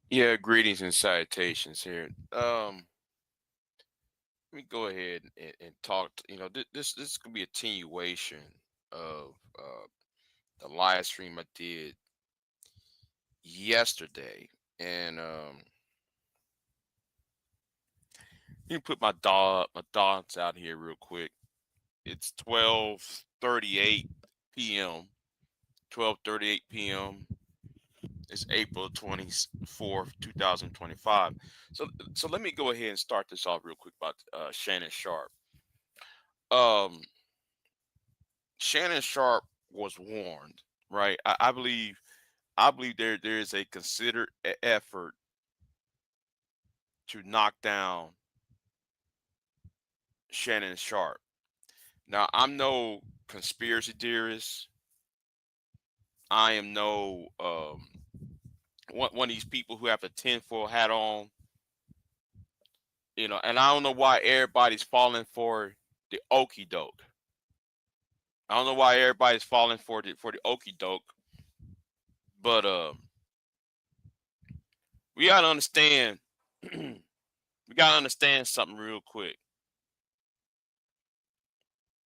Yeah, greetings and salutations here. Let me go ahead and talk. This could be a continuation of the live stream I did yesterday, and let me put my dogs out here real quick. It's 12:38 p.m. 12:38 p.m. It's April 24th, 2025. So let me go ahead and start this off real quick about Shannon Sharpe. Um, Shannon Sharpe was warned, right? I believe there is a considered effort to knock down Shannon Sharpe. Now, I'm no conspiracy theorist. I am no one of these people who have the tinfoil hat on, and I don't know why everybody's falling for the okey doke. I don't know why everybody's falling for the okey doke, but we gotta understand we gotta understand something real quick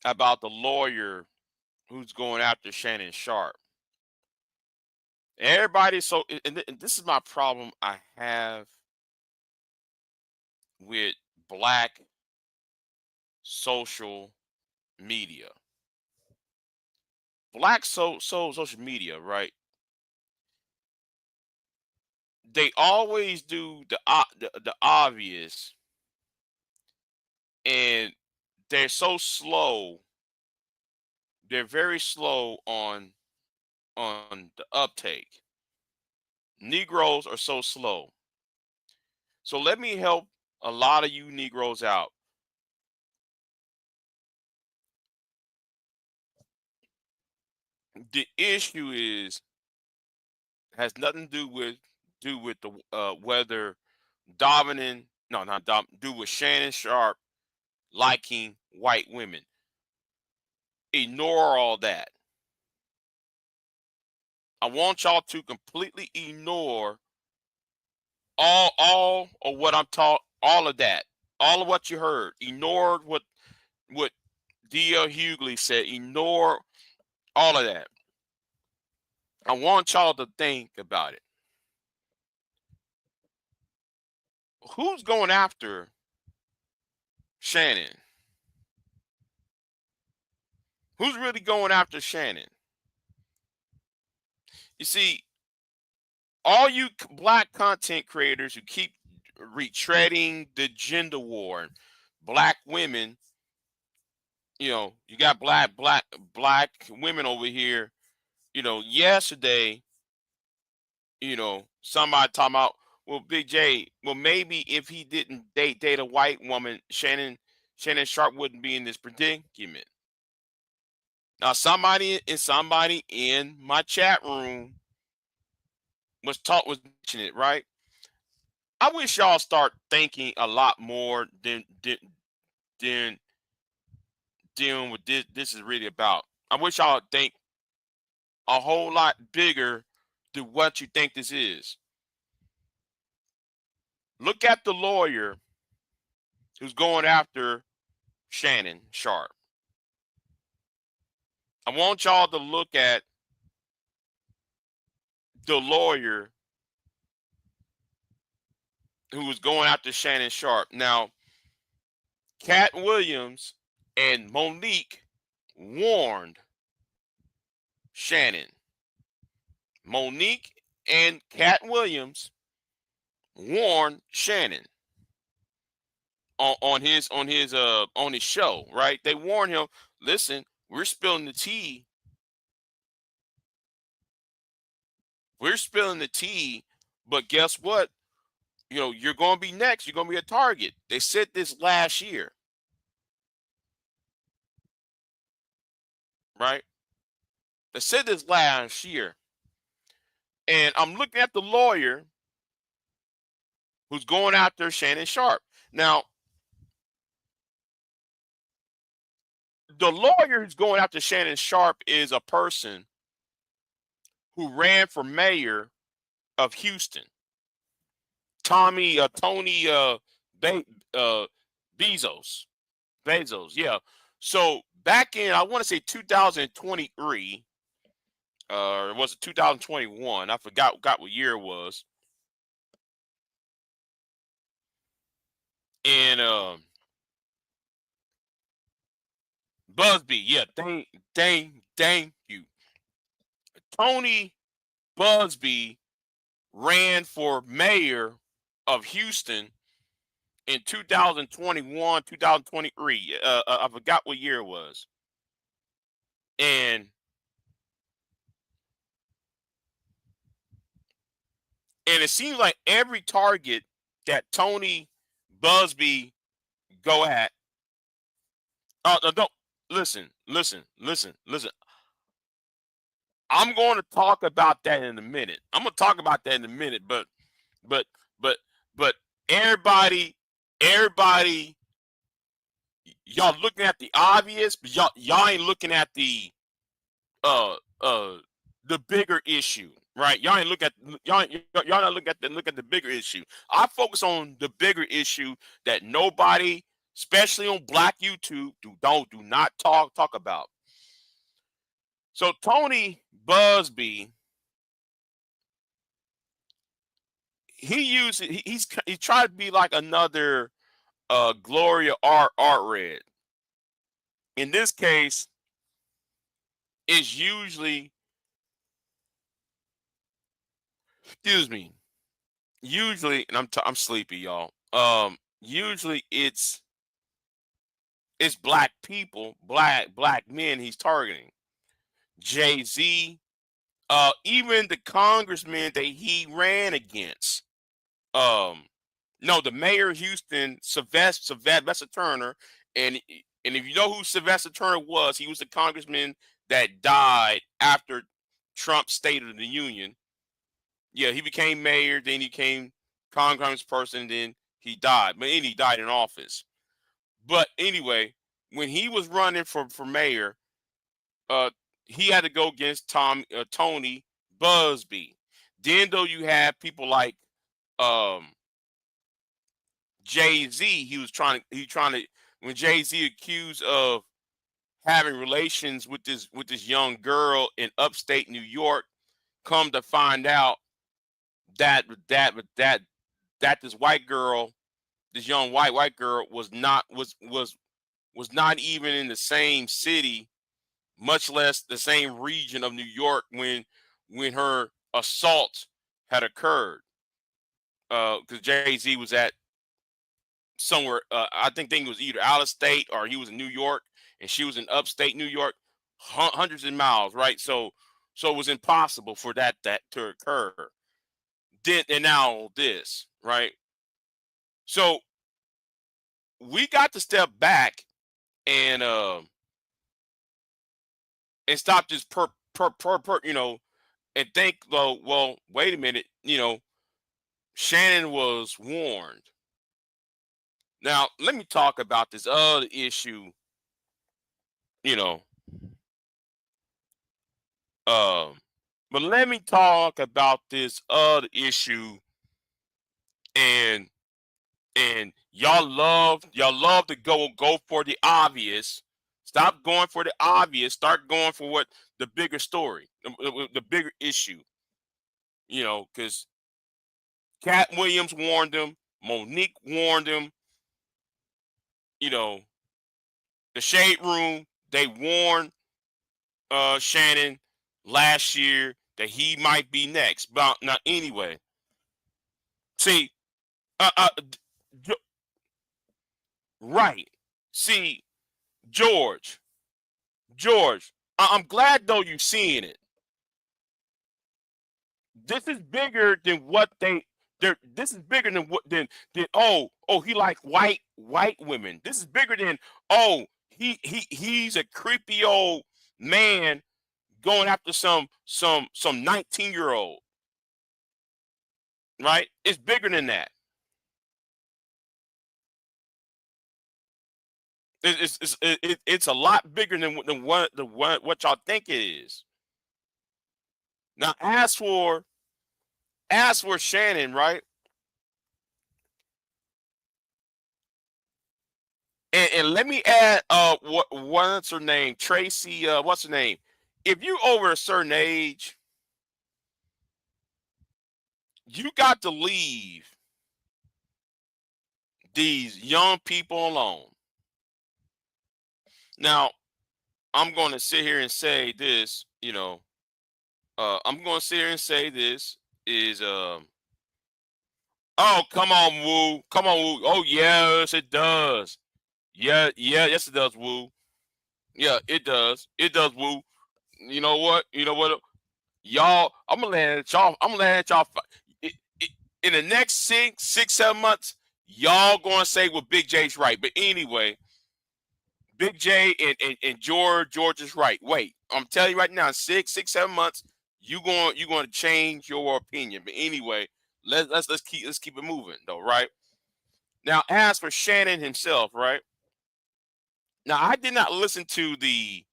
about the lawyer who's going after Shannon Sharpe. Everybody, and this is my problem I have with black social media. Black social media, right? They always do the obvious, and they're so slow. They're very slow on the uptake. Negroes are so slow. So let me help a lot of you Negroes out. The issue is has nothing to do with the whether Dominan no not Dom do with Shannon Sharpe liking white women. Ignore all that. I want y'all to completely ignore all of what I'm taught, all of that, all of what you heard. Ignore what D.L. Hughley said. Ignore all of that. I want y'all to think about it. Who's going after Shannon? Who's really going after Shannon? You see, all you black content creators who keep retreading the gender war, black women, you got black women over here. Yesterday, somebody talking about, well, Big J, well, maybe if he didn't date a white woman, Shannon Sharpe wouldn't be in this predicament. Now, somebody in my chat room was mentioning it, right? I wish y'all start thinking a lot more than dealing with this is really about. I wish y'all think a whole lot bigger than what you think this is. Look at the lawyer who's going after Shannon Sharpe. I want y'all to look at the lawyer who was going after Shannon Sharpe. Now, Cat Williams and Monique warned Shannon. Monique and Cat Williams warned Shannon on his show, right? They warned him, listen, we're spilling the tea. We're spilling the tea, but guess what? You're going to be next. You're going to be a target. They said this last year. right? They said this last year, and I'm looking at the lawyer who's going after Shannon Sharpe. Now, the lawyer who's going after Shannon Sharpe is a person who ran for mayor of Houston. Tony Be- uh, Bezos. Bezos, yeah. So back in, I want to say 2023, or was it 2021? I forgot what year it was. And Busby, yeah, thank you. Tony Busby ran for mayor of Houston in 2021, 2023. I forgot what year it was. And it seems like every target that Tony Busby go at. Don't listen. I'm going to talk about that in a minute. I'm going to talk about that in a minute. But but but everybody, y'all looking at the obvious, but y'all ain't looking at uh uh the bigger issue, right? Y'all ain't look at y'all not look at the bigger issue. I focus on the bigger issue that nobody, especially on Black YouTube, do not talk about. So Tony Busby, he tried to be like another Gloria Art Red. In this case, it's usually, excuse me, usually, and I'm sleepy, y'all. Usually it's black people, black men he's targeting. Jay Z, even the congressman that he ran against. Um, no, the mayor of Houston, Sylvester Turner, and if you know who Sylvester Turner was, he was the congressman that died after Trump's State of the Union. Yeah, he became mayor, then he became congressperson, then he died. But he died in office. But anyway, when he was running for mayor, uh, he had to go against Tony Busby. Then though you have people like um, Jay Z, he trying to when Jay Z accused of having relations with this young girl in upstate New York, come to find out that that that this white girl, this young white girl was not even in the same city, much less the same region of New York when her assault had occurred. Because Jay Z was at somewhere, think it was either out of state or he was in New York, and she was in upstate New York, hundreds of miles, right? So it was impossible for that to occur. Then and now this, right? So we got to step back and stop this and think, well, wait a minute, Shannon was warned. Now, let me talk about this other issue, you know, um, but let me talk about this other issue, and y'all love to go for the obvious. Stop going for the obvious. Start going for what the bigger story, the bigger issue. Because Cat Williams warned him, Monique warned him. You know, the Shade Room, they warned Shannon last year that he might be next. But now, anyway, see, uh, uh, right. See, George, I'm glad though you're seeing it. This is bigger than what this is bigger than what than he like white women. This is bigger than he's a creepy old man going after some 19-year-old, right? It's bigger than that. It's a lot bigger than what y'all think it is. Now, as for Shannon, right? And let me add, what's her name? Tracy, what's her name? If you over a certain age, you got to leave these young people alone. Now, I'm going to sit here and say this, I'm going to sit here and say this is, oh, come on, Woo. Come on, Woo. Oh, yes, it does. Yeah, yeah, yes, it does, Woo. Yeah, it does. It does, Woo. You know what? You know what? Y'all, I'm gonna land at y'all. I'm gonna land at y'all. i- i- In the next 7 months, y'all gonna say, well, Big J's right. But anyway, Big J and George is right. Wait, I'm telling you right now, 7 months, you going to change your opinion. But anyway, let's keep it moving though, right? Now, as for Shannon himself, right? Now, I did not listen to the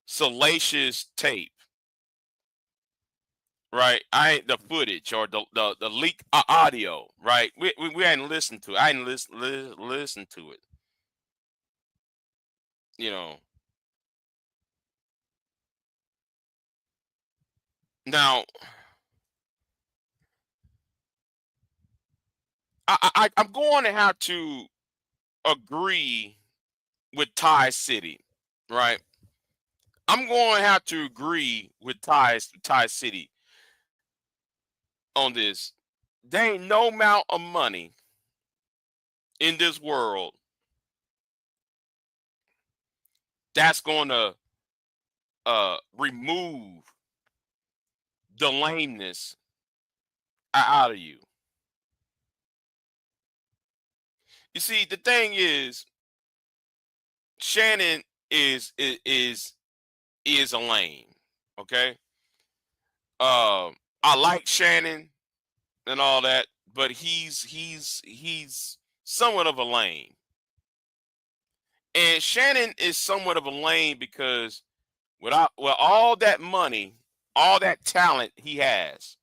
salacious tape, right? I ain't the footage or the leak audio, right? We hadn't listened to it. I hadn't listened to it. You know. Now, I'm going to have to agree with Ty City, right? I'm going to have to agree with Ty City on this. There ain't no amount of money in this world that's going to remove the lameness out of you. You see, the thing is, Shannon is a lame. Okay. I like Shannon and all that, but he's somewhat of a lame. And Shannon is somewhat of a lame because with all that money, all that talent he has,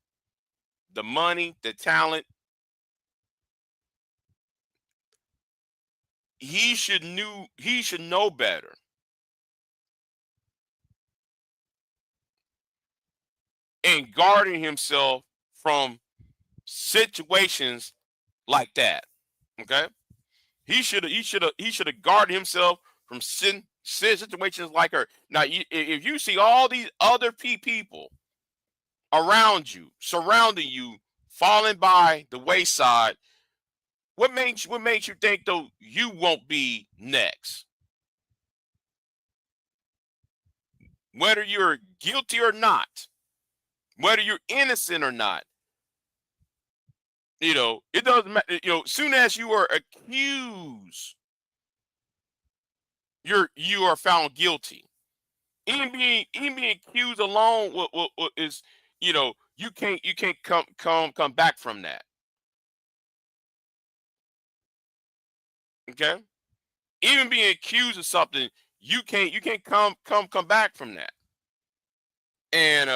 the money, the talent, he should know better and guarding himself from situations like that. Okay, he should have guarded himself from situations like her. Now, if you see all these other people around you, surrounding you, falling by the wayside, what makes you think though you won't be next? Whether you're guilty or not, whether you're innocent or not, it doesn't matter. Soon as you are accused, you are found guilty. Even being accused alone is, you can't come back from that. Okay, even being accused of something, you can't come back from that. And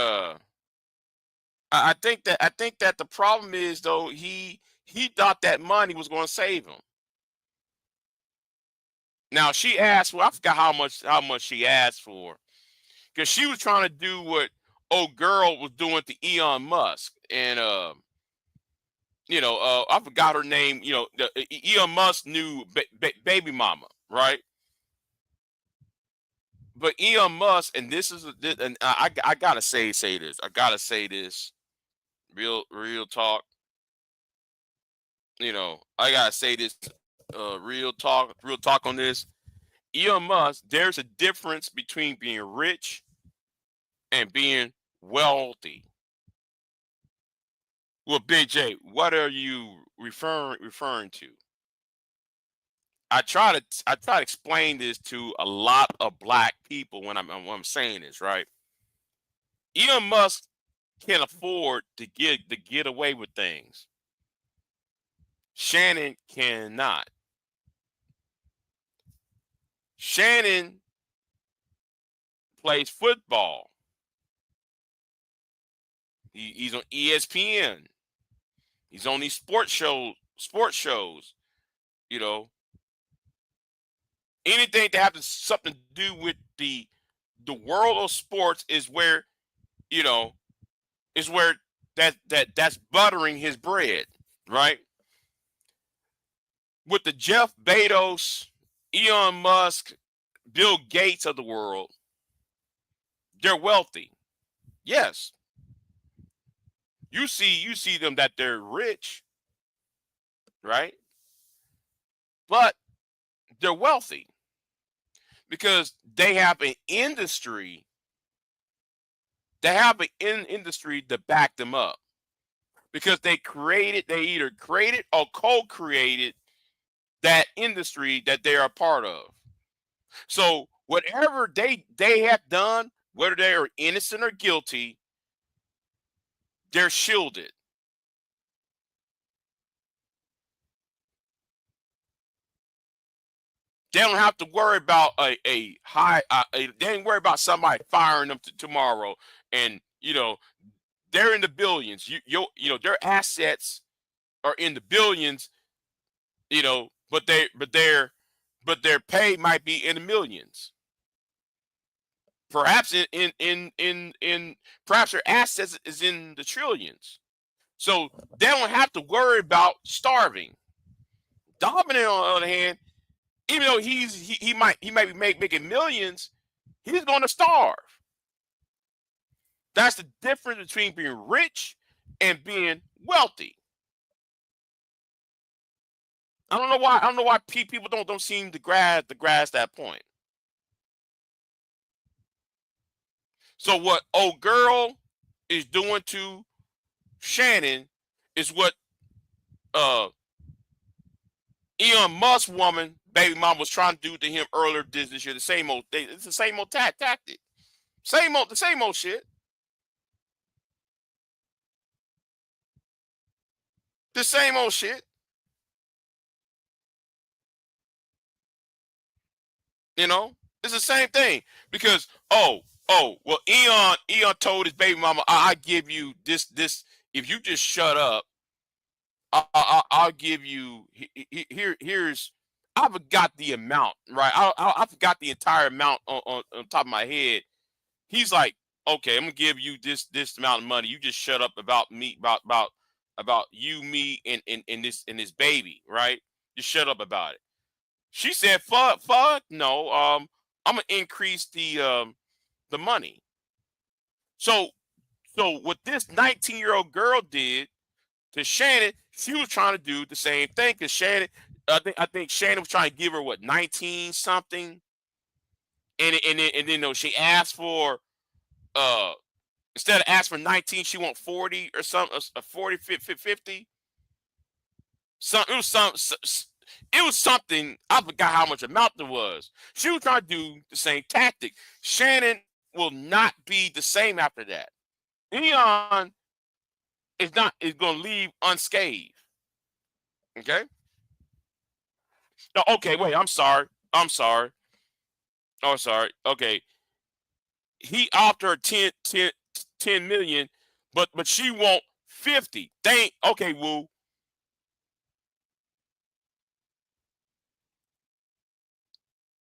I think that the problem is though he thought that money was going to save him. Now she asked, well, I forgot how much she asked for, because she was trying to do what old girl was doing to Elon Musk, and I forgot her name. Elon Musk knew baby mama, right? But Elon Musk, and and I gotta say this. I gotta say this, real talk. I gotta say this, real talk on this. Elon Musk, there's a difference between being rich and being wealthy. Well, Big J, what are you referring to? I try to explain this to a lot of black people when I'm saying this, right? Elon Musk can afford to get away with things. Shannon cannot. Shannon plays football. He's on ESPN. He's on these sports shows. You know, anything that has something to do with the world of sports is where you know is where that's buttering his bread, right? With the Jeff Bezos, Elon Musk, Bill Gates of the world, they're wealthy. Yes, you see them that they're rich, right? But they're wealthy because they have an industry. They have an industry to back them up because they either created or co-created that industry that they are a part of. So whatever they have done, whether they are innocent or guilty, they're shielded. They don't have to worry about a high. They ain't worry about somebody firing them tomorrow, and they're in the billions. Their assets are in the billions. But their pay might be in the millions. Perhaps in perhaps their assets is in the trillions. So they don't have to worry about starving. Dominant, on the other hand, even though he might be making millions, he's going to starve. That's the difference between being rich and being wealthy. I don't know why people don't seem to grasp that point. So what old girl is doing to Shannon is what uh Elon Musk woman baby mom was trying to do to him earlier this year. The same old thing. It's the same old tactic. The same old shit. The same old shit. You know, it's the same thing because well, Eon told his baby mama, I give you this if you just shut up, I'll give you here's I forgot the amount, right? I forgot the entire amount on top of my head. He's like, okay, I'm gonna give you this amount of money. You just shut up about me, about you, me, and this baby, right? Just shut up about it. She said, fuck, no. I'm gonna increase the money. So what this 19-year-old girl did to Shannon, she was trying to do the same thing. Cause Shannon, I think Shannon was trying to give her what 19 something, and then she asked for uh instead of asking for 19, she want 40 or something, a 40, 50. Some it was something. I forgot how much amount there was. She was trying to do the same tactic. Shannon will not be the same after that. Leon is going to leave unscathed. Okay. No, okay. Wait. I'm sorry. I'm sorry. Oh, sorry. Okay. He offered her 10 million, but she want 50. They ain't okay. Woo.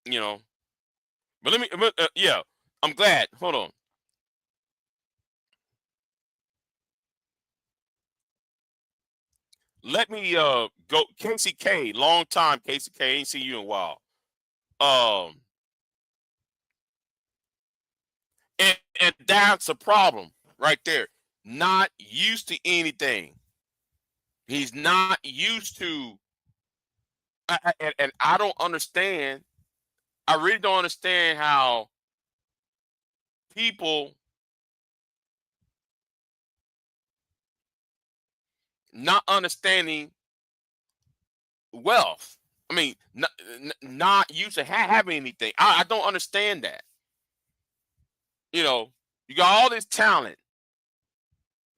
You know. But let me. Yeah. I'm glad. Hold on. Let me go Casey K. Long time Casey K. Ain't seen you in a while. Um, and that's a problem right there. Not used to anything. He's not used to, and I don't understand. I really don't understand how people not understanding wealth. I mean, not used to having anything. I don't understand that. You know, you got all this talent.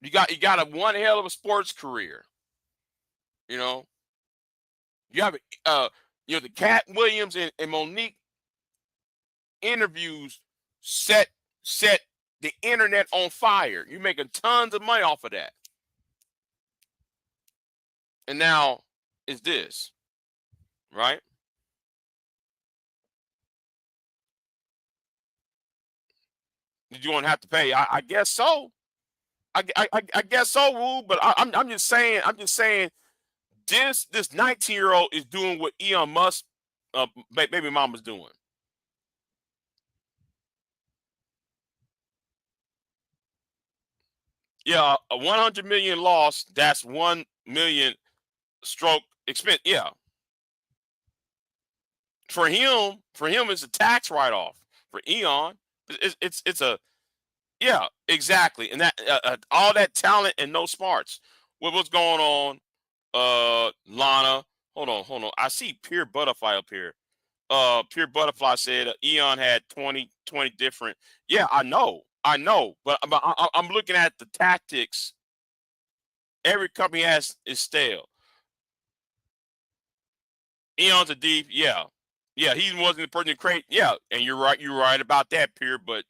You got a one hell of a sports career. You know, you have the Cat Williams and Monique interviews set set the internet on fire. You're making tons of money off of that. And now is this, right? Did you want to have to pay? I guess so. I guess so, Woo. But I'm just saying. I'm just saying. This 19-year-old is doing what Elon Musk, baby mama's doing. Yeah, a 100 million loss. That's 1 million stroke expense. Yeah, for him, it's a tax write off. For Eon, it's a yeah, exactly. And that all that talent and no smarts. What's going on? Lana, hold on. I see Pure Butterfly up here. Pure Butterfly said Eon had 20 different. Yeah, I know, but I'm looking at the tactics. Every company has is stale. Eon's a deep, yeah, yeah. He wasn't the person to create, yeah. And you're right about that, Pure. But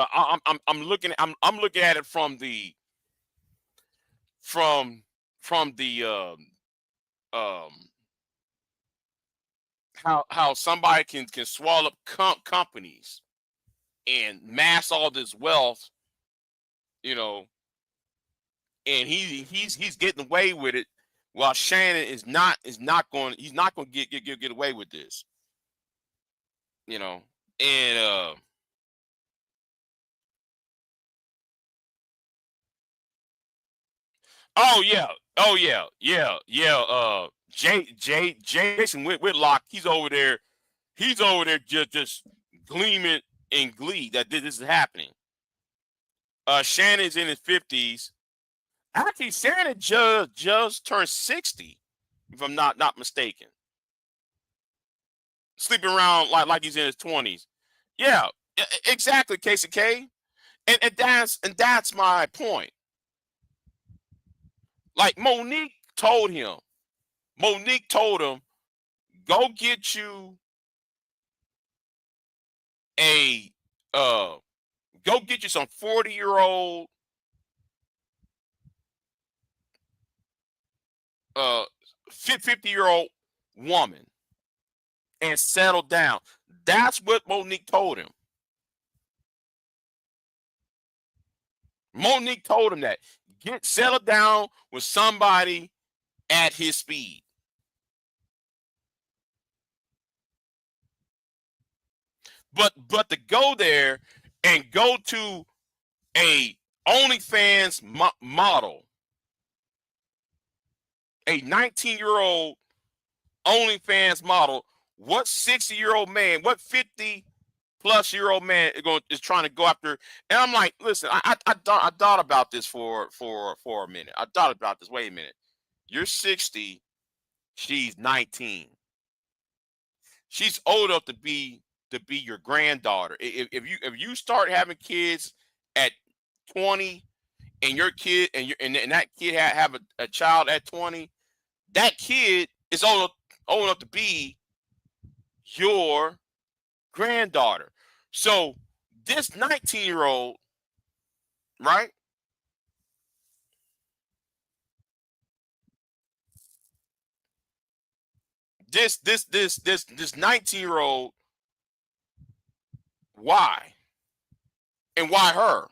I'm looking I'm looking at it from from the um how somebody can swallow up companies and mass all this wealth, you know, and he's getting away with it, while Shannon is not going he's not going to get away with this, you know, and oh yeah, oh yeah. Jason Whitlock, he's over there just gleaming in glee that this is happening. Shannon's in his 50s. Actually, Shannon just turned 60, if I'm not mistaken. Sleeping around like he's in his 20s. Yeah, exactly, Casey K. And that's my point. Like Monique told him, go get you a uh go get you some 40-year-old 50-year-old woman and settle down. That's what Monique told him. Monique told him that. Get settled down with somebody at his speed. But to go there and go to a OnlyFans model, a 19-year-old OnlyFans model, what 60-year-old man, what 50-plus-year-old man is trying to go after? And I'm like, listen, I thought about this for a minute. I thought about this. Wait a minute. You're 60. She's 19. She's old enough to be your granddaughter. If you start having kids at 20, and your kid and that kid have a child at 20, that kid is old enough to be your granddaughter. So this 19-year-old, right? This 19-year-old, why? And why her?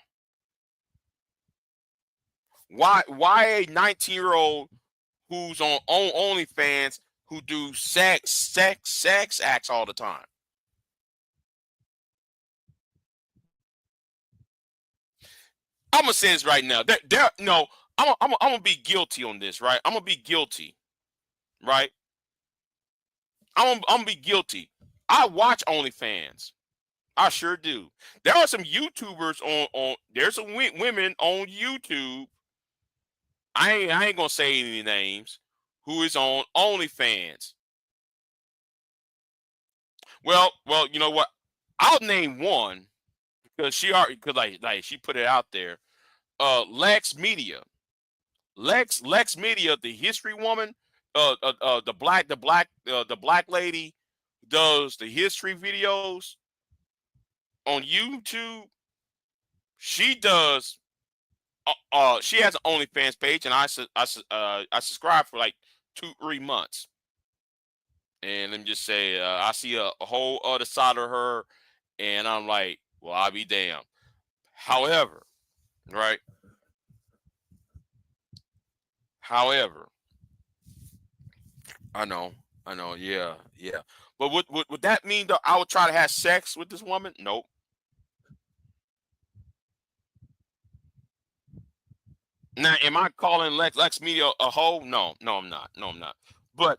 Why a 19-year-old who's on OnlyFans who do sex acts all the time? I'm gonna say this right now. There no, I'm gonna be guilty on this, right? I'm gonna be guilty, right? I'm gonna be guilty. I watch OnlyFans. I sure do. There are some YouTubers on. There's some women on YouTube. I ain't gonna say any names. Who is on OnlyFans? Well, you know what? I'll name one because she already because like she put it out there. Lex Media, Lex Media, the history woman, the black lady does the history videos on YouTube. She does. She has an OnlyFans page, and I subscribe for like 2 3 months. And let me just say, I see a whole other side of her, and I'm like, well, I'll be damned. However, right? However, I know, I know, yeah, yeah. But would that mean that I would try to have sex with this woman? Nope. Now, am I calling Lex Media a hoe? No, no, I'm not. No, I'm not. But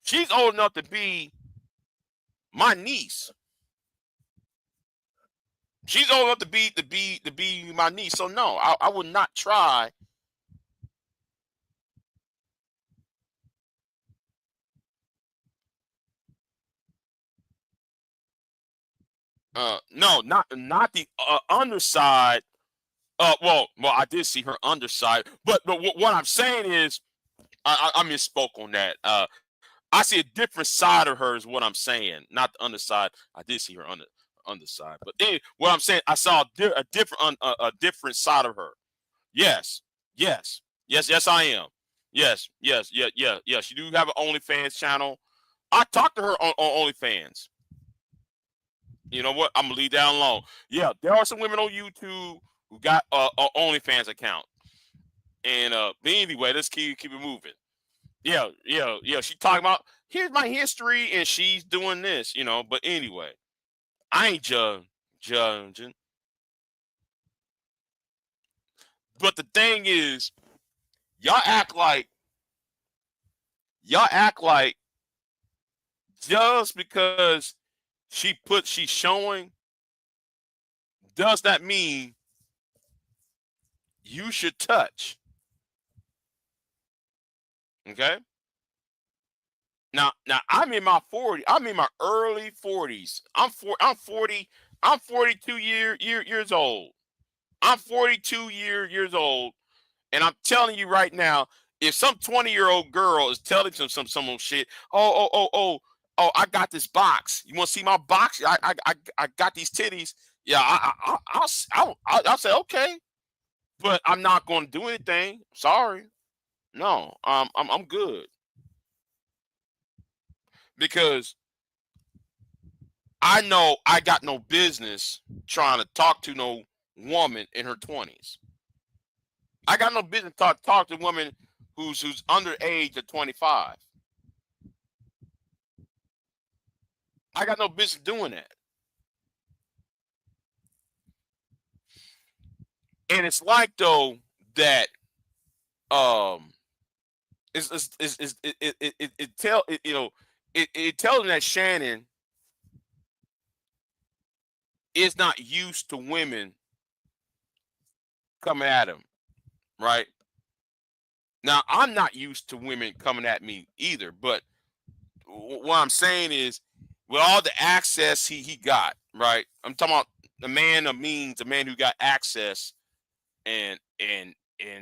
she's old enough to be my niece. She's old enough to be my niece. So no, I would not try. No, not the underside. Well, I did see her underside, but what I'm saying is, I misspoke on that. I see a different side of her is what I'm saying, not the underside. I did see her underside, but anyway, what I'm saying, I saw a different a different side of her. Yes, yes, yes, I am. Yes, yes, yeah, yeah, yeah. She do have an OnlyFans channel. I talked to her on OnlyFans. You know what? I'm gonna leave that alone. Yeah, there are some women on YouTube who got a OnlyFans account. And but anyway, let's keep it moving. Yeah, yeah, yeah. She talking about here's my history, and she's doing this, you know. But anyway, I ain't judging. But the thing is, y'all act like y'all act like just because she's showing does that mean you should touch. Okay. Now I'm in my 40s. I'm in my early 40s. I'm 40. I'm 42 years old. I'm 42 years old, and I'm telling you right now, if some 20-year-old girl is telling some shit, oh, I got this box. You want to see my box? I got these titties. Yeah, I'll say okay, but I'm not going to do anything. Sorry, no, I'm good because I know I got no business trying to talk to no woman in her 20s. I got no business talk to a woman who's underage of 25. I got no business doing that. And it's like though that um it tell it, you know it tells me that Shannon is not used to women coming at him, right? Now I'm not used to women coming at me either, but what I'm saying is, with all the access he got, right? I'm talking about the man of means, the man who got access and in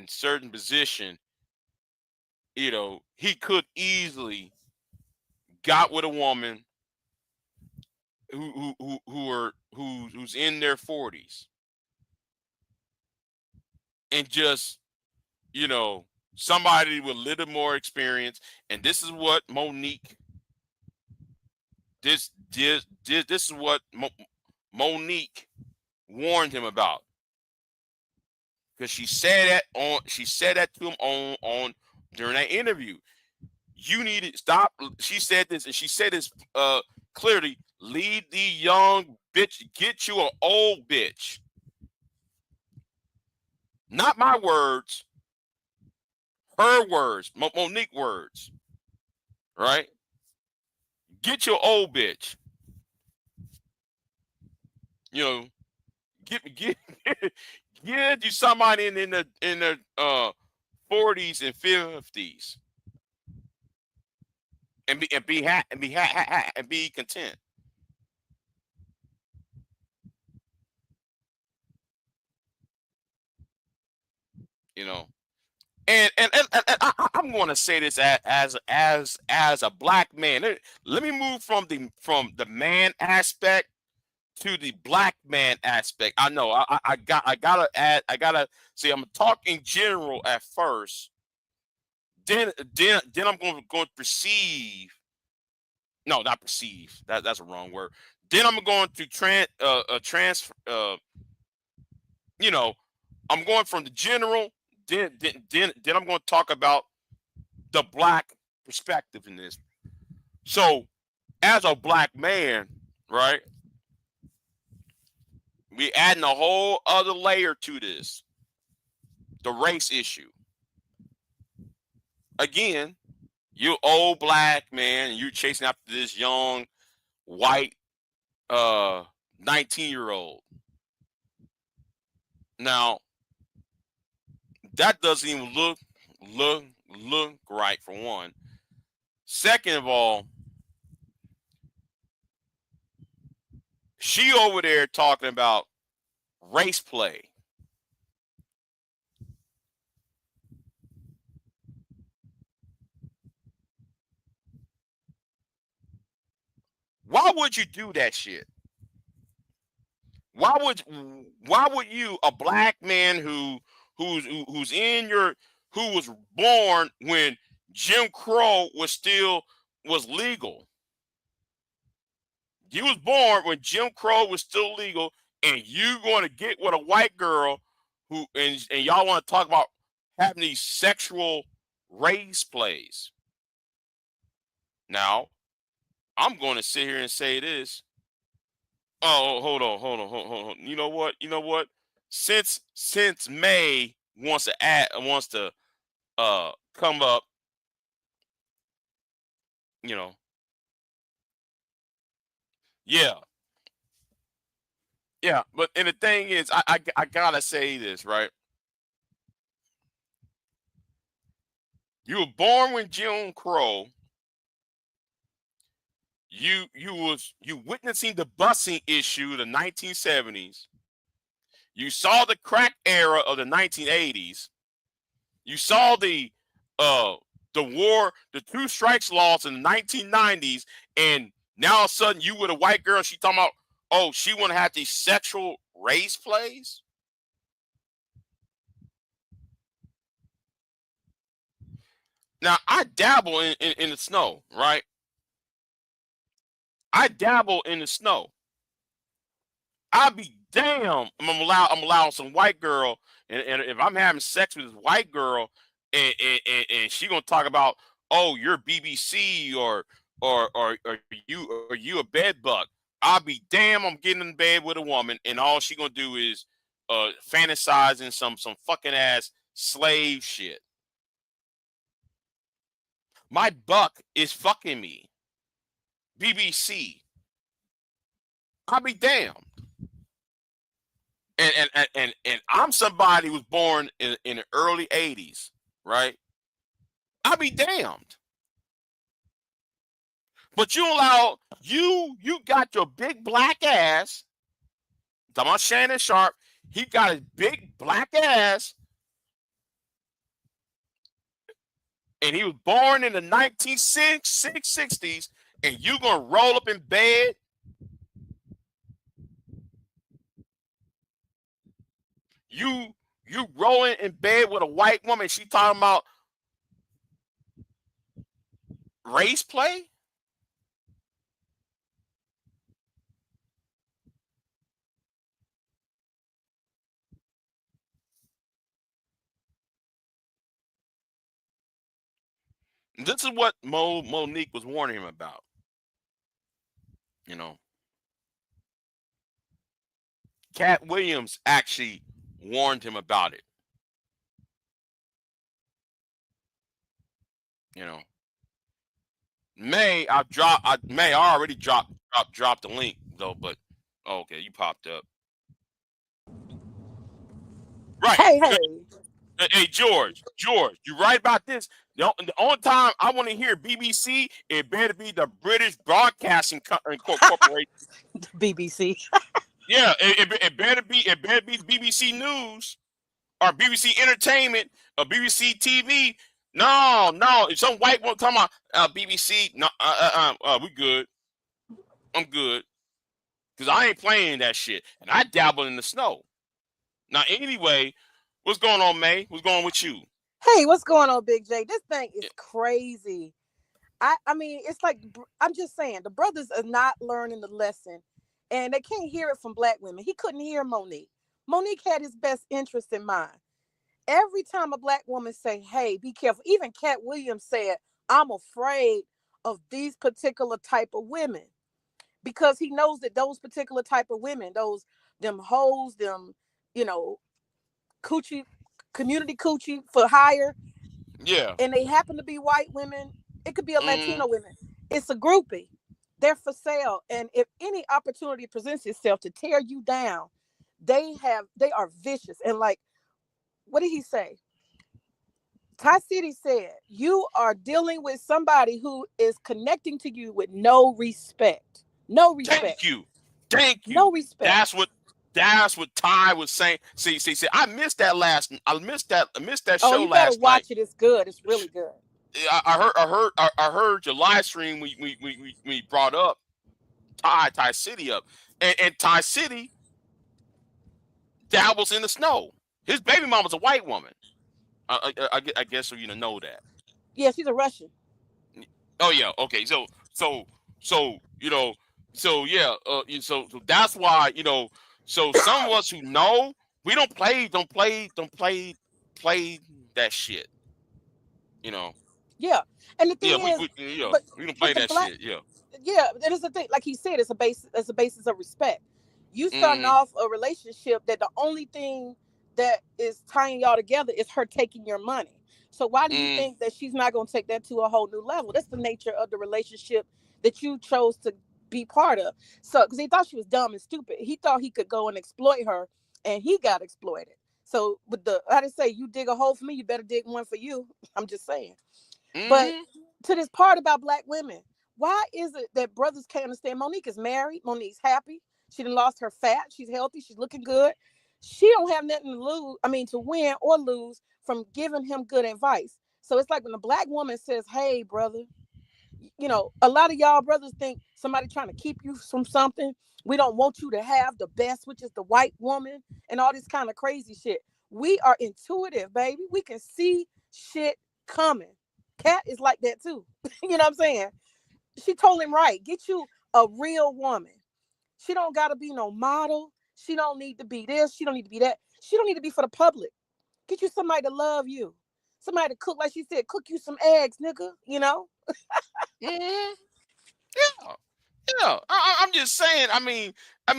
certain position, he could easily got with a woman who's in their 40s and just you know somebody with a little more experience. And this is what Monique this is what Monique warned him about, because she said that to him on during that interview. You need to stop. She said this, and she said this clearly. Leave the young bitch. Get you an old bitch. Not my words. Her words. Monique words. Right. Get your old bitch. You know. Get get you somebody in the 40s and 50s and be content. You know, and I'm going to say this as a black man. Let me move from the man aspect to the black man aspect. I know I gotta add. I gotta see. I'm talking general at first. Then I'm going to perceive. No, not perceive. That's a wrong word. Then I'm going to transfer. You know, I'm going from the general. Then I'm going to talk about the black perspective in this. So, as a black man, right, we adding a whole other layer to this, the race issue. Again, you old black man, you chasing after this young white 19-year-old. Now, that doesn't even look right for one. Second of all, she over there talking about race play. Why would you do that shit? Why would you, a black man who's in your who was born when Jim Crow was legal? You was born when Jim Crow was still legal, and you going to get with a white girl and y'all want to talk about having these sexual race plays. Now, I'm going to sit here and say this. Oh, hold on. You know what? Since May wants to come up, you know, yeah, yeah. But and the thing is, I gotta say this, right? You were born with Jim Crow. You witnessing the busing issue, the 1970s. You saw the crack era of the 1980s. You saw uh the two strikes laws in the 1990s, and now all of a sudden you with a white girl, she talking about, oh, she want to have these sexual race plays. Now I dabble in the snow, right? I dabble in the snow. I'll be damn. I'm allowing some white girl, and if I'm having sex with this white girl, and she gonna talk about, oh, you're BBC or you a bed bug. I'll be damn. I'm getting in bed with a woman, and all she gonna do is fantasizing some fucking ass slave shit. My buck is fucking me. BBC. I'll be damn. And I'm somebody who was born in the early 80s, right? I'll be damned. But you got your big black ass. Talking about Shannon Sharpe, he got his big black ass, and he was born in the 1960s, and you gonna roll up in bed. You rolling in bed with a white woman, she talking about race play? This is what Monique was warning him about. You know, Cat Williams actually warned him about it. You know, I already dropped the link though, but okay, you popped up. Right. Hey, hey. Hey, George, you right about this. The only time I want to hear BBC, it better be the British Broadcasting Corporation. BBC. Yeah, it better be BBC News. or BBC Entertainment or BBC TV. No, no. If some white woman talking about BBC, no, we good. I'm good because I ain't playing that shit, and I dabble in the snow. Now, anyway, what's going on, May? What's going on with you? Hey, what's going on, Big J? This thing is crazy. I mean, it's like I'm just saying the brothers are not learning the lesson, and they can't hear it from black women. He couldn't hear Monique. Monique had his best interest in mind. Every time a black woman say, "Hey, be careful," even Cat Williams said, "I'm afraid of these particular type of women," because he knows that those particular type of women, those them hoes, them, you know, coochie, community coochie for hire, Yeah. and they happen to be white women. It could be a Mm, Latino women. It's a groupie. They're for sale. And if any opportunity presents itself to tear you down, they are vicious. And like, what did he say? Ty City said, you are dealing with somebody who is connecting to you with no respect. No respect. thank you, thank No you. respect. That's what Ty was saying. See. I missed that last. I missed that Oh, show you better last night. watch it. It's good. It's really good. I heard your live stream. We brought up Ty City up, and Ty City dabbles in the snow. His baby mama's a white woman. I guess so. You know that. Yeah, she's a Russian. Oh yeah. Okay. So so yeah. So that's why So some of us who know we don't play that shit. You know. Yeah. And the thing Yeah. is, Yeah, but we don't play but the that black shit. Yeah. yeah, that is the thing. Like he said, it's a basis of respect. You starting Mm-hmm. off a relationship that the only thing that is tying y'all together is her taking your money. So why do you Mm, think that she's not going to take that to a whole new level? That's the nature of the relationship that you chose to be part of. So because he thought she was dumb and stupid, he thought he could go and exploit her, and he got exploited. So with the how to say, you dig a hole for me, you better dig one for you. I'm just saying. But mm-hmm. to this part about black women, why is it that brothers can't understand? Monique is married. Monique's happy. She done lost her fat. She's healthy. She's looking good. She don't have nothing to lose. I mean, to win or lose from giving him good advice. So it's like when a black woman says, "Hey, brother," a lot of y'all brothers think somebody trying to keep you from something. We don't want you to have the best, which is the white woman, and all this kind of crazy shit. We are intuitive, baby. We can see shit coming. Cat is like that too. You know what I'm saying? She told him right. Get you a real woman. She don't gotta be no model. She don't need to be this. She don't need to be that. She don't need to be for the public. Get you somebody to love you. Somebody to cook, like she said, cook you some eggs, nigga. Mm-hmm. Yeah. Yeah. I'm just saying. I mean. I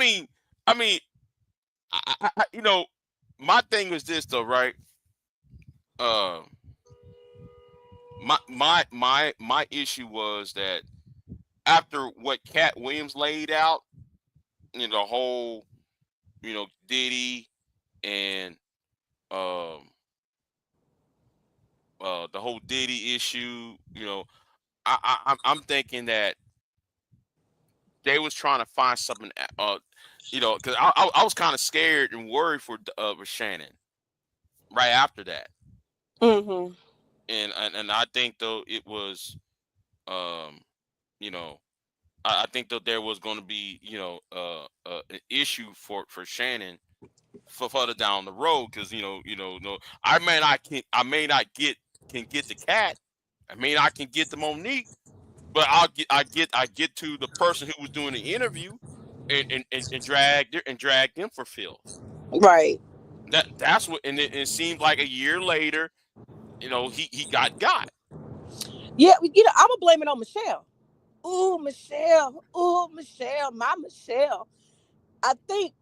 mean. My thing was this though, right? Uh, my issue was that after what Cat Williams laid out, the whole, Diddy and um the whole Diddy issue, I'm thinking that they was trying to find something, because I was kind of scared and worried for Shannon right after that, Mm-hmm. and I think though it was, um, you know, I think that there was going to be, an issue for Shannon for further down the road because no, I may not get the cat, I mean I can get the Monique, but I get to the person who was doing the interview and drag them for filth. Right. That's what, and it seemed like a year later, he got. Yeah, I'm gonna blame it on Michelle. Ooh, Michelle. Ooh, Michelle. My Michelle. I think,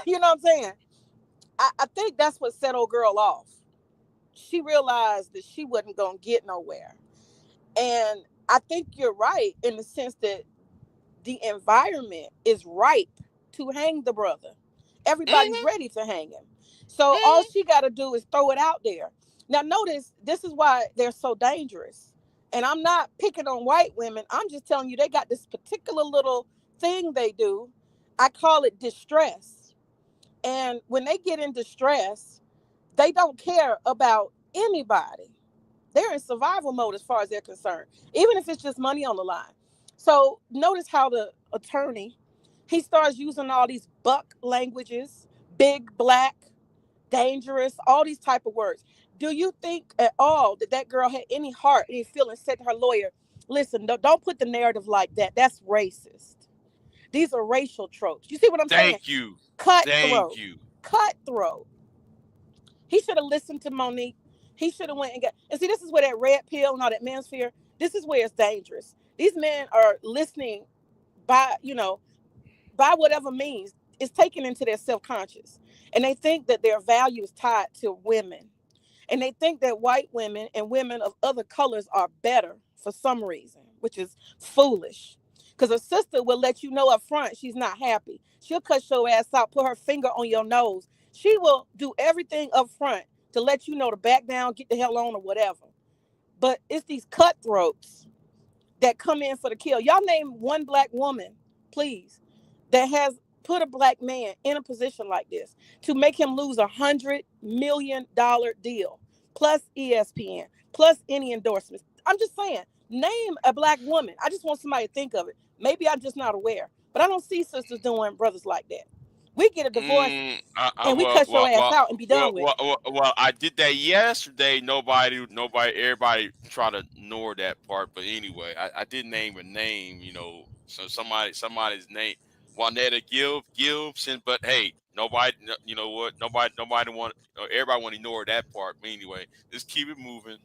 you know what I'm saying? I think that's what set old girl off. She realized that she wasn't gonna get nowhere. And I think you're right in the sense that the environment is ripe to hang the brother. Everybody's Mm-hmm, ready to hang him. So all mm-hmm, she got to do is throw it out there. Now, notice this is why they're so dangerous. And I'm not picking on white women. I'm just telling you, they got this particular little thing they do. I call it distress. And when they get in distress, They don't care about anybody. They're in survival mode as far as they're concerned, even if it's just money on the line. So notice how the attorney, he starts using all these buck languages, big, black, dangerous, all these type of words. Do you think at all that that girl had any heart, any feelings? Said to her lawyer, "Listen, don't put the narrative like that. That's racist. These are racial tropes. You see what I'm saying? Thank you. Thank Cutthroat, you. cutthroat." He should have listened to Monique. He should have went and got. And see, this is where that red pill and all that manosphere. This is where it's dangerous. These men are listening by, by whatever means. It's taken into their self conscious, and they think that their value is tied to women, and they think that white women and women of other colors are better for some reason, which is foolish. Because a sister will let you know up front she's not happy. She'll cut your ass out, put her finger on your nose. She will do everything up front to let you know to back down, get the hell on, or whatever. But it's these cutthroats that come in for the kill. Y'all name one black woman, please, that has put a black man in a position like this to make him lose $100 million deal, plus ESPN, plus any endorsements. I'm just saying, name a black woman. I just want somebody to think of it. Maybe I'm just not aware, but I don't see sisters doing brothers like that. We get a divorce and we cut your ass out and be done with it. I did that yesterday. Everybody try to ignore that part. But anyway, I did name a name. So somebody's name, Juanetta Gibson. But hey, nobody, you know what? Nobody want. Everybody want to ignore that part. But anyway, just keep it moving.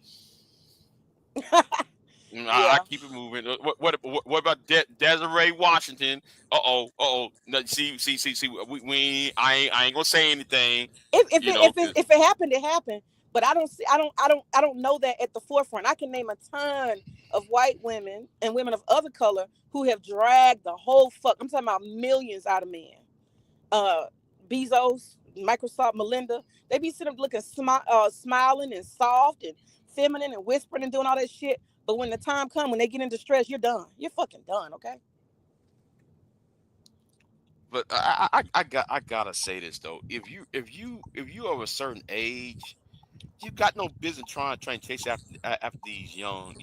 I Yeah. keep it moving. What about Desiree Washington? No, see. I ain't gonna say anything. If it happened, it happened. But I don't see. I don't know that at the forefront. I can name a ton of white women and women of other color who have dragged the whole fuck. I'm talking about millions out of men. Uh, Bezos, Microsoft, Melinda. They be sitting up looking smiling and soft and feminine and whispering and doing all that shit. But when the time comes, when they get in distress, you're done. You're fucking done. Okay. But I gotta say this though. If you of a certain age, you got no business trying to chase after these young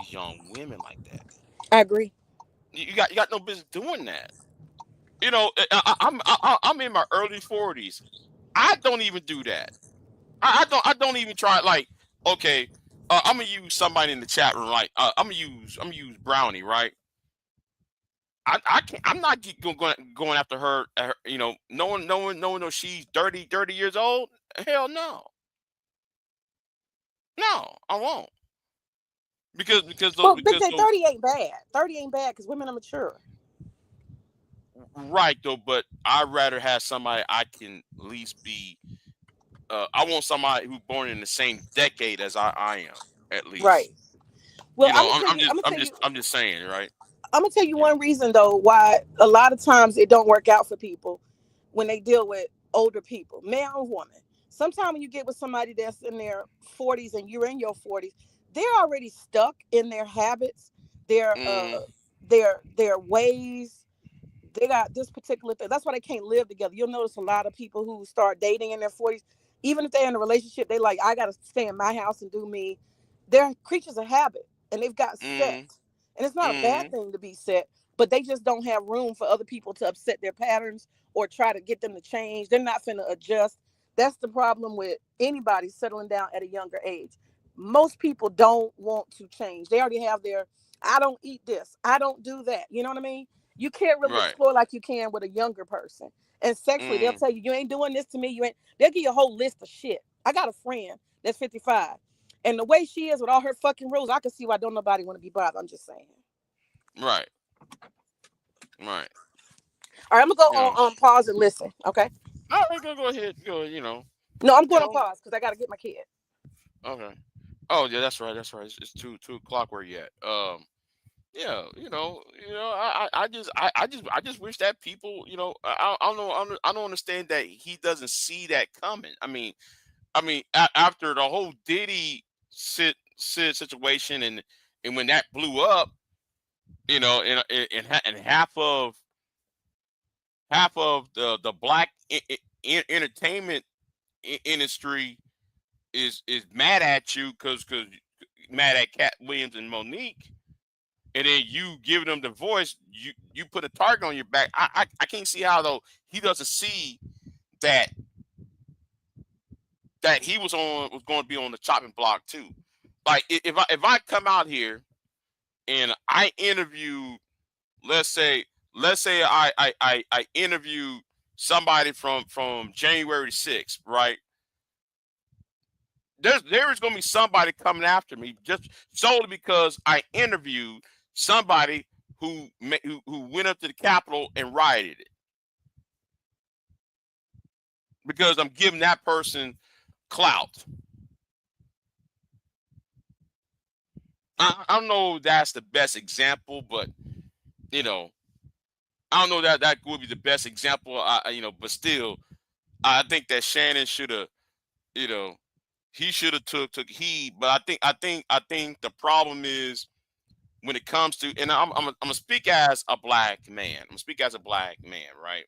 women like that. I agree. You got no business doing that. I'm in my early 40s. I don't even do that. I don't even try. Like, okay, I'm gonna use somebody in the chat room. Right, I'm gonna use Brownie. Right. I can't. I'm not going after her. Knowing that she's 30 years old. Hell no, no, I won't. Well, Big Because J, those 30 ain't bad. 30 ain't bad because women are mature. right though. But I'd rather have somebody I can at least be. I want somebody who's born in the same decade as I am, at Right. least. Well, I'm gonna I'm, tell I'm you. just I'm gonna I'm tell just you. I'm just saying, right? I'm gonna tell you You know. one reason though why a lot of times it don't work out for people when they deal with older people, man or woman. Sometimes when you get with somebody that's in their 40s and you're in your 40s, they're already stuck in their habits, their Mm, their ways. They got this particular thing. That's why they can't live together. You'll notice a lot of people who start dating in their 40s, even if they're in a relationship, they like, I gotta stay in my house and do me. They're creatures of habit and they've got set. mm, And it's not a bad mm, thing to be set, but they just don't have room for other people to upset their patterns or try to get them to change. They're not finna adjust. That's the problem with anybody settling down at a younger age. Most people don't want to change. They already have their, I don't eat this, I don't do that. You know what I mean? You can't really right. explore like you can with a younger person. And sexually, they'll Mm, tell you, you ain't doing this to me. You ain't, they'll give you a whole list of shit. I got a friend that's 55. And the way she is with all her fucking rules, I can see why don't nobody want to be bothered. I'm just saying. right. Right. All right, I'm gonna go You know. on pause and listen. Okay. All right, go ahead. Go. No, I'm You going on know. pause because I gotta get my kid. Okay. Oh yeah, that's right. That's right. It's two o'clock where you at. Yeah. I just wish that people. I don't understand that he doesn't see that coming. After the whole Diddy situation and when that blew up, and half of the black entertainment industry is mad at you because mad at Cat Williams and Monique, and then you giving them the voice, you put a target on your back. I can't see how though he doesn't see that he was going to be on the chopping block too. Like if I come out here and I interview, let's say I interview somebody from January 6th, right? There is going to be somebody coming after me just solely because I interviewed somebody who went up to the Capitol and rioted it, because I'm giving that person clout. I don't know if that's the best example, but you know, I don't know that would be the best example. But still, I think that Shannon should have, you know, he should have took heed. But I think the problem is when it comes to, and I'm gonna speak as a black man. I'm gonna speak as a black man, right?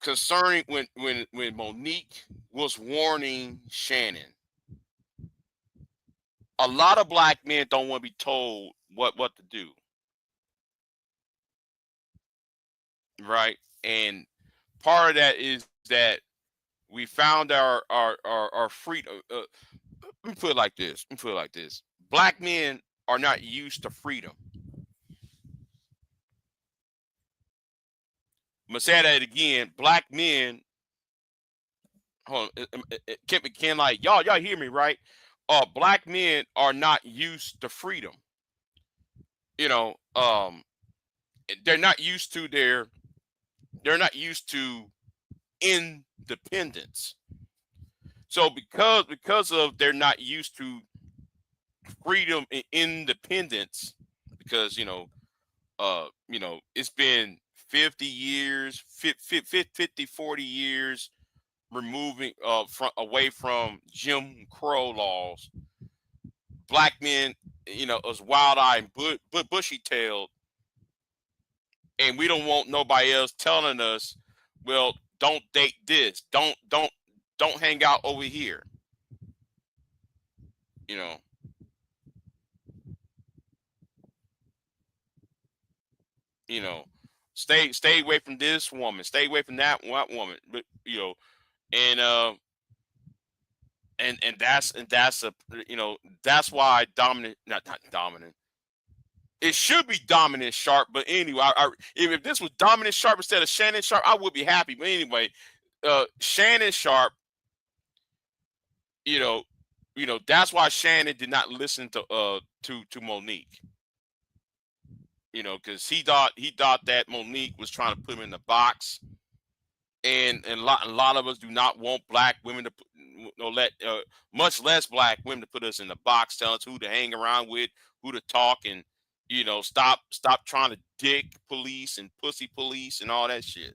Concerning when Monique was warning Shannon, a lot of black men don't want to be told what to do, right? And part of that is that we found our freedom. Let me put it like this. Let me put it like this. Black men are not used to freedom. I'm gonna say that again. Black men, hold on, can like y'all hear me right? Black men are not used to freedom. You know, they're not used to they're not used to independence. So because of they're not used to freedom and independence, because it's been 50 years, 50, 40 years removing from away from Jim Crow laws. Black men, as wild-eyed, bushy-tailed, and we don't want nobody else telling us, well, don't date this, don't hang out over here. You know, you know, stay away from this woman, stay away from that woman. But and and that's a that's why dominant, not dominant. It should be Dominant Sharpe, but anyway, if this was Dominant Sharpe instead of Shannon Sharpe, I would be happy. But anyway, Shannon Sharpe, you know, that's why Shannon did not listen to Monique. Because he thought that Monique was trying to put him in the box, and a lot of us do not want black women to let much less black women to put us in the box, tell us who to hang around with, who to talk, and stop trying to dick police and pussy police and all that shit.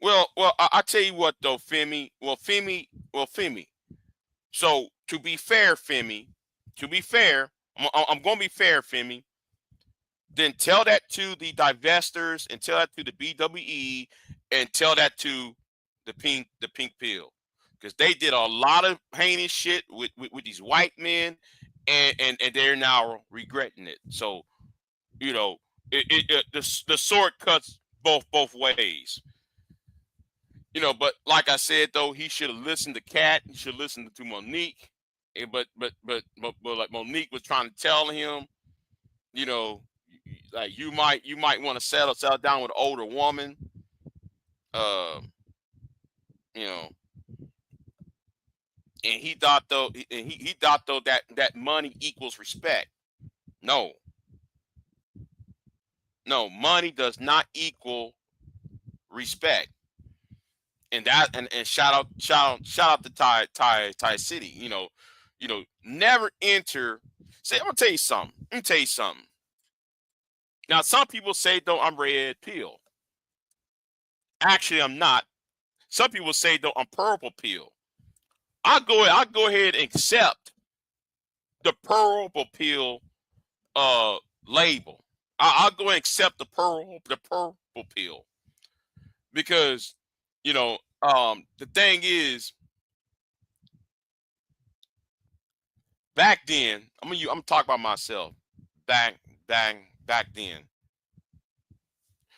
Well, I tell you what though, Femi. Femi. So to be fair, Femi, to be fair, I'm going to be fair, Femi. Then tell that to the divestors, and tell that to the BWE, and tell that to the pink pill, because they did a lot of heinous shit with these white men, and they're now regretting it. So you know the sword cuts both ways. But like I said though, he should have listened to Cat. He should listen to Monique. But like Monique was trying to tell him, you know, like you might want to settle down with an older woman. Uh, you know, and he thought though that money equals respect. No, no, money does not equal respect. And shout out to Ty City. Never enter. Say, I'm gonna tell you something. Let me tell you something. Now, some people say, though, I'm red pill. Actually, I'm not. Some people say, though, I'm purple pill. I'll go ahead and accept the purple pill label. I'll go and accept the purple pill because the thing is, back then, I'm talking about myself. Back back then.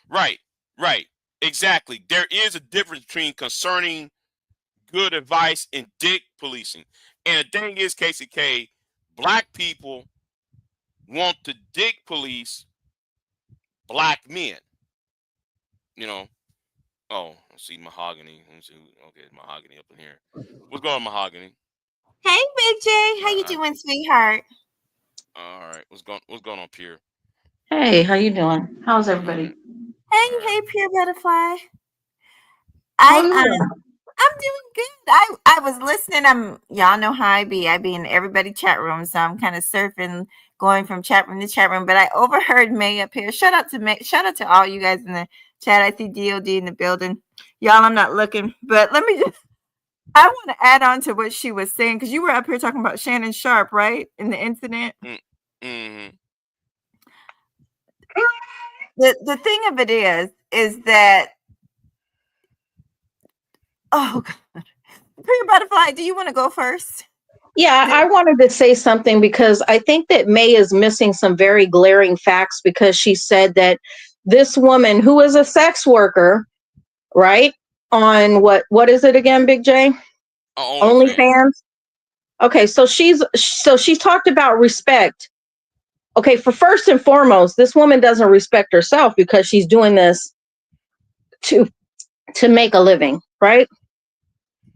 Right, right, exactly. There is a difference between concerning good advice and dick policing. And the thing is, KCK, black people want to dick police black men. You know. Oh, let's see mahogany. Let's see. Okay, mahogany up in here. What's going on, mahogany? Hey, Big J, how you I, doing, sweetheart? all right. What's going on, Pierre? Hey, how you doing? How's All everybody? right. Hey, All right. hey, pure butterfly. How I you um, doing? I'm doing good. I was listening. Y'all know how I be. I be in everybody chat room, so I'm kind of surfing, going from chat room to chat room. But I overheard May up here. Shout out to May. Shout out to all you guys in the chat. I see DOD in the building. Y'all, I'm not looking, but let me just. I want to add on to what she was saying because you were up here talking about Shannon Sharpe, right? In the incident. Mm-hmm. The thing of it is that oh God. Pure butterfly, do you want to go first? Yeah, I wanted to say something because I think that May is missing some very glaring facts because she said that this woman who is a sex worker, right? On what is it again, Big J? OnlyFans. OnlyFans. Okay, so she's talked about respect. Okay, for first and foremost, this woman doesn't respect herself because she's doing this to to make a living, right?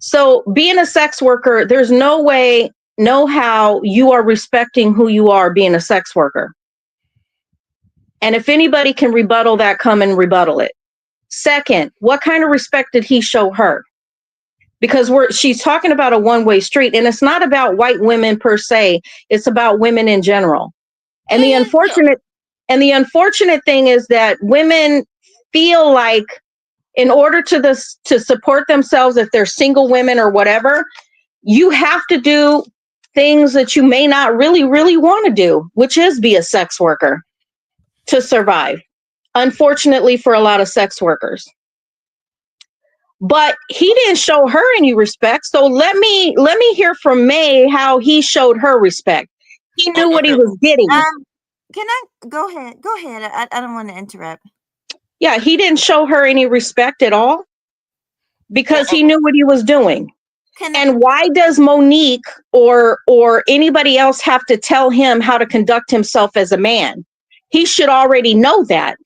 So being a sex worker, there's no way, no how you are respecting who you are being a sex worker. And if anybody can rebuttal that, come and rebuttal it. Second, what kind of respect did he show her? Because she's talking about a one-way street, and it's not about white women per se, it's about women in general. And the Mm-hmm. Yeah. unfortunate thing is that women feel like in order to support themselves, if they're single women or whatever, you have to do things that you may not really want to do, which is be a sex worker to survive. Unfortunately for a lot of sex workers. But he didn't show her any respect. So let me hear from May how he showed her respect. He knew what he Okay. was getting. Can I go ahead? Go ahead. I don't want to interrupt. Yeah, he didn't show her any respect at all Well, because he knew what he was doing. Can I? And why does Monique or anybody else have to tell him how to conduct himself as a man? He should already know that.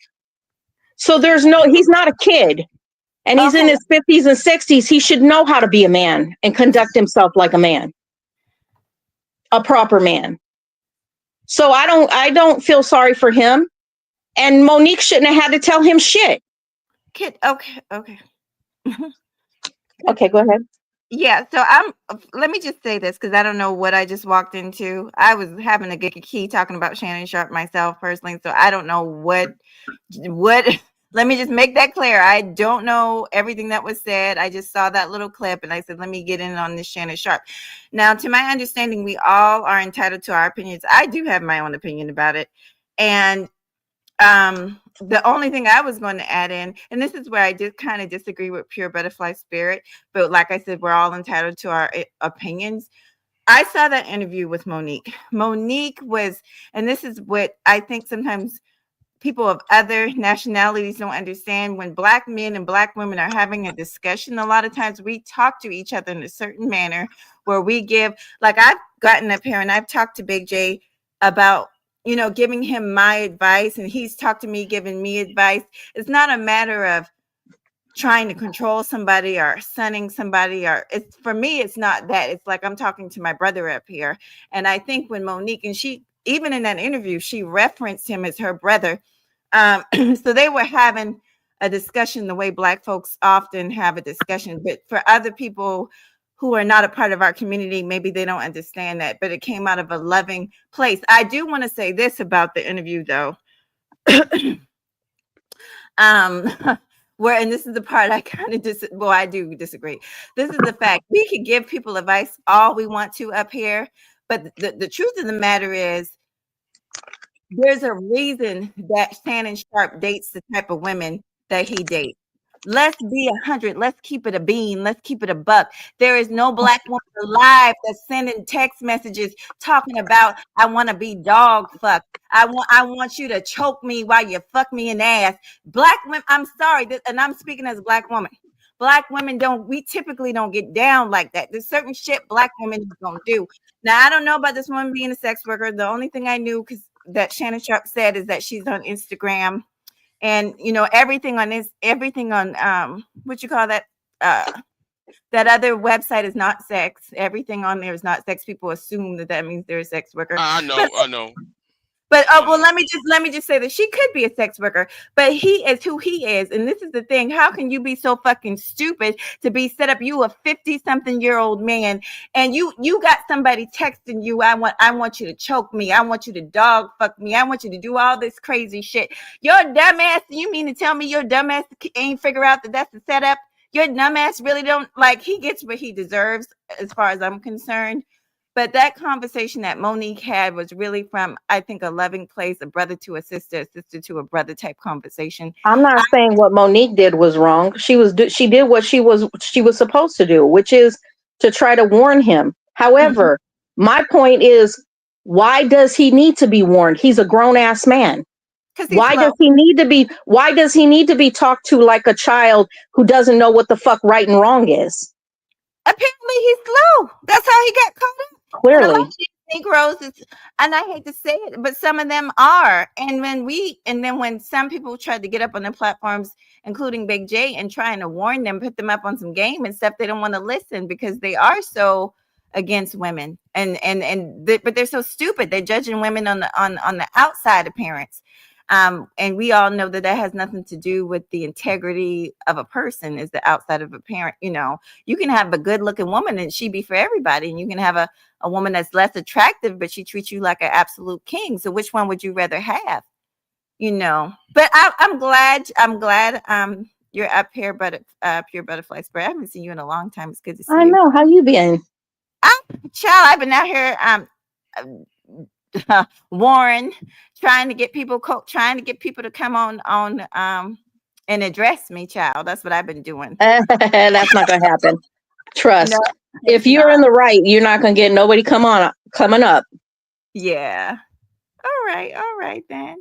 So he's not a kid and he's in Okay. his 50s and 60s. He should know how to be a man and conduct himself like a man, a proper man. So I don't feel sorry for him. And Monique shouldn't have had to tell him shit. Okay. Okay. Okay, go ahead. Yeah. So Let me just say this because I don't know what I just walked into. I was having a good key talking about Shannon Sharpe myself personally, so I don't know what. Let me just make that clear. I don't know everything that was said. I just saw that little clip and I said, let me get in on this Shannon Sharpe. Now, to my understanding, we all are entitled to our opinions. I do have my own opinion about it. And the only thing I was going to add in, and this is where I just kind of disagree with Pure Butterfly Spirit, but like I said, we're all entitled to our opinions. I saw that interview with Monique. Monique was, and this is what I think sometimes people of other nationalities don't understand. When Black men and Black women are having a discussion, a lot of times we talk to each other in a certain manner where we give, like I've gotten up here and I've talked to Big J about, giving him my advice and he's talked to me, giving me advice. It's not a matter of trying to control somebody or sunning somebody, or it's, for me, it's not that. It's like I'm talking to my brother up here. And I think when Monique, and she, even in that interview, she referenced him as her brother. So they were having a discussion the way Black folks often have a discussion, but for other people who are not a part of our community, maybe they don't understand that, but it came out of a loving place. I do want to say this about the interview though. Where, and this is the part I kind of I do disagree. This is the fact. We can give people advice all we want to up here, but the truth of the matter is There's a reason that Shannon Sharpe dates the type of women that he dates. Let's be 100. Let's keep it a bean. Let's keep it a buck. There is no black woman alive that's sending text messages talking about I want to be dog fucked. I want you to choke me while you fuck me in the ass. Black women, I'm sorry, and I'm speaking as a black woman. Black women we typically don't get down like that. There's certain shit black women don't do. Now I don't know about this woman being a sex worker. The only thing I knew because that Shannon Sharpe said is that she's on Instagram, and everything on what you call that that other website is not sex. Everything on there is not sex. People assume that means they're a sex worker. I But know, I know, but I well, know. let me just say that she could be a sex worker, but he is who he is, and this is the thing. How can you be so fucking stupid to be set up? You a 50-something-year-old man, and you got somebody texting you. I want you to choke me. I want you to dog fuck me. I want you to do all this crazy shit. Your dumbass. You mean to tell me your dumbass ain't figure out that that's the setup? Your dumbass really don't like. He gets what he deserves, as far as I'm concerned. But that conversation that Monique had was really from, I think, a loving place, a brother to a sister to a brother type conversation. I'm not saying what Monique did was wrong. She did what she was supposed to do, which is to try to warn him. However, my point is, why does he need to be warned? He's a grown ass man. Because he's slow. Why does he need to be talked to like a child who doesn't know what the fuck right and wrong is? Apparently, he's slow. That's how he got caught up. And a lot Clearly. of these Negroes, and I hate to say it, but some of them are. And then when some people tried to get up on the platforms, including Big J, and trying to warn them, put them up on some game and stuff, they don't want to listen because they are so against women, but they're so stupid. They're judging women on the outside appearance. And we all know that has nothing to do with the integrity of a person, is the outside of a parent. You can have a good looking woman and she be for everybody, and you can have a woman that's less attractive, but she treats you like an absolute king. So which one would you rather have? But I'm glad you're up here, but Pure Butterfly Spray. I haven't seen you in a long time. It's good to see I you. know. How you been? Child, I've been out here Warren, trying to get people to come on and address me, child. That's what I've been doing. That's not gonna happen. No, Trust. it's If you're not. in the right, you're not gonna get nobody coming up. Yeah. All right then.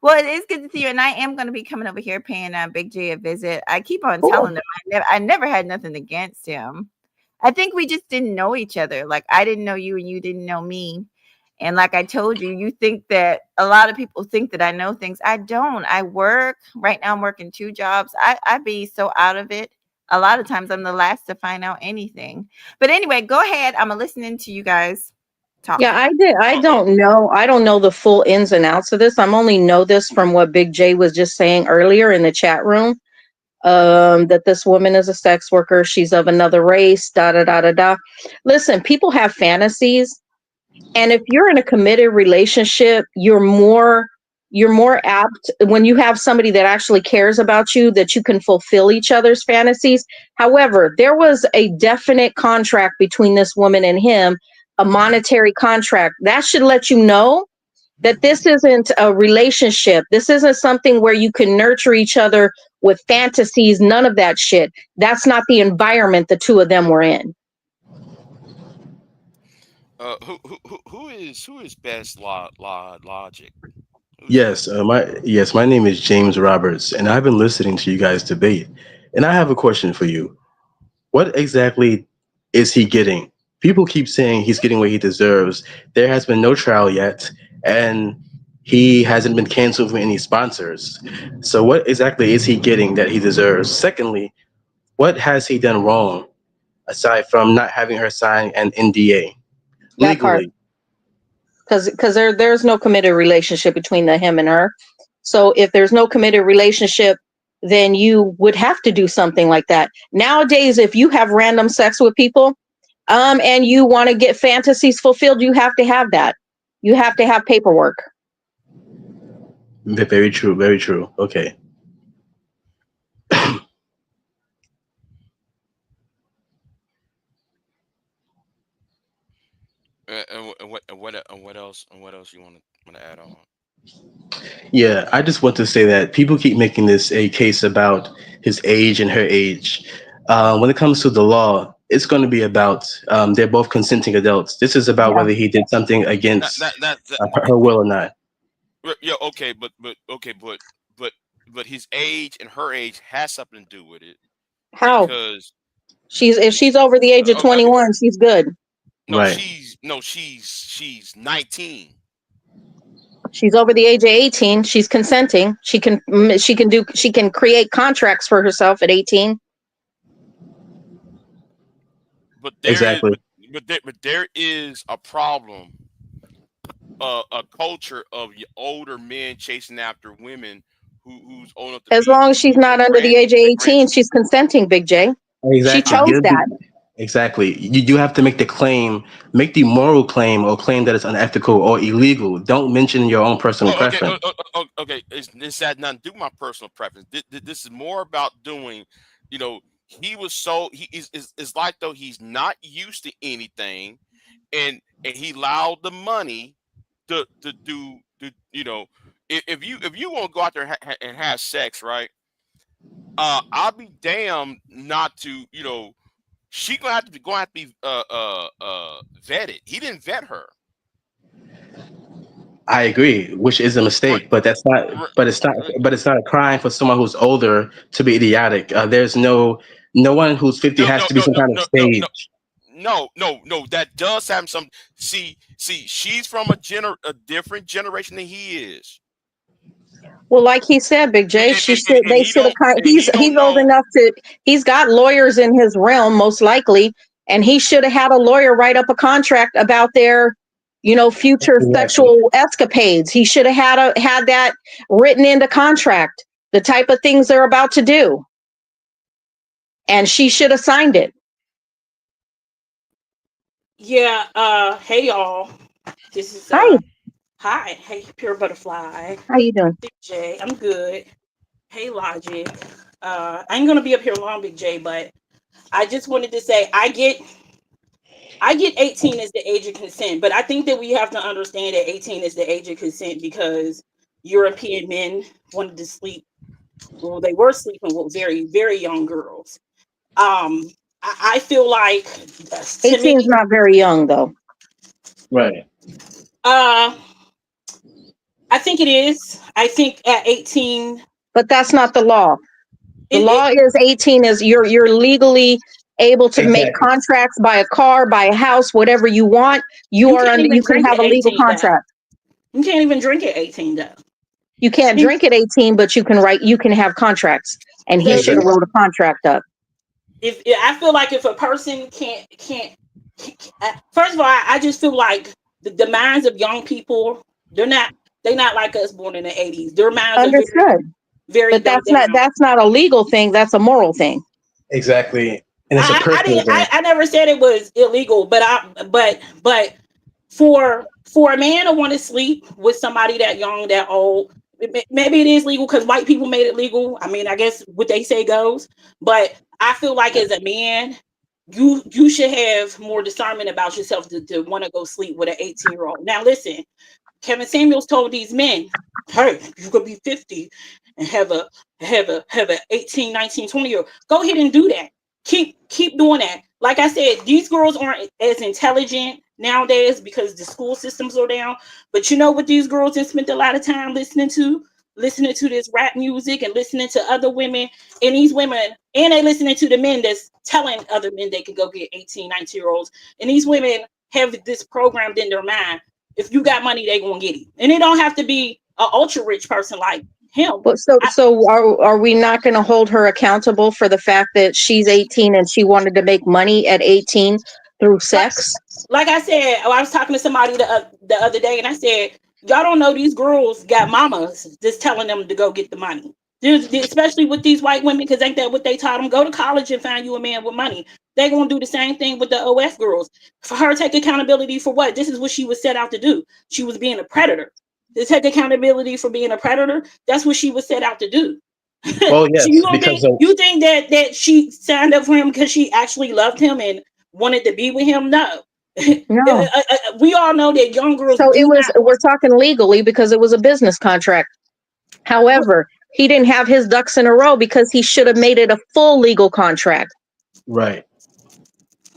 Well, it is good to see you, and I am going to be coming over here paying Big J a visit. I keep on Cool. telling them I never had nothing against him. I think we just didn't know each other. Like I didn't know you, and you didn't know me. And like I told you, you think that a lot of people think that I know things. I don't. I work right now. I'm working 2 jobs. I be so out of it. A lot of times, I'm the last to find out anything. But anyway, go ahead. I'm listening to you guys Yeah, talking. I did. I Oh, don't know. I don't know the full ins and outs of this. I'm only know this from what Big J was just saying earlier in the chat room. That this woman is a sex worker. She's of another race. Da da da da da. Listen, people have fantasies, and if you're in a committed relationship, you're more apt when you have somebody that actually cares about you, that you can fulfill each other's fantasies. However, there was a definite contract between this woman and him, a monetary contract that should let you know that this isn't a relationship. This isn't something where you can nurture each other with fantasies, none of that shit. That's not the environment the two of them were in. who is best logic? Who's Yes, my name is James Roberts, and I've been listening to you guys debate. And I have a question for you. What exactly is he getting? People keep saying he's getting what he deserves. There has been no trial yet, and he hasn't been canceled from any sponsors. So what exactly is he getting that he deserves? Secondly, what has he done wrong aside from not having her sign an NDA That part. legally? Because there's no committed relationship between him and her. So if there's no committed relationship, then you would have to do something like that. Nowadays, if you have random sex with people, and you want to get fantasies fulfilled, you have to have that. You have to have paperwork. Very true, very true. Okay. and what else you want to add on? Yeah, I just want to say that people keep making this a case about his age and her age. When it comes to the law, it's going to be about they're both consenting adults. This is about Yeah. whether he did something That against that that, that her will or not. yeah, okay, but but his age and her age has something to do with it How? because If she's over the age of okay, 21, she's good. Right. she's 19. She's over the age of 18. She's consenting. She can create contracts for herself at 18. But there is Exactly. but there is a problem, a culture of older men chasing after women who's old enough to As long as she's be not under the age of their 18, she's consenting, Big J. She Exactly. chose that. Exactly. You do have to make the claim, make the moral claim or claim that it's unethical or illegal. Don't mention your own personal Oh, okay, preference. okay. This had nothing to do with my personal preference. This is more about doing, you know, he was so he is like though he's not used to anything, and he allowed the money to do you know, if you want to go out there and have sex, right? I'll be damned not to, you know, she gonna have to be vetted. He didn't vet her. I agree, which is a Right, mistake, but that's not. right, But it's not a crime for someone who's older to be idiotic. There's no one who's 50 no, has no, to be no, some no, kind of no, no, no, stage. no. That does have some. See, she's from a different generation than he is, Well, like he said, Big J, and they should have, he don't he's old know. enough to, he's got lawyers in his realm, most likely, and he should have had a lawyer write up a contract about their, future Exactly. sexual escapades. He should have had that written into contract, the type of things they're about to do. And she should have signed it. Yeah, hey y'all. This is Hi, hi, hey Pure Butterfly. how you doing? Big J. I'm good. Hey Logic. I ain't gonna be up here long, Big J, but I just wanted to say I get 18 as the age of consent, but I think that we have to understand that 18 is the age of consent because European men wanted to sleep, well, they were sleeping with very, very young girls. Um, I feel like to me, 18 is not very young, though. Right. uh, I think it is. I think at 18, But that's not the law. The it, law is 18 is you're legally able to make Exactly. contracts, buy a car, buy a house, whatever you want. You you are can't under, even you can drink have at a legal 18 though. contract. You can't even drink at 18 though. You can't And drink at 18, but you can have contracts. And he so should you, have Exactly. wrote a contract up. if I feel like if a person first of all, I just feel like the minds of young people, they're not they're not like us born in the 80s. Their minds are very, Understood. very But dumbed down. that's not a legal thing, that's a moral thing. Exactly. And it's a I personal didn't thing. I never said it was illegal, but for a man to want to sleep with somebody that young, that old, maybe it is legal because white people made it legal. I mean, I guess what they say goes. But I feel like as a man, you should have more discernment about yourself to want to go sleep with an 18-year-old. Now listen, Kevin Samuels told these men, hey, you could be 50 and have a 18, 19, 20-year-old. Go ahead and do that. Keep doing that. Like I said, these girls aren't as intelligent nowadays because the school systems are down. But you know what these girls have spent a lot of time listening to? Listening to this rap music and listening to other women. And these women, and they listening to the men that's telling other men they can go get 18, 19-year-olds. And these women have this programmed in their mind. If you got money, they gonna get it. And it don't have to be an ultra rich person like him. But so are we not going to hold her accountable for the fact that she's 18 and she wanted to make money at 18 through Like, sex? like I said, I was talking to somebody the other day, and I said, y'all don't know these girls got mamas just telling them to go get the money. Especially with these white women, because ain't that what they taught them? Go to college and find you a man with money. They're gonna do the same thing with the OF girls. For her, take accountability for what? This is what she was set out to do. She was being a predator. To take accountability for being a predator, that's what she was set out to do. Well, So yes, because of you think that she signed up for him because she actually loved him and wanted to be with him? No. No. We all know that young girls So do not. we're talking legally because it was a business contract. However, he didn't have his ducks in a row because he should have made it a full legal contract. Right.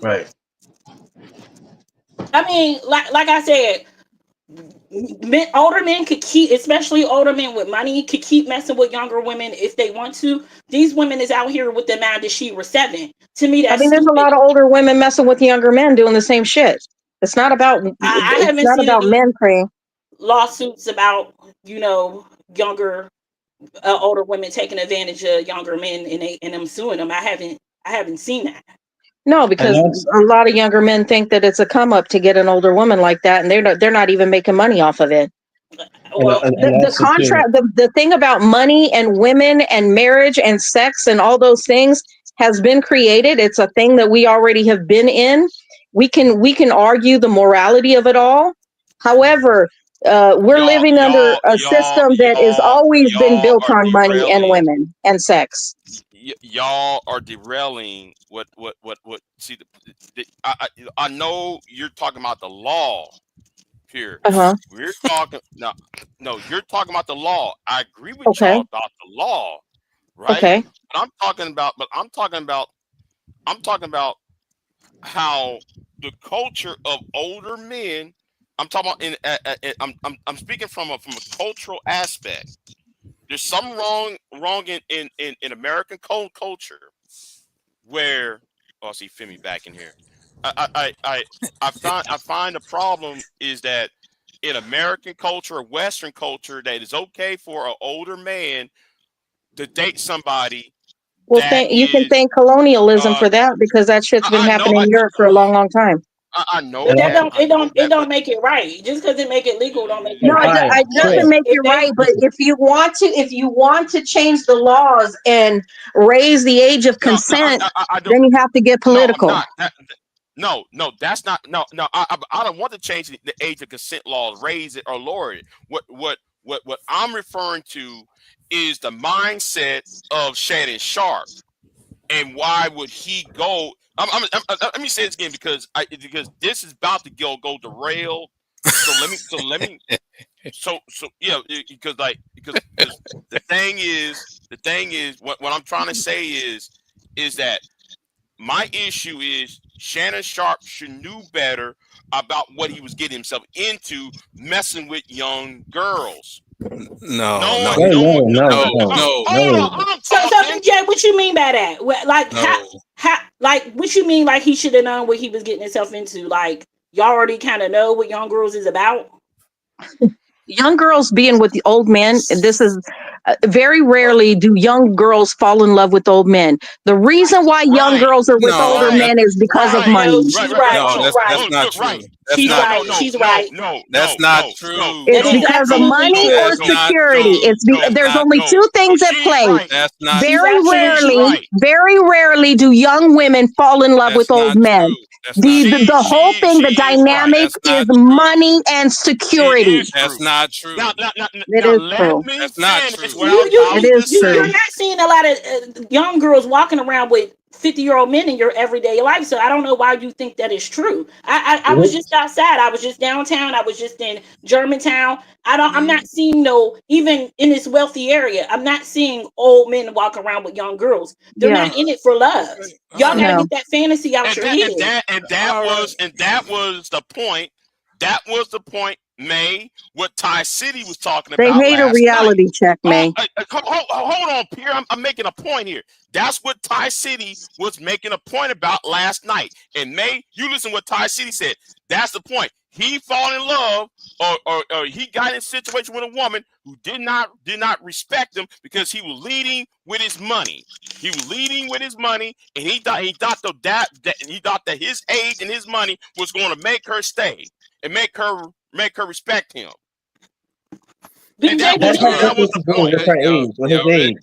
Right. I mean, like I said, older men could keep, especially older men with money, could keep messing with younger women if they want to. These women is out here with the man that she was 7. To me, I that's mean, there's a stupid. lot of older women messing with younger men doing the same shit. It's not about I it's haven't not seen about any men praying. lawsuits about younger older women taking advantage of younger men and them suing them. I haven't seen that. No, And because that's a lot of younger men think that it's a come up to get an older woman like that, and they're not even making money off of it. Well, and The that's the thing. contract, the thing about money and women and marriage and sex and all those things has been created. It's a thing that we already have been in. We can argue the morality of it all. However, we're y'all living under y'all a y'all system that has y'all always been y'all built are on money and derailing. women and sex. Y'all are derailing what see I know you're talking about the law here. Uh-huh. We're talking no, you're talking about the law. I agree with Okay. y'all about the law, right? Okay. But I'm talking about how the culture of older men. I'm talking about I'm speaking from a cultural aspect. There's something wrong in American culture where oh, I see Femi back in here. I find the problem is that in American culture or Western culture that it's okay for an older man to date somebody Well, that you can is thank colonialism uh for that because that shit's been I know happening in Europe for a long, long time. I know but And that that don't I know it that don't but make it right. Just because it make it legal don't make it No, and right. fine, it right doesn't sure. make If it they right. But if you want to change the laws and raise the age of no consent, I don't then you have to get no I'm political. not no, that's not no. I don't want to change the age of consent laws, raise it or lower it. What I'm referring to is the mindset of Shannon Sharpe and why would he go? Let me say this again because this is about to go derail. So let me yeah because the thing is what I'm trying to say is that my issue is Shannon Sharpe should knew better about what he was getting himself into messing with young girls. No, Knowing, no, No, knowing, no, no, no, no, no, hold on, no. I'm so talking. Big J, what you mean by that? Like no. how like what you mean like he should have known what he was getting himself into? Like y'all already kind of know what Young Girls is about. Young girls being with the old men, this is very rarely do young girls fall in love with old men. The reason why young Right, girls are with older No, right, that's men is because of Right. right, No, money. right, she's right, right. right. no, Hold She's on. that's right. Look, not look, right. true. That's She's No, not no, right. true. no, She's no, right. no, That's no, not no, no, true. That It's is no, because of no, absolutely money no, or true. That's no, not security. true. no, no. That's There's not only two true. So things at she's play. right. That's not She's Very true. absolutely She's rarely, true. right. very rarely do young women fall in love with That's old not men. true. That's not true. The whole thing, the She is right. dynamic That's is not true. money and It security. is That's true. not Now, true. now, now, It now is let true. me That's not finish true. what I'm It about is to You're true. say. not seeing a lot of young girls walking around with 50-year-old men in your everyday life. So I don't know why you think that is true. I was just outside. I was just downtown. I was just in Germantown. I'm Mhm. not seeing no, even in this wealthy area, I'm not seeing old men walk around with young girls. They're Yeah. not in it for love. Okay. Y'all All got to right. No. get that fantasy out And your that and head. that and that All right. was and that was the point. That was the point, May, what Ty City was talking They about hate a last night. reality check, Oh, May. hold on, Pierre. I'm making a point here. That's what Ty City was making a point about last night. And May, you listen what Ty City said. That's the point. He fall in love, or he got in a situation with a woman who did not respect him because he was leading with his money. He was leading with his money, and he thought that his age and his money was going to make her stay and make her respect him. Big And J, that but was That you, has that nothing was to the do point. with Okay. her age, with his Y'all ready? age.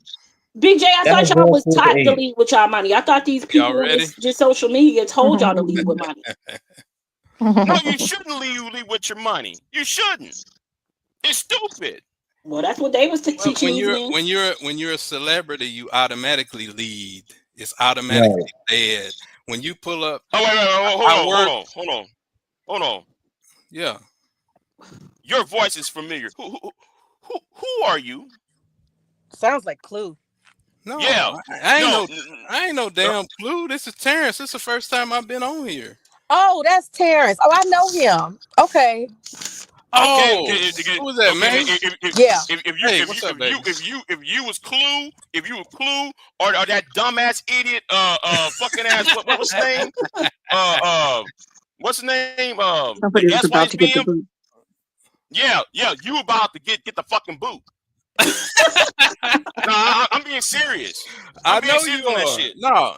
Big J, I That thought has y'all nothing to was do with the taught to age. lead with y'all money. I thought these Y'all people on ready? this just social media told y'all to lead with money. No, you shouldn't lead with your money. You shouldn't. It's stupid. Well, that's what they was Well, teaching these men. when you're a celebrity, you automatically lead. It's Right. automatically led. When you pull up, Oh wait, I hold work. on. Hold on. Yeah. Your voice is familiar. Who are you? Sounds like Clue. Yeah. No, I ain't No. no, I ain't no damn clue. This is Terrence. This is the first time I've been on here. Oh, that's Terrence. Oh, I know him. Okay. Okay, Oh, okay, okay, who was that, okay. man? Yeah. Hey, what's up, baby? If you was Clue, if you were Clue, or that dumbass idiot, fucking ass, what's his name? Uh, uh, what's his name? The Somebody was about to get the SYSBM. boot. Yeah, you about to get the fucking boot. No, I'm being serious. I I'm being know serious you on that are. shit. No,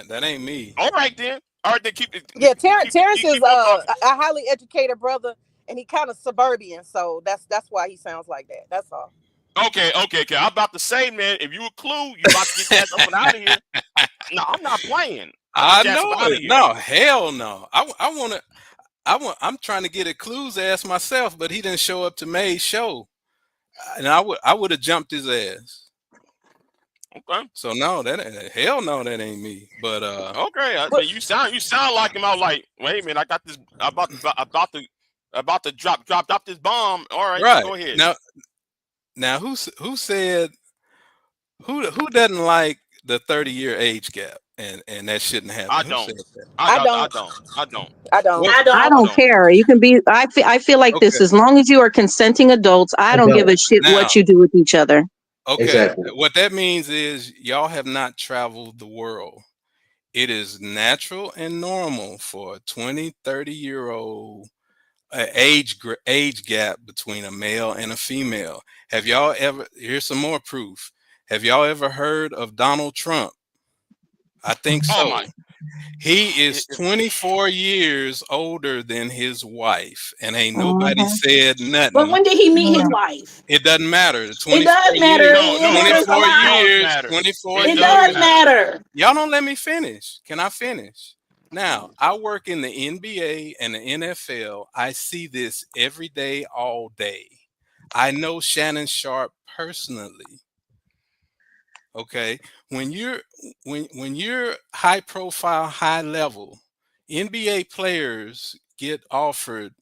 that ain't me. All right then. All right then. Keep it. Yeah, Terrence is Keep on talking. a highly educated brother, and he kind of suburban, so that's why he sounds like that. That's all. Okay. I'm about to say, man, if you a Clue, you about to get your ass up and out of here. No, I'm not playing. I'll I get your ass know up out of it. here. No, hell no. I'm trying to get a Clue's ass myself, but he didn't show up to May's show, and I would have jumped his ass. Okay. So no, hell no, that ain't me. But Okay. I But mean, you sound like him. I was like, wait a minute, I got this. About to drop this bomb. All right, right go ahead. now, who said who doesn't like the 30-year age gap and that shouldn't I happen? Who don't. said that? I don't. I don't. I don't. What? I I don't. I don't don't. care. You can be. I feel like this. Okay. As long as you are consenting adults, I I don't give don't. a shit Now, what you do with each other. okay. Exactly. What that means is y'all have not traveled the world. It is natural and normal for a 20, 30-year-old age gap between a male and a female. Have y'all ever, here's some more proof. Have y'all ever heard of Donald Trump? I think Oh so. my. He is 24 years older than his wife, and ain't nobody Mhm. said But nothing. when did he meet his Yeah. wife? It doesn't matter. The It 24 does matter. years, No, It no, matters a 24 it lot. does years, matter. 24 It It does does years. matter. matter. Y'all don't let me finish. Can I finish? Now, I work in the NBA and the NFL. I see this every day, all day. I know Shannon Sharpe personally. Okay. When you're high profile, high level, NBA players get offered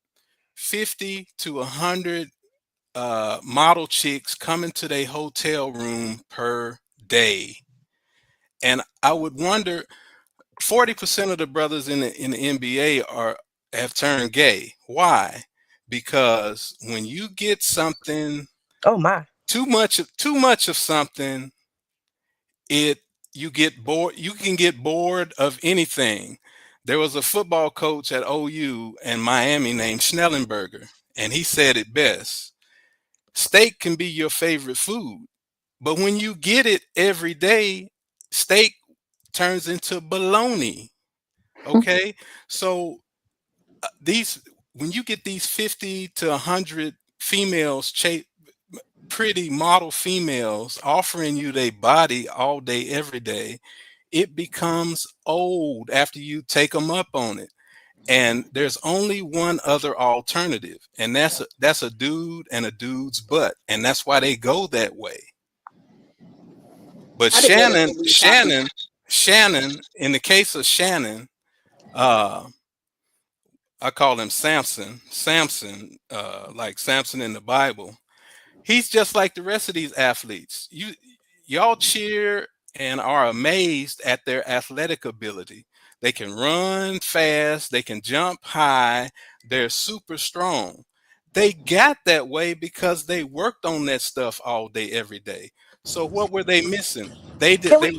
50 to 100 model chicks coming to their hotel room per day. And I would wonder, 40% of the brothers in the NBA have turned gay. Why? Because when you get something Oh my. too much of something, it you get bored. You can get bored of anything. There was a football coach at OU and Miami named Schnellenberger, and he said it best. Steak can be your favorite food, but when you get it every day, steak turns into bologna. Okay, so these when you get these 50 to 100 females, pretty model females offering you their body all day, every day, it becomes old after you take them up on it. And there's only one other alternative, and that's a dude and a dude's butt, and that's why they go that way. But I didn't know that's what we were talking about. Shannon, in the case of Shannon, uh, I call him Samson. Samson, like Samson in the Bible. He's just like the rest of these athletes. Y'all cheer and are amazed at their athletic ability. They can run fast, they can jump high, they're super strong. They got that way because they worked on that stuff all day, every day. So what were they missing? Can we?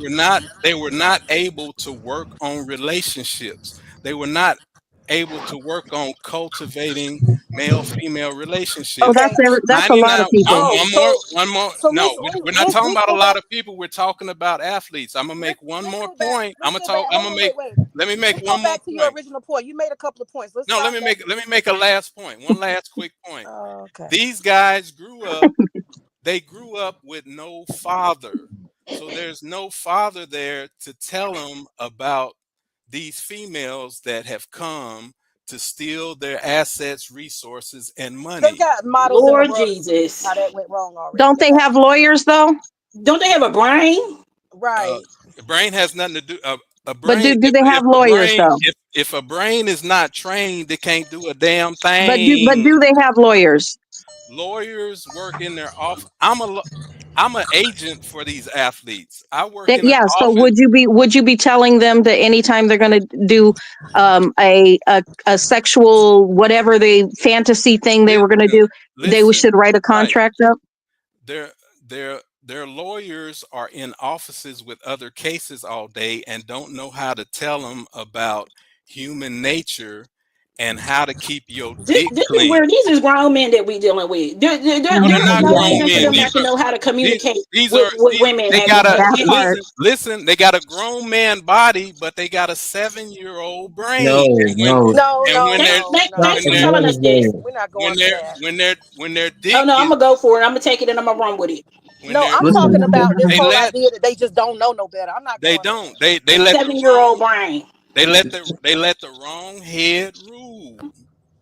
They were not able to work on relationships. They were not able to work on cultivating male female Oh, relationships. Okay. that's a lot 99 of people. Oh, one more. so No, we're not talking let's about a go lot back. of people. We're talking about athletes. I'm gonna make one Let's more go back. point. Let's go back. I'm Hold gonna on. make. Wait. Let me make Let's go one more back to your point. original point. You made a couple of points. Let's No, start back. let me make a last point. One last quick point. Oh, okay. These guys grew up. They grew up with no father, so there's no father there to tell them about these females that have come to steal their assets, resources, and They money. got models in the Lord world to see Jesus. how that went wrong already. Don't They they got have lawyers though? Don't they have a brain? Uh, right. brain has nothing to do. A But brain, do they if have a lawyers brain, though? if a brain is not trained, it can't do a damn But thing. do they have lawyers? Lawyers work in their office. I'm an agent for these athletes. I work in an Yeah. So office. would you be telling them that anytime they're going to do a sexual whatever the fantasy thing they were going to Listen, do, they listen. should write a Right. contract up? Their their lawyers are in offices with other cases all day and don't know how to tell them about human nature and how to keep your dick This is clean. where these is grown men that we dealing with. They're There is not no grown reason for men. them not to know how to These, communicate these with, are these women they and got a That men. part. listen, they got a grown man body, but they got a 7-year-old No, brain. no. And when they're Stop Thanks when for they're telling ignoring us his this. name. We're not going to that. when their Oh dick no, I'm is gonna go for it. I'm gonna take it and I'm gonna run with it. when No, they're I'm talking Listen, about this they whole let idea that they just don't know no better. I'm not they going don't there. they let the 7-year-old wrong brain. they let the wrong head rule.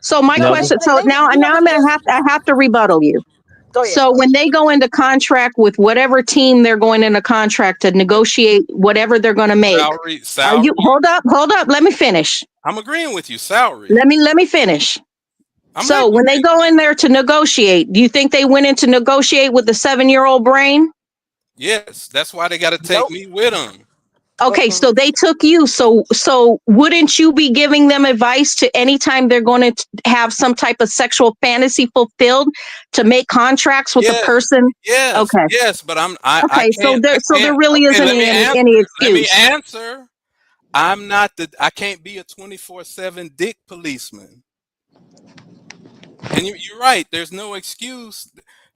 So my no. Okay, question. So now you ever I'm gonna just I have to rebuttal you. go ahead. So when they go into contract with whatever team they're going into contract to negotiate whatever they're going to make, are you Salary. hold up, let me finish. I'm agreeing with you. Salary. Let me finish. I'm So letting you when they go in there to negotiate, do you think they went in to negotiate with the 7-year-old brain? Yes, that's why they got to take Nope. me with them. Okay, so they took you. So wouldn't you be giving them advice to anytime they're going to have some type of sexual fantasy fulfilled to make contracts with the Yeah, person? Okay. yes, but I Okay, so I there can't. really Okay, isn't any let me excuse. answer. I can't be a 24/7 dick policeman. And you're right. There's no excuse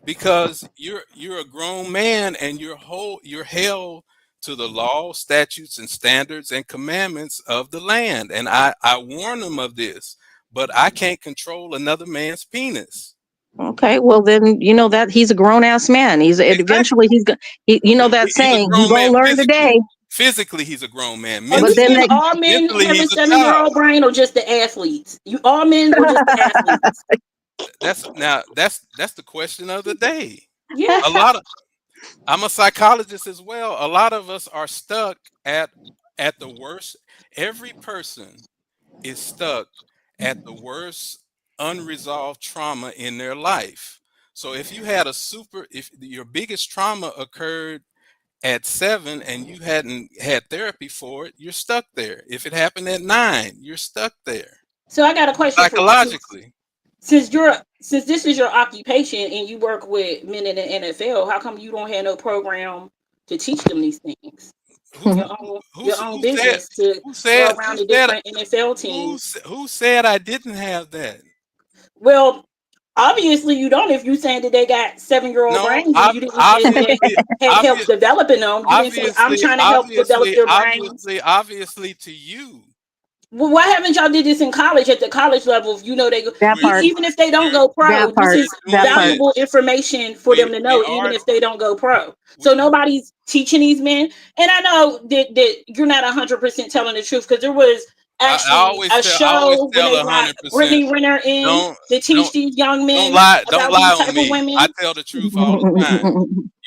because you're a grown man and you're held to the law, statutes, and standards and commandments of the land. And I warn them of this, but I can't control another man's penis. Okay, well then you know that he's a grown ass man. Exactly. Eventually he's going. You know that He's a saying, "You grown gonna man learn physically. today." Physically, he's a grown man. And But you then saying Mentally, they, all men mentally, have a he's a 7-year-old child. brain or just the athletes? You all men or just the athletes? That's the question of the day. Yeah. A lot of I'm a psychologist as well. A lot of us are stuck at the worst. Every person is stuck at the worst unresolved trauma in their life. So if your biggest trauma occurred at 7 and you hadn't had therapy for it, you're stuck there. If it happened at 9, you're stuck there So I got a question for you. psychologically. Since this is your occupation and you work with men in the NFL, how come you don't have no program to teach them these things? Who Your own business to who go said around the different NFL teams. who said I didn't have that? Well, obviously you don't if you saying that they got 7-year-old No, brains and you didn't say that obviously, had help obvious, developing them. You didn't say I'm trying to help develop their brains. obviously to you. Well, why haven't y'all did this in college at the college level? If you know they go, that part, even if they don't go that pro, this part, is that Doing part. it. valuable information for We them to we know, even are if they don't go pro. we, So nobody's teaching these men. And I know that you're not 100% telling the truth because there was I actually a I always show when tell they got 100%. Brittany Renner in Don't to teach don't these young don't men lie don't about these lie on type of me. I women. tell the truth all the time.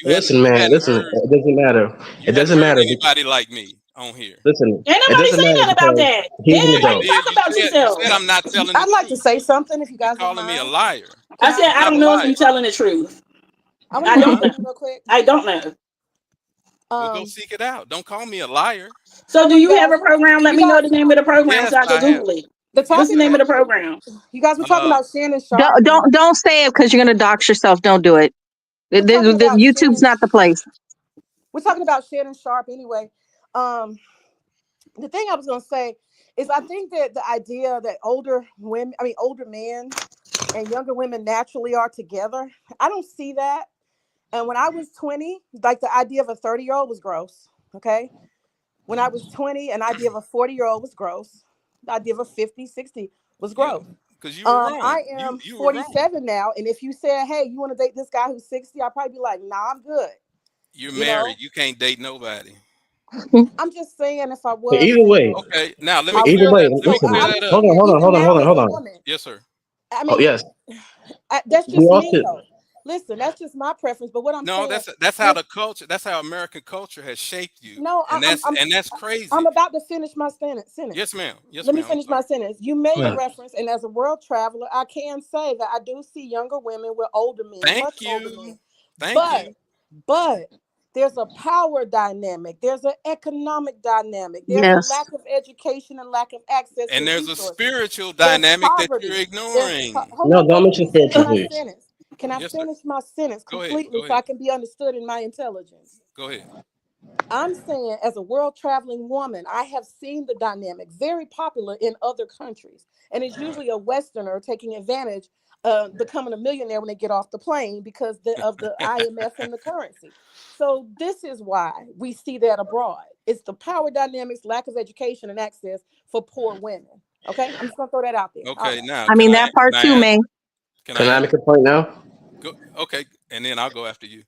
Listen, You man. hadn't Listen. heard It doesn't matter. It you hadn't doesn't heard matter. anybody like me on here. Listen. Ain't It nobody doesn't saying matter nothing about because that. he's an You adult. Everybody did. talk about You said yourself. I'm not telling the I'd like to truth. say something if you You guys don't calling me a mind. liar. Can I I? said I'm I not don't a know if you're liar. telling the truth. I want to I say don't know. something real quick. I don't know. Well, go Um, seek it out. Don't call me a liar. So Hold do on, you you have guys. a program? Let You me know guys, the name of the program so Yes, I can I have. Google it. the What's the topic. name Yes. of the program? You guys were talking Uh, about Shannon Sharpe. Don't say it because you're gonna dox yourself. Don't do it. We're talking about YouTube's Shannon. not the place. We're talking about Shannon Sharpe anyway. Um, the thing I was going to say is I think that the idea that older women, I mean older men and younger women naturally are together. I don't see that. And when I was 20, like the idea of a 30-year-old was gross. Okay. When I was 20, an idea of a 40-year-old was gross. The idea of a 50, 60 was yeah, gross. because you were wrong. I am You were wrong. 47 now. And if you said, hey, you want to date this guy who's 60, I'd probably be like, nah, I'm good. You're You know, married. You can't date nobody. I'm just saying if I But was either way, single, Okay. Now let me I either clear would. way, that. Let me So clear I'm listen. that just up. saying, even now as a Hold on. woman, Yes, sir. I Oh mean, yes, that's we just all me should. though. Listen, that's just my preference. But what I'm No, saying that's how is, the culture. That's how American culture has shaped you, no, and that's I'm crazy. about to finish my sentence. Yes, ma'am. Yes, Let me ma'am. I'm finish my sorry. sentence. You made a Yeah. reference, and as a world traveler, I can say that I do see younger women with older men, much Thank older men. you. Thank But, you. but there's a power dynamic. There's an economic dynamic. There's a Yes. lack of education and lack of access to And there's a resources. spiritual There's dynamic that you're poverty. ignoring. Hold No, on, don't brother. Let mention me finish spiritual, my please. sentence. Can I Yes, sir. finish my sentence Go ahead. completely Go so ahead. I can be understood in my intelligence? Go ahead. I'm saying, as a world traveling woman, I have seen the dynamic very popular in other countries. And it's Right. usually a Westerner taking advantage, becoming a millionaire when they get off the plane because of the IMF and the currency. So, this is why we see that abroad. It's the power dynamics, lack of education and access for poor women. Okay. I'm just going to throw that out there. All Okay. right. Now, I mean, that part too, May. can Can I I ask? make a point now? Go. Okay. And then I'll go after you.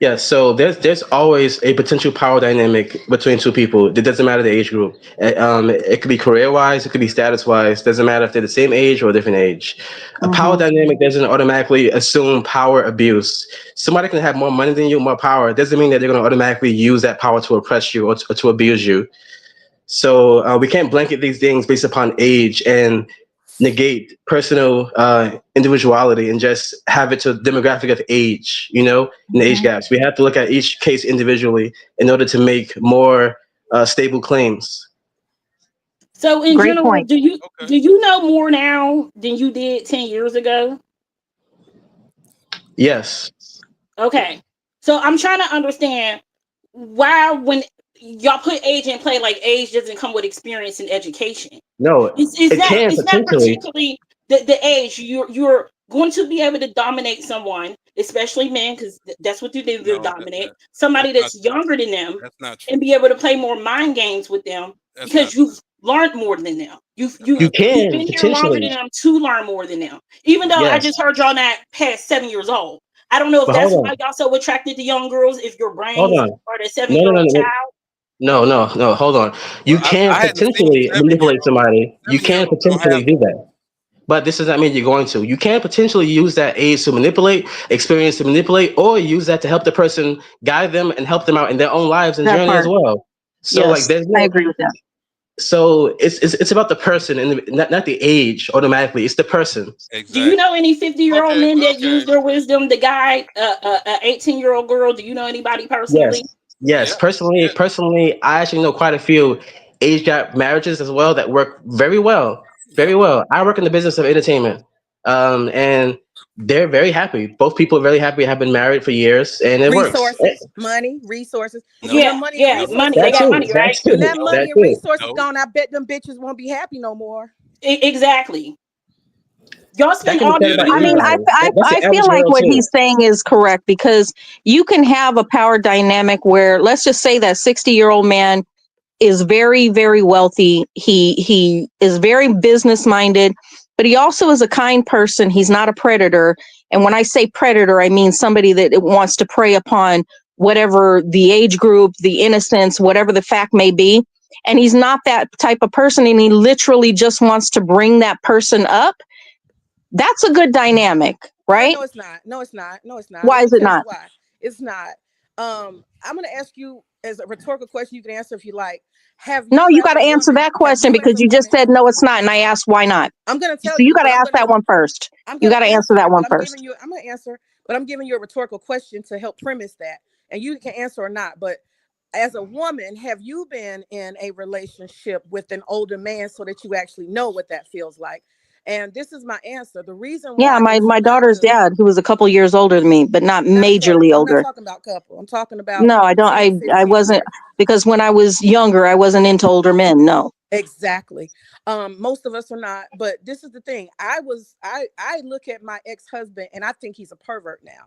Yeah, so there's always a potential power dynamic between two people. It doesn't matter the age group. It could be career wise, it could be status wise. Doesn't matter if they're the same age or a different age. A power Hmm. dynamic doesn't automatically assume power abuse. Somebody can have more money than you, more power. It doesn't mean that they're going to automatically use that power to oppress you or to abuse you. So we can't blanket these things based upon age and negate personal individuality and just have it to demographic of age, and the age Hmm. gaps. We have to look at each case individually in order to make more stable claims. So in Great general, point. Okay. do you know more now than you did 10 years ago? Yes. Okay. So I'm trying to understand why when y'all put age in play, like age doesn't come with experience and education. No, It's it not can it's not potentially. particularly the age. You're going to be able to dominate someone, especially men, because that's what you do. They're No, dominate somebody that's not that's true. younger than them, That's not and true. be able to play more mind games with them That's not because you've learned more than them. You've That's You you've not true. you've can been here longer than potentially. them to learn more than them. Even though I Yes. just heard y'all not past 7 years old. I don't know if But that's hold why on. y'all so attracted to young girls. If your Hold brains on. are the No, no, 7 year no, old no. child. No, hold on. You Well, can I hadn't seen potentially 7 year manipulate olds. somebody. You 7 year can olds don't have. potentially do that. But this does not mean you're going to. You can potentially use that age to manipulate, experience to manipulate, or use that to help the person, guide them, and help them out in their own lives and That journey as part. well. So like, Yes, there's I no. agree with that. So it's about the person and not the age automatically. It's the person. Do you Exactly. know any 50-year-old Okay, men that use okay. their wisdom to guide a 18-year-old girl? Do you know anybody personally? Yes, yes. Yeah, Personally, yeah. personally, I actually know quite a few age gap marriages as well that work very well, very Yep. well. I work in the business of entertainment, and they're very happy. Both people are very happy, have been married for years, and it works. Resources, money, resources. When Nope. them Yeah, money and yeah, resources money. They That got gone, too, money, that right? when too, that Nope. money that and too. resources Nope. gone, I bet them bitches won't be happy no more. Exactly. Y'all That spend can be all said this about I money. mean, anybody. That's I the feel average like male what too. he's saying is correct because you can have a power dynamic where, let's just say, that 60-year-old man is very, very wealthy. He is very business minded, but he also is a kind person. He's not a predator. And when I say predator, I mean somebody that wants to prey upon whatever the age group, the innocence, whatever the fact may be. And he's not that type of person, and he literally just wants to bring that person up. That's a good dynamic, Yeah, right? no, it's not. No, it's not. No, it's not. Why Let me is it tell you not? why. It's not. I'm gonna ask you as a rhetorical question. You can answer if you like. Have No, you, you as got a to answer woman, that have question you, as because a you just woman? said no, it's not, and I asked why not. I'm gonna So tell you you, got but to ask that one first. I'm You gonna got to answer answer that it. one But first. I'm gonna answer. But I'm giving you a rhetorical question to help premise that, and you can answer or not. But as a woman, have you been in a relationship with an older man so that you actually know what that feels like? And this is my answer. The reason Yeah, why it's my not daughter's good. dad, who was a couple years older than me, but not Not a majorly couple. I'm not older. talking about couple. I'm talking about No, I don't. 10, I 15 wasn't, years. because when I was younger, I wasn't into older men. No. Exactly. Most of us are not, but this is the thing. I look at my ex-husband and I think he's a pervert now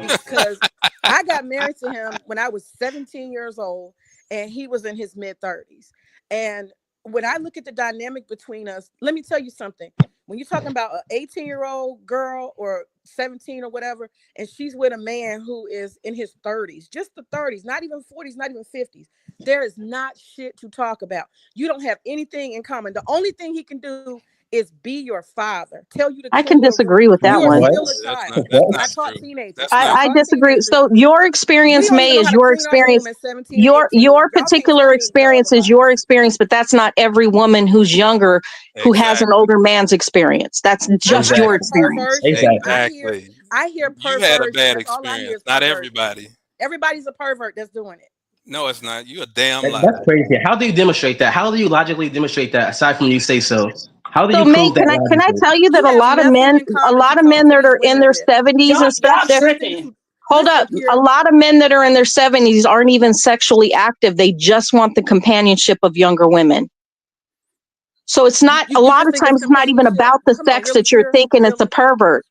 because I got married to him when I was 17 years old and he was in his mid 30s. And when I look at the dynamic between us, let me tell you something. When you're talking about an 18-year-old girl or 17 or whatever, and she's with a man who is in his 30s, just the 30s, not even 40s, not even 50s, there is not shit to talk about. You don't have anything in common. The only thing he can do is be your father. Tell you to I clean can your room. disagree with You that are one. What? still a That's child. not. That's I not taught true. teenagers. That's I not I taught true. disagree. teenagers. So your We experience, don't even May, know is how to your clean our experience. room at 17, 18. Your Y'all think particular 20 know experience is otherwise. your experience, but that's not every woman who's younger who has an Exactly. older man's experience. That's I'm just not your hearing Exactly. experience. perversion. Exactly. Exactly. I hear You had a perversion. bad That's all I hear experience. is Not perversion. everybody. Everybody's a pervert that's doing it. No, it's not. You a damn lie. That's crazy. How do you demonstrate that? How do you logically demonstrate that aside from you say so? How do So you May, prove that can I logically? tell you that You have nothing in a common to lot of talk men to that these are in women their with. 70s and stuff, Y'all There's they're nothing tripping. to hold listen up. here. A lot of men that are in their 70s aren't even sexually active. They just want the companionship of younger women. So it's not a You lot just of think it's times it's not even companionship. about the Come on, sex really, that you're Tira? thinking it's a Really? pervert,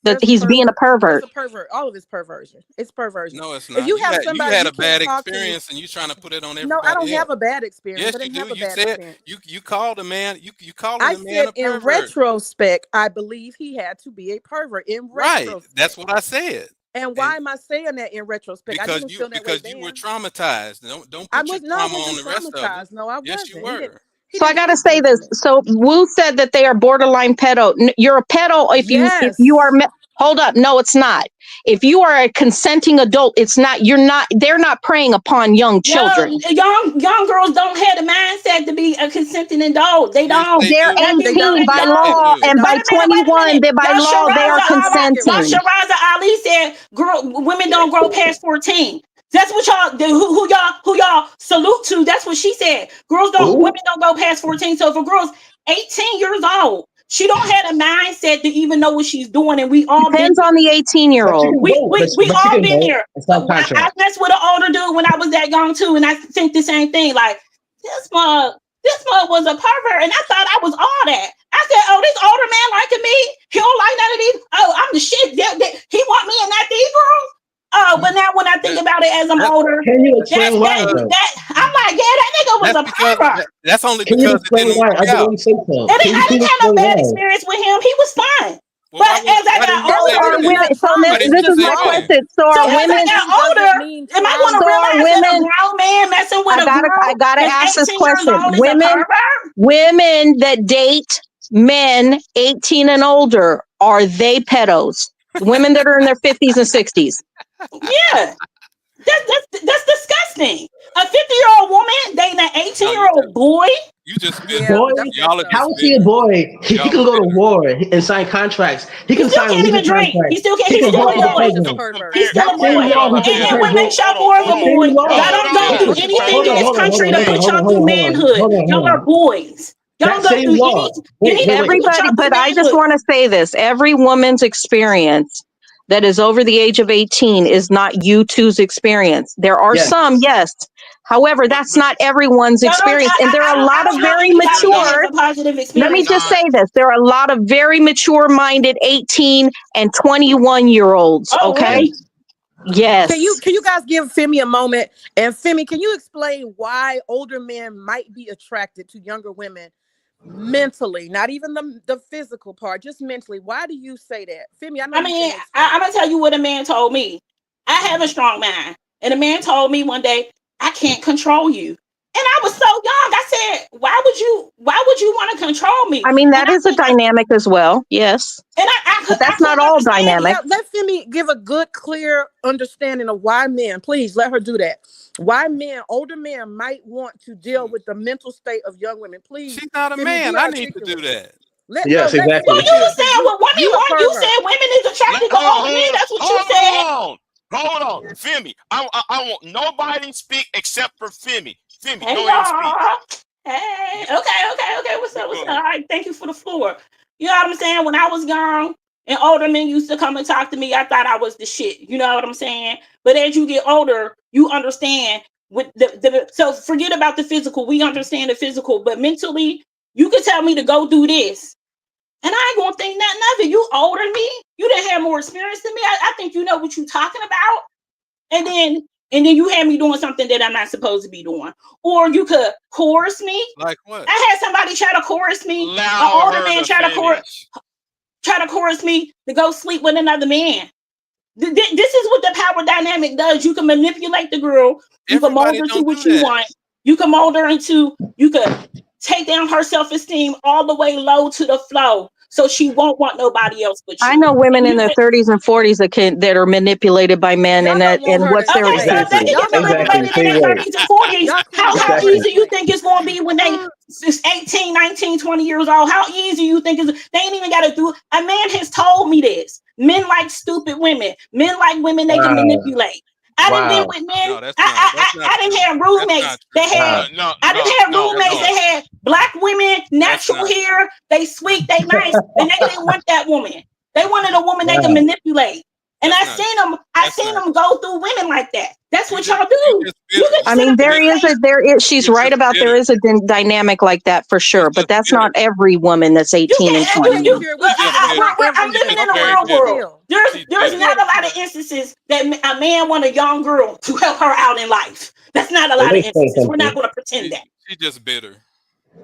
that There's a he's being a pervert. It's pervert. a pervert. All of it's perversion. It's perversion. No, it's If not. you You have had somebody a you can't bad talk to, experience and you trying to put it on no, I don't everybody have else. a bad experience. Yes, I you didn't do. have a You bad said experience. you called a man. You calling I a man said a in pervert. retrospect, I believe he had to be a pervert in Right. That's retrospect. what I said. And And why am I saying that in retrospect? I didn't feel that way because you were then. traumatized. Don't I put your was no, I trauma on wasn't the rest of them. traumatized. No, I Yes, you wasn't. were. He So I didn't do got to say anything to this. me. So Wu said that they are borderline pedo. You're a pedo if you are. Yes. Hold up. No, it's not. If you are a consenting adult, it's not. You're not. They're not preying upon young children. Young girls don't have the mindset to be a consenting adult. They Yes, don't. they They're do. They 18 don't. by Yes, they law, do. They and by don't. Wait a 21, minute. they by law they are Rocket, Y'all consenting. Sharaza Ali said women don't grow past 14. That's what y'all who y'all salute to. That's what she said. Women Who? don't go past 14. So if a girl's 18 years old, she don't have a mindset to even know what she's doing. And we all been Depends on there. the 18-year-old. We But she all can been vote. there. It's not I contract. messed with an older dude when I was that young too, and I think the same thing. Like this mug was a pervert, and I thought I was all that. I said, "Oh, this older man liking me. He don't like none of these. Oh, I'm the shit. He want me and not these girls." Oh, but now when I think That, about it as I'm that older, Can you that's explain why because though? I'm like, yeah, that nigga was that's a because pervert. that's only Can you because it explain didn't why? work I didn't out. want to say so. And Can you I please didn't have no explain bad why? experience with him. He was fine. Well, But as I why got didn't you So say older, are then? women. That So trauma Why this didn't is you is the say my trauma. then? question. So so are as I women? got 18 doesn't older, mean am I going trauma. to So are realize that a women? grown man messing with a I girl gotta that's ask this 18 years question. old is a pervert? Women that date men 18 and older, are they pedos? Women that are in their 50s and 60s. Yeah, that's disgusting. A 50-year-old woman dating an No, 18-year-old boy. you just Yeah, bitter. Boy, that's Y'all messed are up. how just is he a bitter. boy? He Y'all can are go to bitter. war and sign contracts. He He can still sign can't legal even drink. contracts. He He's can still vote a for the Y'all boy. are just president. He's perverts. still That a same boy. law he put the And women president. shop war as a The boy. same Y'all law. don't do anything in this country to put y'all through manhood. Y'all are boys. Y'all That don't go same through law. anything to Wait. put Everybody, y'all through but I just manhood. want to say this. Every woman's experience that is over the age of 18 is not you two's experience. There are Yes. some, yes. However, But that's not everyone's Y'all don't, experience. And there are a I lot of don't know very anybody that has mature, a positive let me experience with just that. say this. There are a lot of very mature minded 18 and 21-year-olds. Oh, Okay. really? Yes. Yes. Can you guys give Femi a moment? And Femi, can you explain why older men might be attracted to younger women mentally, not even the physical part, just mentally? Why do you say that? Femi, I know I you mean, can't I'm explain. gonna tell you what a man told me. I have a strong mind, and a man told me one day, "I can't control you." And I was so young. I said, Why would you want to control me?" I mean, And that is a dynamic as well. Yes. I But that's not couldn't all understand it. dynamic. Yeah, let Femi give a good, clear understanding of why men, please let her do that. Why men, older men, might want to deal with the mental state of young women. Please, She's not a Femi, man. be I need to do articulate. that. No, Yes, let Well, Femi exactly. you do it were because saying what you a you pervert. said women is attracted to older men. That's what you said. Hold on, Femi. I want nobody to speak except for Femi. Femi, Hey go ahead and speak. y'all. Hey. Okay. What's up? Go All ahead. right. Thank you for the floor. You know what I'm saying? When I was young and older men used to come and talk to me, I thought I was the shit. You know what I'm saying? But as you get older, you understand with so forget about the physical. We understand the physical, but mentally, you could tell me to go do this. And I ain't gonna think nothing of it. You older than me. You didn't have more experience than me. I think you know what you're talking about. And then you had me doing something that I'm not supposed to be doing. Or you could coerce me. Like what? I had somebody try to coerce me. An Allow older her man to finish. try to coerce me to go sleep with another man. This is what the power dynamic does. You can manipulate the girl. You can mold Everybody her to don't what do you that. want. You can mold her into. You could take down her self-esteem all the way low to the flow, so she won't want nobody else but you. I know women And in you their think, 30s and 40s that are manipulated by men, Y'all and don't want her what's to their okay, so say. if they Exactly. can Y'all get don't want her Exactly. to manipulated in Say their say. word. 30s and 40s, Y'all can't get how her to Exactly. easy you say. think it's going to be when they is 18, 19, 20 years old? How easy you think is? They ain't even got to do. A man has told me this. Men like stupid women. Men like women they can Wow. manipulate. I didn't been Wow. with men. No, that's not I didn't true. have That's roommates not that true. had. Wow. No, I no, didn't have no, That's roommates no. not that had true. black women, That's natural not true. hair. They sweet, they nice, and they didn't want that woman. They wanted a woman they can Wow. manipulate. And That's not true. I That's seen not them go through women like that. That's you what just y'all you do. just You bitter. can I sit mean, up there and say, she's You're right just about there bitter. is a dynamic like that for You're sure, but just that's not bitter. every woman that's you 18 and can't. Okay, 20. sure. We You're get just it, but bitter. not I'm every You're living just in the woman. very real But bitter. world. still, She's There's bitter. not still, a lot of Tara. instances that a man want a young girl to help her out in life. That's not a Let lot me of explain instances. We're not something. going to pretend She that. she's just bitter.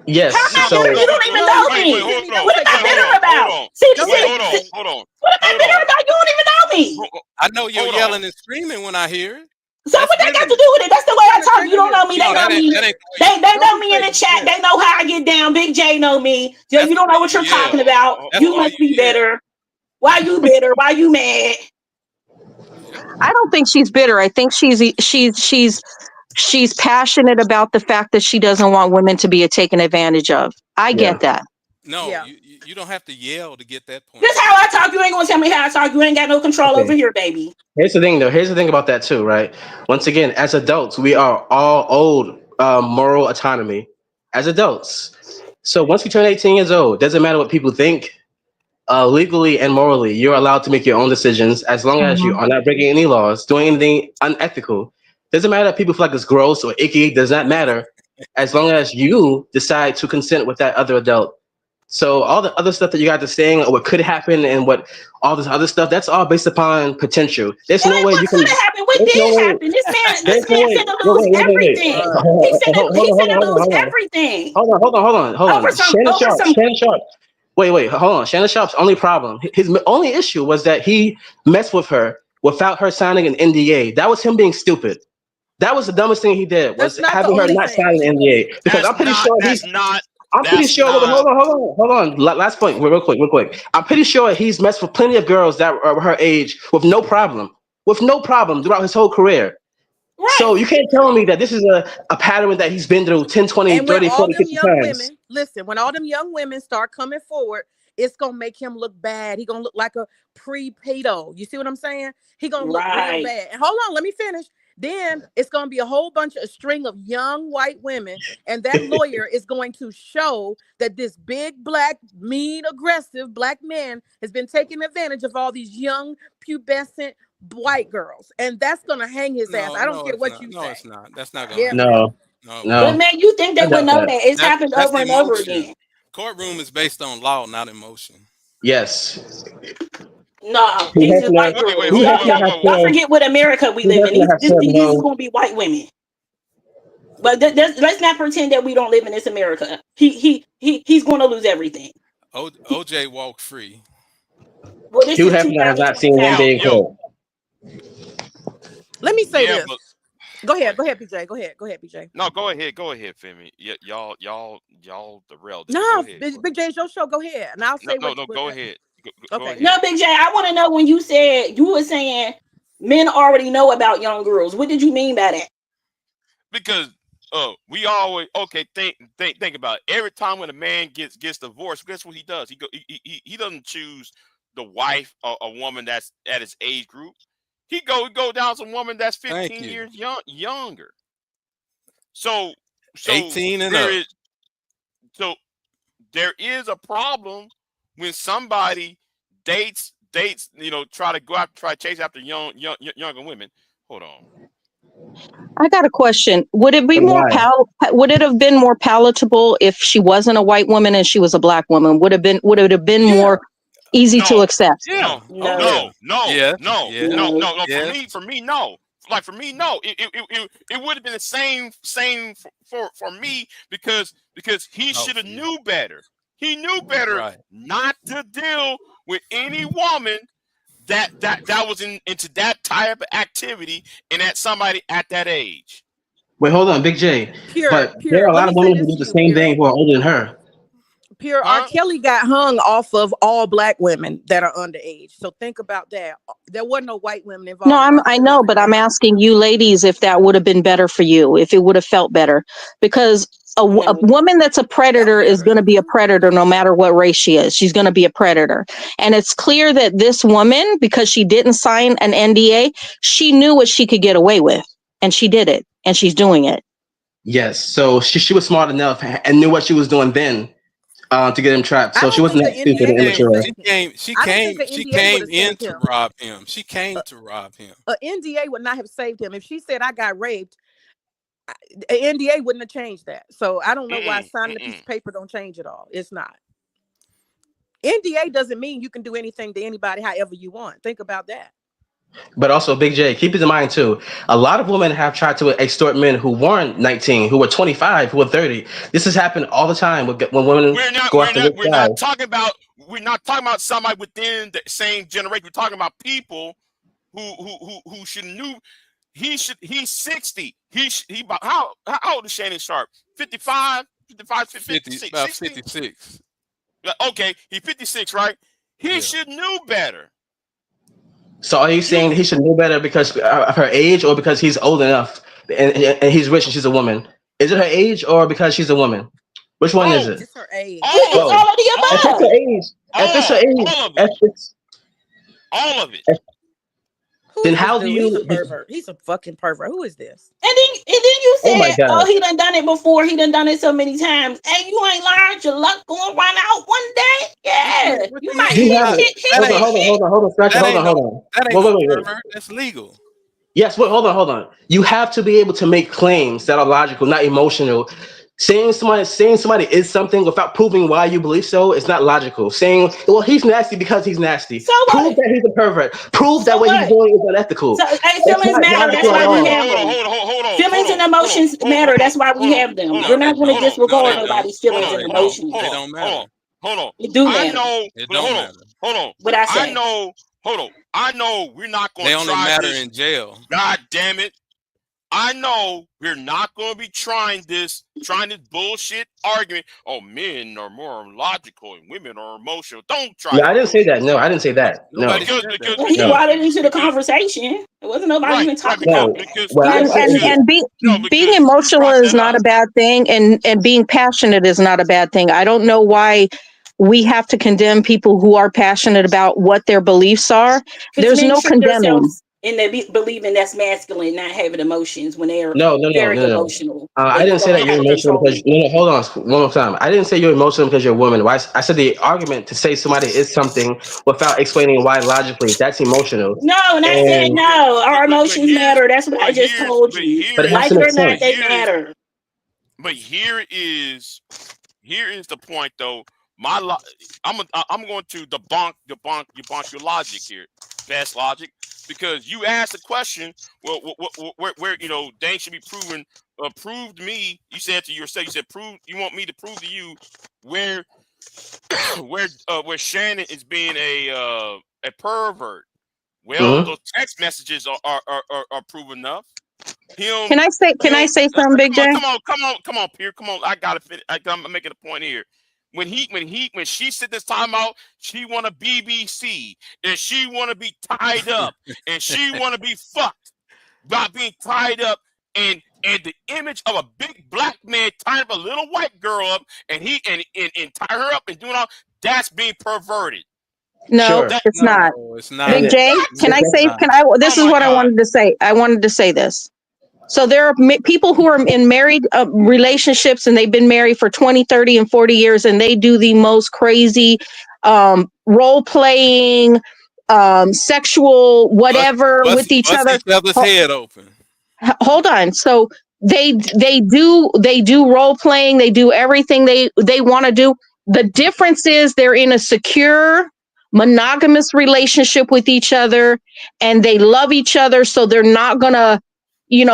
Yes. How am I No, bitter? So You no, don't no. even No, know you Wait, can't. wait, me. hold Sydney, on, don't What am say I that. wait, hold bitter on, hold about? on, See, Don't wait, say hold that, on, Sydney. hold on, what am I hold bitter on, about? You don't even know me. I know you're hold on. yelling and screaming when I hear it. So That's what they got to bitterness. do with it? That's the way I Trying to talk. You trigger don't know him. me. They No, know me. that ain't the way you They Don't know be me in the triggering chat. him. They know how I get down. Big J know me. You that's the don't way know what you're you talking yell. about. That's You the way must Hold be you yell. bitter. Why you bitter? Why you mad? Yeah. I don't think she's bitter. I think she's passionate about the fact that she doesn't want women to be taken advantage of. I yeah. get that. No, Yeah. you don't have to yell to get that point This how I talk. You ain't gonna tell me how I talk. You ain't got no control over Okay. here, baby. Here's the thing, though. Here's the thing about that too, right? Once again, as adults, we are all owed moral autonomy as adults. So once you turn 18 years old, doesn't matter what people think. Legally and morally, you're allowed to make your own decisions as long as you Mhm. are not breaking any laws, doing anything unethical. Doesn't matter if people feel like it's gross or icky. Does not matter as long as you decide to consent with that other adult. So all the other stuff that you got to saying or what could happen and what all this other stuff, that's all based upon potential. There's It no ain't way what you could can. have happened. What There's no did way. happen? This There's no man way. finna Wait, lose wait, wait, wait, wait. everything. Hold He on, hold on, finna hold on, lose hold on. everything Hold on. Shannon over Sharp. some. Shannon Sharp. Wait. Hold on. Shannon Sharp's only problem, his only issue was that he messed with her without her signing an NDA. That was him being stupid. That was the dumbest thing he did That's was not the having her only not sign thing. an NDA because That's I'm pretty not. sure That's not. I'm pretty That's sure. not. Hold on. Last point, real quick. I'm pretty sure he's messed with plenty of girls that are her age with no problem throughout his whole career. So Right. you can't tell me that this is a pattern that he's been through 10, 20, And when 30, all 40, them 50 young times. women, listen, when all them young women start coming forward, it's gonna make him look bad. He gonna look like a pre-pedo. You see what I'm saying? He gonna look real Right. bad. And hold on, let me finish. Then it's gonna be a whole bunch of a string of young white women, and that lawyer is going to show that this big black, mean, aggressive black man has been taking advantage of all these young, pubescent white girls, and that's gonna hang his ass. No, I don't no, care it's what not. you No, say. it's not. That's not gonna Yeah, happen. bro. No, No. But no, man, you think I they would doubt know that. that? It's That's happened that's over and over emotion. again. Courtroom is based on law, not emotion. Yes, No, Hugh these is white Hefner. Wait, girls. Hugh hold on, Hefner has Y'all said. forget what America we Hugh live in. Hefner has said These is no. gonna be white women. But let's not pretend that we don't live in this America. He's going to lose everything. OJ walked free. Well, this Hugh is Hefner has not seen one yo, day 2025. in yo, court. Let me say yeah, this. but Go ahead, BJ. Go ahead, BJ. no, go ahead, Femi. Y'all derailed it, No, but go ahead. Big J, it's your show. Go ahead, and I'll No, say no, what. no, go ahead, go Okay. No, ahead. Big J, I want to know when you were saying men already know about young girls. What did you mean by that? Because we always okay. Think about it. Every time when a man gets divorced, guess what he does? He doesn't choose the wife or a woman that's at his age group. He go down some woman that's Thank 15 you. years younger. So so 18 and there up. is so there is a problem when somebody dates try to go out try to chase after younger women. Hold on. I got a question. Would it be But more why? would it have been more palatable if she wasn't a white woman and she was a black woman? Would it have been Yeah. more easy to No, accept? Yeah. no, Oh yeah. No. no. Yes. No, Yes. no, No. no, no. Yes. For me, no. Like for me, no. It would have been the same for me because he Oh, should have for you. knew better. He knew better Right. not to deal with any woman that was into that type of activity and at somebody at that age. Wait, hold on, Big J. Pure, But there pure. are a Let lot of me say women who this do to the you, same pure. thing who are older than her. Pure R. Huh? Kelly got hung off of all black women that are underage. So think about that. There wasn't no white women No, involved in R. I Kelly's know, but I'm death. asking you ladies if that would have been better for you, if it would have felt better. Because a No. woman that's a Felt predator is better. going to be a predator no matter what race she is. She's going to be a predator. And it's clear that this woman, because she didn't sign an NDA, she knew what she could get away with. And she did it. And she's doing it. Yes, so she was smart enough and knew what she was doing then to get him trapped. I So she don't wasn't think the that stupid and NDA would have immature. saved him. She I don't think came. the She NDA would came have in saved to him. rob him. She came A, to rob him. a NDA would not have saved him. If she said I got raped, an NDA wouldn't have changed that. So I don't know why Mm-mm, signing a piece mm-mm. of paper don't change it all. It's not. NDA doesn't mean you can do anything to anybody however you want. Think about that. But also, Big J, keep it in mind too. A lot of women have tried to extort men who weren't 19, who were 25, who were 30. This has happened all the time when women We're not. go We're after not. rich We're not guys. talking about. We're not talking about somebody within the same generation. We're talking about people who should knew. He's 60. He about how old is Shannon Sharpe? 55, 55, 50, 56, about 60. 56. Okay, he's 56, right? He Yeah. should knew better. So are you You saying he should know better because of her age, or because he's old enough and he's rich and she's a woman? Is it her age or because she's a woman? Which one is both, it? It's her age. It's Both. all, all of the If it's all, above. her age, if it's her age, all of if it, it's, all of it. if, Who then is this how do dude? He's a you? pervert. He's a fucking pervert. Who is this? And then you Oh my said, oh, God! he done it before. He done it so many times. Hey, you ain't learned your luck going to run out one day. Yeah, What you you might mean? You hit, haven't. hit, hit, That Hold on, ain't hit, hold on, hit. hold on, hold on, Scratcher, that hold ain't on, no hold on. that ain't Wait, no wait, wait, wait. pervert. That's legal. Yes, wait, hold on, hold on. You have to be able to make claims that are logical, not emotional. Saying somebody is something without proving why you believe so is not logical. Saying, well, he's nasty because he's nasty. So Prove what? that he's a pervert. Prove that So what he's what? doing is unethical. So, hey, It's feelings not matter. That's logical at why we have all. them. Feelings and Hold on, emotions matter. That's why we hold on, have them. hold No, on, We're they not going to don't. No, disregard they on, don't. nobody's hold feelings No, on, and they hold on, don't. hold emotions. It on, don't hold matter. on, hold on. It do I matter. know, It but don't matter. hold on. What I I say. know, hold on. I know we're not going They to only try matter this. in jail. God damn it. I know we're not going to be trying this bullshit argument. Oh, men are more logical and women are emotional. Don't try No, this I didn't say bullshit. that. No, I didn't say that. Nobody No, Because, said because, that. Well, he because, no, brought it into the because, conversation. It wasn't nobody even right, talking because, about no. it. because, What I And because, said and is because, that. and be, no, being because you emotional brought is that not up. a bad thing, and being passionate is not a bad thing. I don't know why we have to condemn people who are passionate about what their beliefs are. Because There's men no trick condemning. themselves in their believing that's masculine, not having emotions when they're No, no, no, very no, no. emotional. I They didn't feel say they that have you're to emotional control because you. no, no, hold on one more time. I didn't say you're emotional because you're a woman. I said the argument to say somebody is something without explaining why logically that's emotional. No, and I said And no. Our But emotions here's, matter. That's what I but just here's, told but you. but here it has Like to is, it make or not, but sense. they here is, matter. but here is the point though. I'm going to debunk your logic here, best logic, because you asked the question. Well, where Dane should be proven. Prove to me. You said to yourself. You said prove. You want me to prove to you where where Shannon is being a pervert. Well, Hmm. those text messages are proof enough. Can I say? Can I say something, Big J? Come on, Pierre, come on. I gotta finish. I'm making a point here. When she said this time out, she want a BBC and she want to be tied up and she want to be fucked by being tied up and the image of a big black man tying up a little white girl up and tie her up and doing all that's being perverted. No, Sure. That it's No, not. it's And Big not. J, what? can No, I it's say? not. Can I? Oh This is my what I god. wanted to say. I wanted to say this. So there are people who are in married relationships and they've been married for 20, 30, and 40 years and they do the most crazy role playing, sexual whatever with each Bust other. each other's Ho- head open. Hold on. So they do role playing, they do everything they want to do. The difference is they're in a secure monogamous relationship with each other and they love each other, so they're not gonna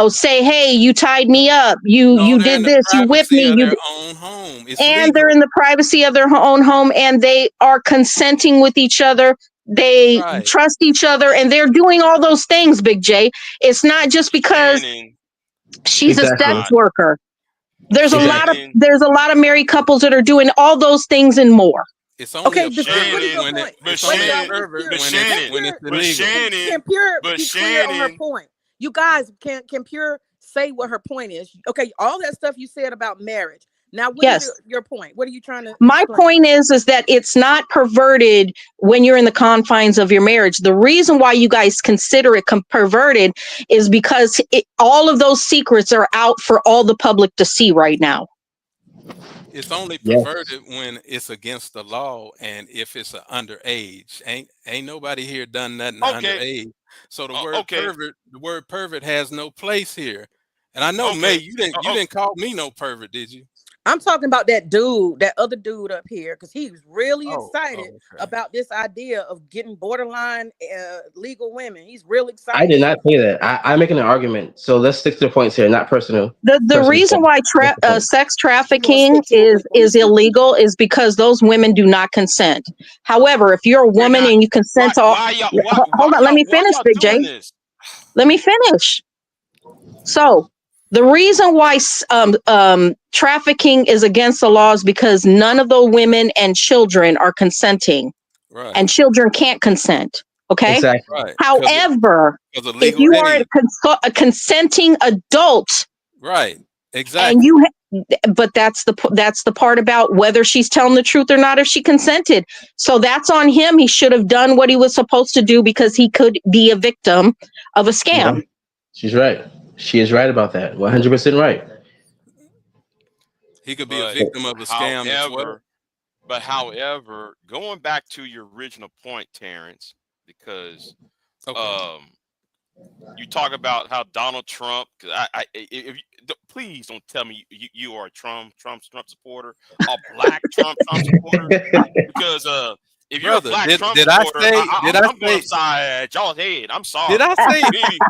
say, hey, you tied me up, No, you they're in did the this, you whipped privacy me, of you their own home. It's and they're in legal. the privacy of their own home and they are consenting with each other. They Right. trust each other and they're doing all those things, Big J. It's not just because Shannon. She's a sex Exactly. God. worker. There's a lot of Shannon, there's a lot of married couples that are doing all those things and more. It's only Okay, a what is pervert your Shannon, when it. point? but It's Wait, only a y'all. Shannon, Let's pervert but pure. when it Let Shannon, when it's pure. but illegal. Can Shannon, pure but be clear on her Shannon. point? You guys can pure say what her point is. Okay, all that stuff you said about marriage. Now, what is Yes. your point? What are you trying to My explain? point is that it's not perverted when you're in the confines of your marriage. The reason why you guys consider it perverted is because all of those secrets are out for all the public to see right now. It's only Yes. perverted when it's against the law and if it's an underage. Ain't nobody here done nothing to Okay, underage. So okay, the word pervert has no place here. And I know May, okay, you didn't call me no pervert, did you? I'm talking about that dude, that other dude up here, because he was really excited Okay. about this idea of getting borderline legal women. He's real I did excited. not say that. I'm making an argument. So let's stick to the points here, not personal. The Personal reason stuff. why That's the point. sex You want to trafficking stick to it. Let me is speak. illegal is because those women do not consent. However, if you're a we're woman not. and you consent to all, hold on, let me Why finish, y'all Big doing J. this? Let me finish. So the reason why trafficking is against the law is because none of the women and children are consenting, Right. and children can't consent. Okay. Exactly. Right. However, Because of if legal you are age. a consenting adult Right. and Exactly. but that's the part about whether she's telling the truth or not if she consented. So that's on him. He should have done what he was supposed to do because he could be a victim of a Yeah. scam. She's right. She is right about that. 100% right. He could be a But victim of a scam as well. however, however, going back to your original point, Terrence, because Okay. um, you talk about how Donald Trump. 'Cause if you, please don't tell me you are a Trump supporter, a black Trump supporter, because if you're a Brother, black Trump did I supporter, say did I I'm going say upside y'all's head. I'm did sorry. I say You need,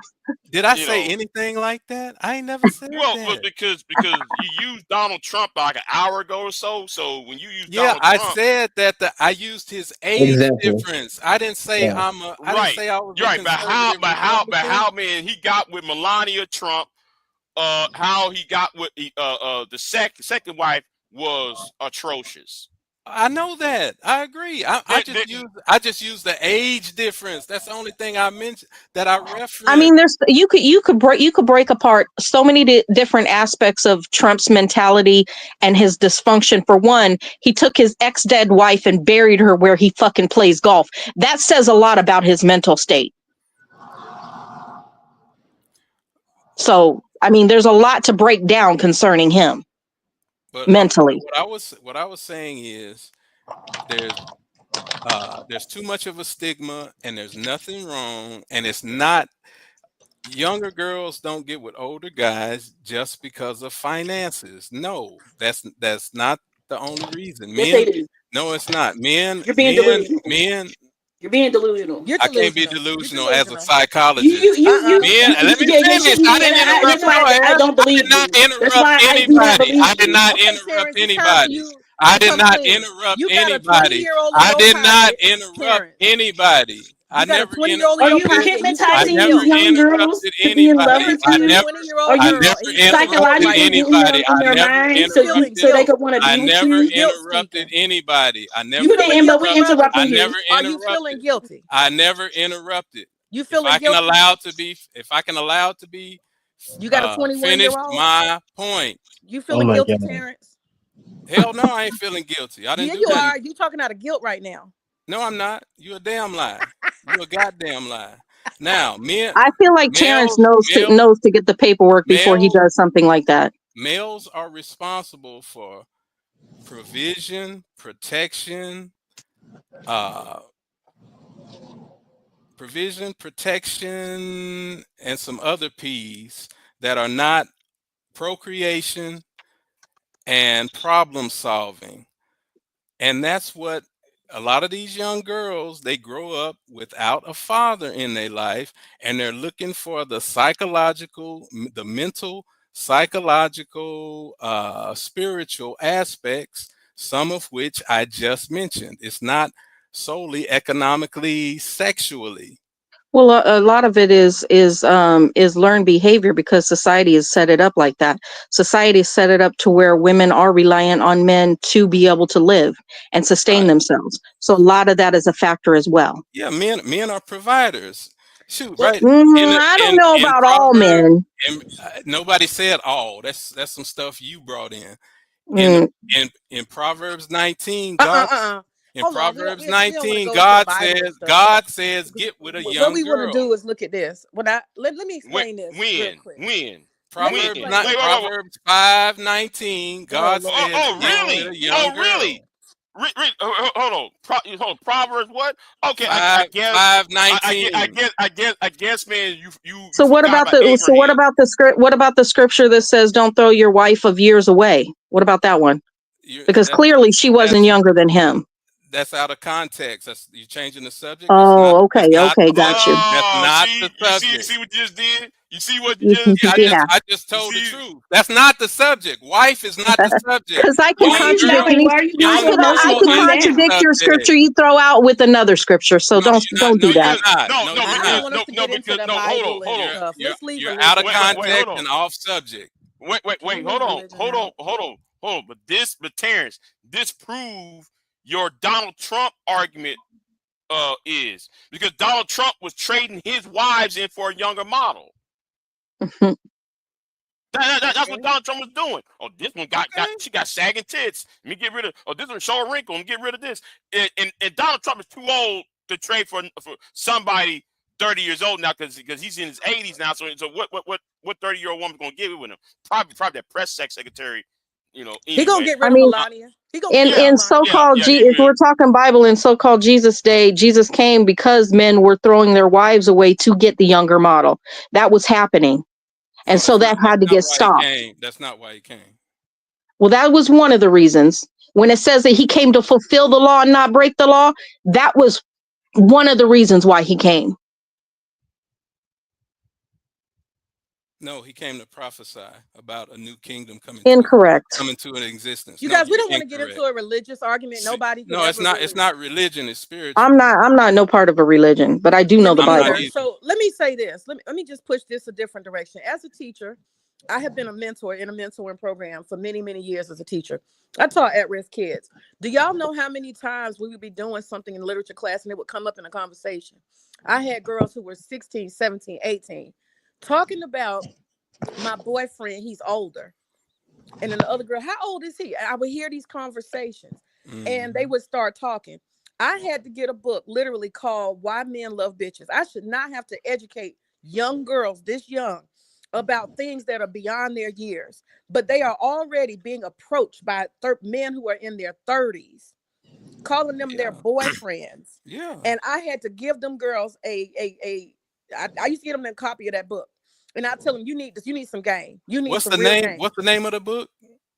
did I you say know, anything like that? I ain't never said well, that. because you used Donald Trump like an hour ago or so. So when you use Yeah, Donald I Trump, said that I used his age Exactly. difference. I didn't say Yeah. I didn't right, say I was you're a right. conservative But Republican. how, man, he got with Melania Trump. How he got with the second wife was atrocious. I know that. I agree. Then, I just use the age difference. That's the only thing I mentioned that I I referenced. mean, there's you could break apart so many different aspects of Trump's mentality and his dysfunction. For one, he took his ex dead wife and buried her where he fucking plays golf. That says a lot about his mental state. So, I mean, there's a lot to break down concerning him But mentally. what I was saying is there's there's too much of a stigma and there's nothing wrong and it's not younger girls don't get with older guys just because of finances. No, that's not the only reason. Yes, they Men, do. no, it's not. Men, You're being men, delusional. men. You're being delusional. You're I can't be delusional. You're delusional as a delusional. psychologist. Men, let me Yeah, you finish. shouldn't I be, and didn't that's interrupt. Go why I ahead. don't I did believe not you. That's interrupt why I do not anybody. believe I did you. not Okay, interrupt Terrence, it's time for anybody. you I to did come not clean. interrupt You got a anybody. 20-year-old in I your did not pocket, interrupt Terrence. anybody. I You got a never 20-year-old in Are your you interrupted. pocket and you I feeling hypnotizing never these guilty. young girls interrupted to be in love anybody. with Terrence got a you? Are 20-year-old I you girl never and he's feeling guilt interrupted right psychologically now. getting them anybody. in I their never mind He's so you feeling interrupted. so they guilt. could want to I be with never you? He's guilt interrupted speaking. anybody. I You never You feeling didn't, but guilty, we interrupted. brother? I interrupting never you. Are you feeling interrupted. guilty? I never interrupted. You If I feeling can guilty? allow to be, if I can allow to be You got a 21 year finished old? my point. You Oh feeling my guilty, god. Terrence? Hell no, I ain't feeling guilty. I didn't Yeah, do you nothing. are. You talking out of guilt right now. No, I'm not. You a damn lie. You a goddamn lie. Now, I feel like Terrence males, knows to get the paperwork before he males, does something like that. males are responsible for provision, uh, protection, and some other P's that are not procreation and problem solving. And that's what a lot of these young girls, they grow up without a father in their life and they're looking for the the mental, psychological, spiritual aspects, some of which I just mentioned. It's not solely economically, sexually. Well, a lot of it is learned behavior because society has set it up like that. Society has set it up to where women are reliant on men to be able to live and sustain Right. themselves. So a lot of that is a factor as well. Yeah, men are providers. Shoot, Well, right? I don't know In about all Proverbs, men. nobody said all. That's some stuff you brought in. In Mm, in Proverbs 19, uh, uh, uh. in Hold on. Proverbs We don't want to 19, go into the Bible and stuff. God says get with a What young we want to girl. do is look at this. Let me When, explain this real when, quick. when, Let me when? Proverbs explain not Wait, this. wait, wait, wait. Proverbs 5:19, Oh God Lord. says get with Really? a young Oh, girl. really? Hold on. Hold on. Proverbs what? Okay, I 5 guess.5:19. I guess, man. You So what forgot about about the so what Abraham. about the script? What about the scripture that says don't throw your wife of years away? What about that one? You Because clearly she wasn't that's younger than him. that's out of context. That's you're changing the subject. Oh, That's okay, not okay, the got you. that's Oh, not see, the subject. see what you just did. You see what you just Yeah, did. Yeah, I just You told the see, truth. That's not the subject. Wife is not the subject. because I can Why are Young you contradict girl, yelling? any. Why are you being I so young could I emotional? girl could is Calm the down. contradict your subject. scripture you throw out with another scripture. So No, don't you're not. don't No, do you're that. not. no, No, no, you're I don't not. want us to no, get into because the no. Bible and You're stuff. you're Let's leave you're out of religion Wait, out. hold context on. and off subject. Can we Hold leave on, religion out? hold on. But Terrence, this proves your Donald Trump argument is because Donald Trump was trading his wives in for a younger model. That's what Okay. Donald Trump was doing. Oh, this one Okay. she got sagging tits. Let me get rid of. Oh, this one show a wrinkle. Let me get rid of this. And Donald Trump is too old to trade for somebody 30 years old now because he's in his 80s now. So what 30-year-old woman's gonna get with him? Probably that press secretary. He gonna Anyway. get I rid of mean, Melania. He gonna in get rid of Yeah, in Melania. so-called he if will. we're talking Bible in so-called Jesus day, Jesus came because men were throwing their wives away to get the younger model. That was happening, and No, so that that's had to not get why he stopped. came. That's not why he came. Well, that was one of the reasons. When it says that he came to fulfill the law and not break the law, that was one of the reasons why he came. No, he came to prophesy about a new kingdom Incorrect. coming to an existence. You No, guys, we you're don't want to get into incorrect. a religious argument. Nobody could No, it's ever not. It's really. not religion. It's spiritual. I'm not no part of a religion, but I do Yeah, know the me I'm not Bible. neither. either. So let me say this. Let me just push this a different direction. As a teacher, I have been a mentor in a mentoring program for many, many years as a teacher. I taught at-risk kids. Do y'all know how many times we would be doing something in literature class and it would come up in a conversation? I had girls who were 16, 17, 18 talking about my boyfriend, he's older. And then the other girl, how old is he? I would hear these conversations and they Mhm. would start talking. I had to get a book literally called Why Men Love Bitches. I should not have to educate young girls this young about things that are beyond their years, but they are already being approached by men who are in their 30s, calling them their Yeah. boyfriends. Yeah. And I had to give them girls I used to get them a copy of that book. And I tell them, you need this, you need some game. You need What's some the real name? game. What's the name of the book?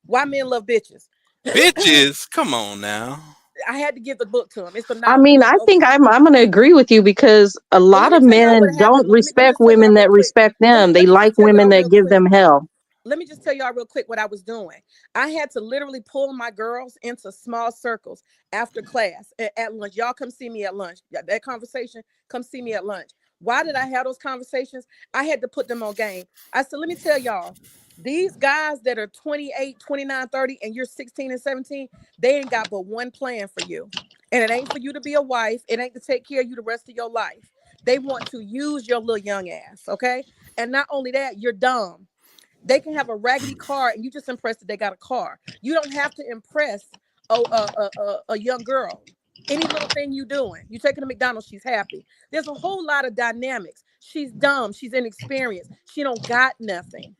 Why Men Love Bitches. Bitches. Come on now. I had to give the book to him. It's the I novel. mean, Like, I think okay. I'm going to agree with you because a Well, let lot me of tell y'all what men happened. don't Let me respect just tell y'all women real that quick. respect them. They Let me like just tell women y'all that real give quick. them hell. Let me just tell y'all real quick what I was doing. I had to literally pull my girls into small circles after class at lunch. Y'all come see me at lunch. That conversation, come see me at lunch. Why did I have those conversations? I had to put them on game. I said, let me tell y'all, these guys that are 28, 29, 30, and you're 16 and 17, they ain't got but one plan for you. And it ain't for you to be a wife. It ain't to take care of you the rest of your life. They want to use your little young ass, okay? And not only that, you're dumb. They can have a raggedy car and you just impressed that they got a car. You don't have to impress a young girl. Any little thing you doing, you taking to McDonald's, she's happy. There's a whole lot of dynamics. She's dumb, she's inexperienced, she don't got nothing.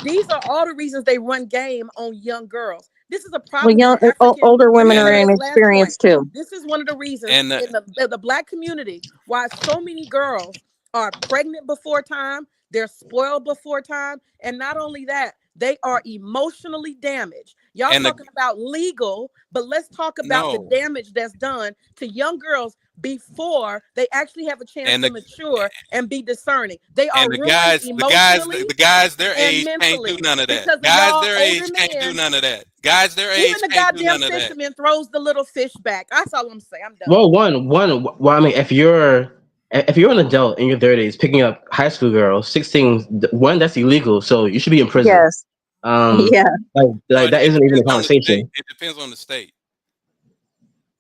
These are all the reasons they run game on young girls. This is a Well, problem in the African. older Let me women say are And this last point. inexperienced too. This is one of the reasons and in the black community why so many girls are pregnant before time, they're spoiled before time, and not only that, they are emotionally damaged. Y'all and the talking about legal, but let's talk about the no. damage that's done to young girls before they actually have a chance And to the mature and be discerning. They and are ruined emotionally the guys their and age can't do mentally none of that. because of Guys y'all their older age can't do men. none of that. Guys their Even age the can't do goddamn none of that. fisherman throws the little fish back. That's all I'm saying. I'm done. Well, one. Well, I mean, if you're if you're an adult in your 30s picking up high school girls, 16, one, that's illegal, so you should be in prison. Yes. Um, Yeah. No, like that it isn't even depends a on the state. conversation. It depends on the state.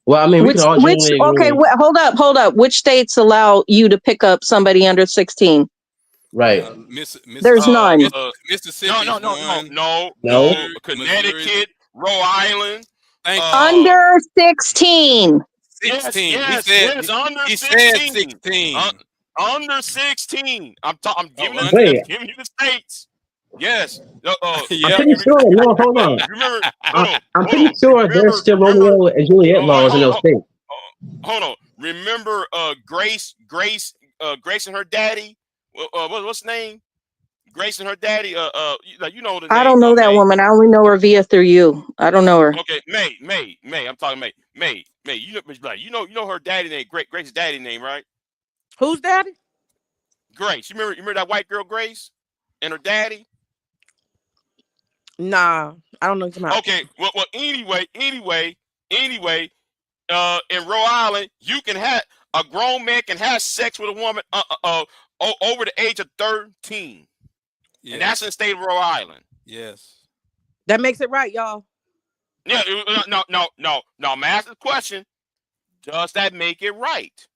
Well, I mean, we can all Which generally okay, agree, hold up. Which states allow you to pick up somebody under 16? right? There's none. Uh, no, Mississippi's no, no, no, one. no, No, no. Missouri's. Connecticut, Rhode Island. Thank you. Under 16. Yes, 16. yes, yes. Under He said 16. 16. Under 16. I'm Oh, giving you under. wait. giving you the states. Yes. I'm Yep. pretty sure. No, hold on. Remember, I'm hold pretty on. sure there's still Remember. Romeo and Juliet laws in those Hold, states. hold on. Remember, Grace, Grace and her daddy. What's the name? Grace and her daddy. You know the name. I don't know that May. woman. I only know her via through you. I don't know her. Okay, May. I'm talking May. You know her daddy name. Grace's daddy name, right? Who's daddy? Grace. You remember that white girl Grace and her daddy? Nah, I don't know what you're talking about. Okay. Well. Anyway. In Rhode Island, you can have a grown man can have sex with a woman over the age of 13, Yes. and that's in the state of Rhode Island. Yes. That makes it right, y'all. Yeah. No. I'm asking the question. Does that make it right?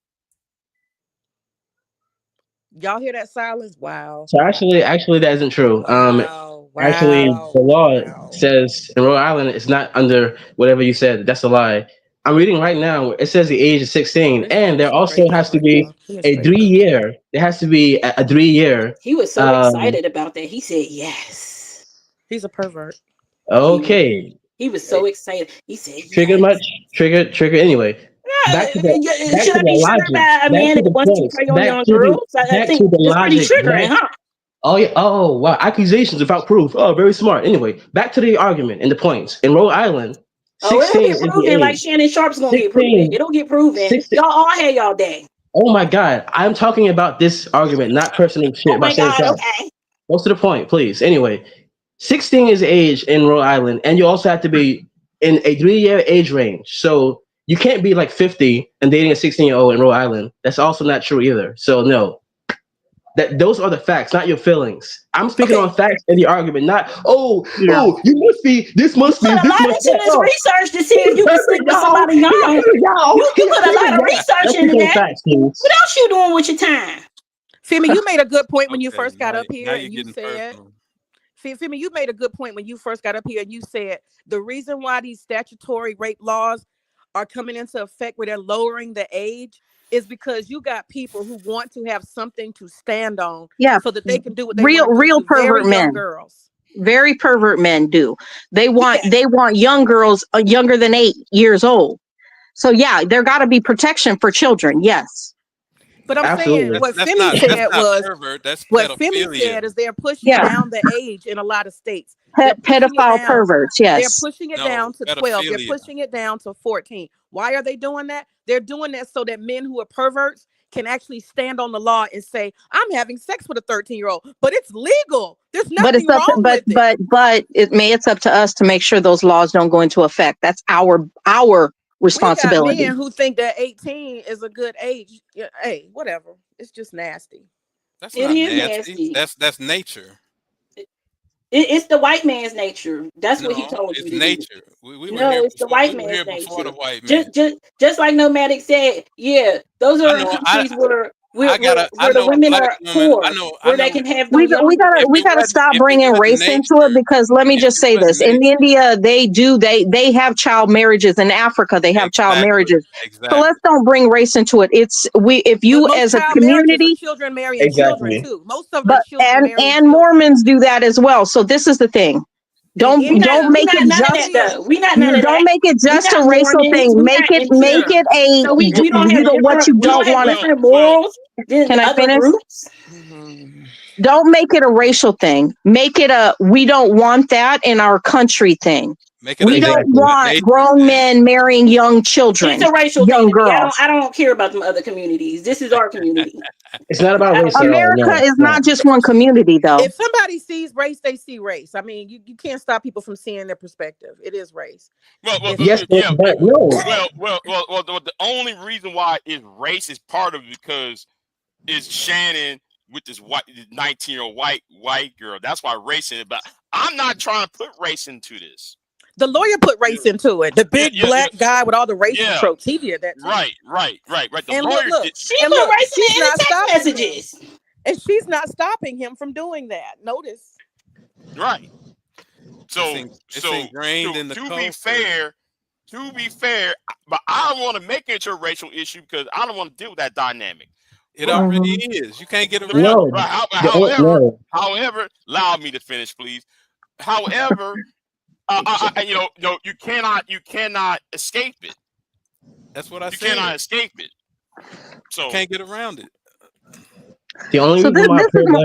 Y'all hear that silence? Wow. So actually, that isn't true. Wow. Actually, the law Wow. says in Rhode Island it's not under whatever you said. That's a lie. I'm reading right now. It says the age is 16, This and man there is also straight has to up, be y'all. He is a straight up. 3 year. There has to be a 3 year. He was so excited about that. He said yes. He's a pervert. Okay. He was so excited. He said Trigger yes. much? Trigger. Anyway, back to Should I the be triggered logic. by a Back man to that the wants to points. prey on young To girls? I back think to the it's pretty logic. triggering, huh? Oh yeah. Oh wow. Accusations without proof. Oh, very smart. Anyway, back to the argument and the points. In Rhode Island, Oh, it'll 16 get is the proven like age. Shannon Sharpe's gonna get proven. 16. It'll get proven. 16. Y'all all had y'all day. Oh my God. I'm talking about this argument, not personal shit Oh about my Shannon God, Sharpe. okay. Most to the point, please. Anyway, 16 is the age in Rhode Island, and you also have to be in a 3 year age range. So you can't be like 50 and dating a 16-year-old in Rhode Island. That's also not true either. So no. Those are the facts, not your feelings. I'm speaking Okay. on facts in the argument, not Yeah. you must be this You must be put a this lot must into be. this research to see if you can stick with somebody young. You put a lot of research Let's into speak on that. facts, please. What else you doing with your time? Femi, you made a good point when you Okay, first got now- up here now and you're you getting said, personal. Femi, you made a good point when you first got up here and you said the reason why these statutory rape laws are coming into effect where they're lowering the age is because you got people who want to have something to stand on Yeah. so that they can do what they want to do Real to very pervert young men. girls. Very pervert men do. They Yeah. want young girls younger than 8 years old. So yeah, there got to be protection for children. Yes. But I'm saying Absolutely. what That's Femi not said was pervert. That's what Femi said pedophilia. is they're pushing Yeah. down the age in a lot of states. They're pushing it Pedophile down. perverts. They're Yes. pushing it No, down to 12. They're pedophilia. pushing it down to 14. Why are they doing that? They're doing that so that men who are perverts can actually stand on the law and say, I'm having sex with a 13-year-old, but it's legal. There's But it's nothing up to, wrong with it. it's up to us to make sure those laws don't go into effect. That's our We got responsibility. men who think that 18 is a good age. Yeah, hey, whatever. It's just nasty. That's It not is nasty. nasty. That's nature. It's the white man's nature. That's what he No, told you it's to do. nature. We were No, here it's the before. white We were man's here before the nature. white man. Just like Nomadic said, yeah, those I are know. countries where I gotta. I the know a women black are woman. poor, I where they know. can have We those young girls. we gotta stop If it bringing wasn't race into it, nature, because let me just if it say this: wasn't in nature, India, they have child marriages. In Africa, they have child exactly, marriages. So exactly. let's don't bring race into it. It's if But you most as a child marriages are community, children marrying children Exactly. too. Most of them are but children marrying and children. Mormons do that as well. So this is the thing: In don't India, We make it not none of just that though. We not none of don't that. make it We just a not racial Mormons. thing. We Make not it Indians. a So we don't you have know what you we don't don't have want to. different morals than Can the I other finish? groups. Don't make it a racial thing. Make it a we don't want that in our country thing. Make it We don't Exactly. a want nature grown thing. men marrying young It's children, a racial thing young to me. girls. I don't care about them other communities. This is our community. It's not about race at all. America No, is no. not just one community, though. if somebody sees race, they see race. I mean, you can't stop people from seeing their perspective. It is race. Well, Yes, yeah. but no. The only reason why is race is part of it because is Shannon with this 19-year-old white girl. That's why race in it. But I'm not trying to put race into this. The lawyer put race into it. The big black guy with all the racist Yeah. tropes. He did that too. Right. The And lawyer look, did. She and put look, race in she's the not text stopping him. messages. And she's not stopping him from doing that. Notice. Right. So it's ingrained in the to culture. be fair, but I don't want to make it a racial issue because I don't want to deal with that dynamic. It already is. You can't get around No, it. However, allow me to finish, please. However, you cannot escape it. That's what I You said. cannot escape it. So you can't get around it. The only So reason why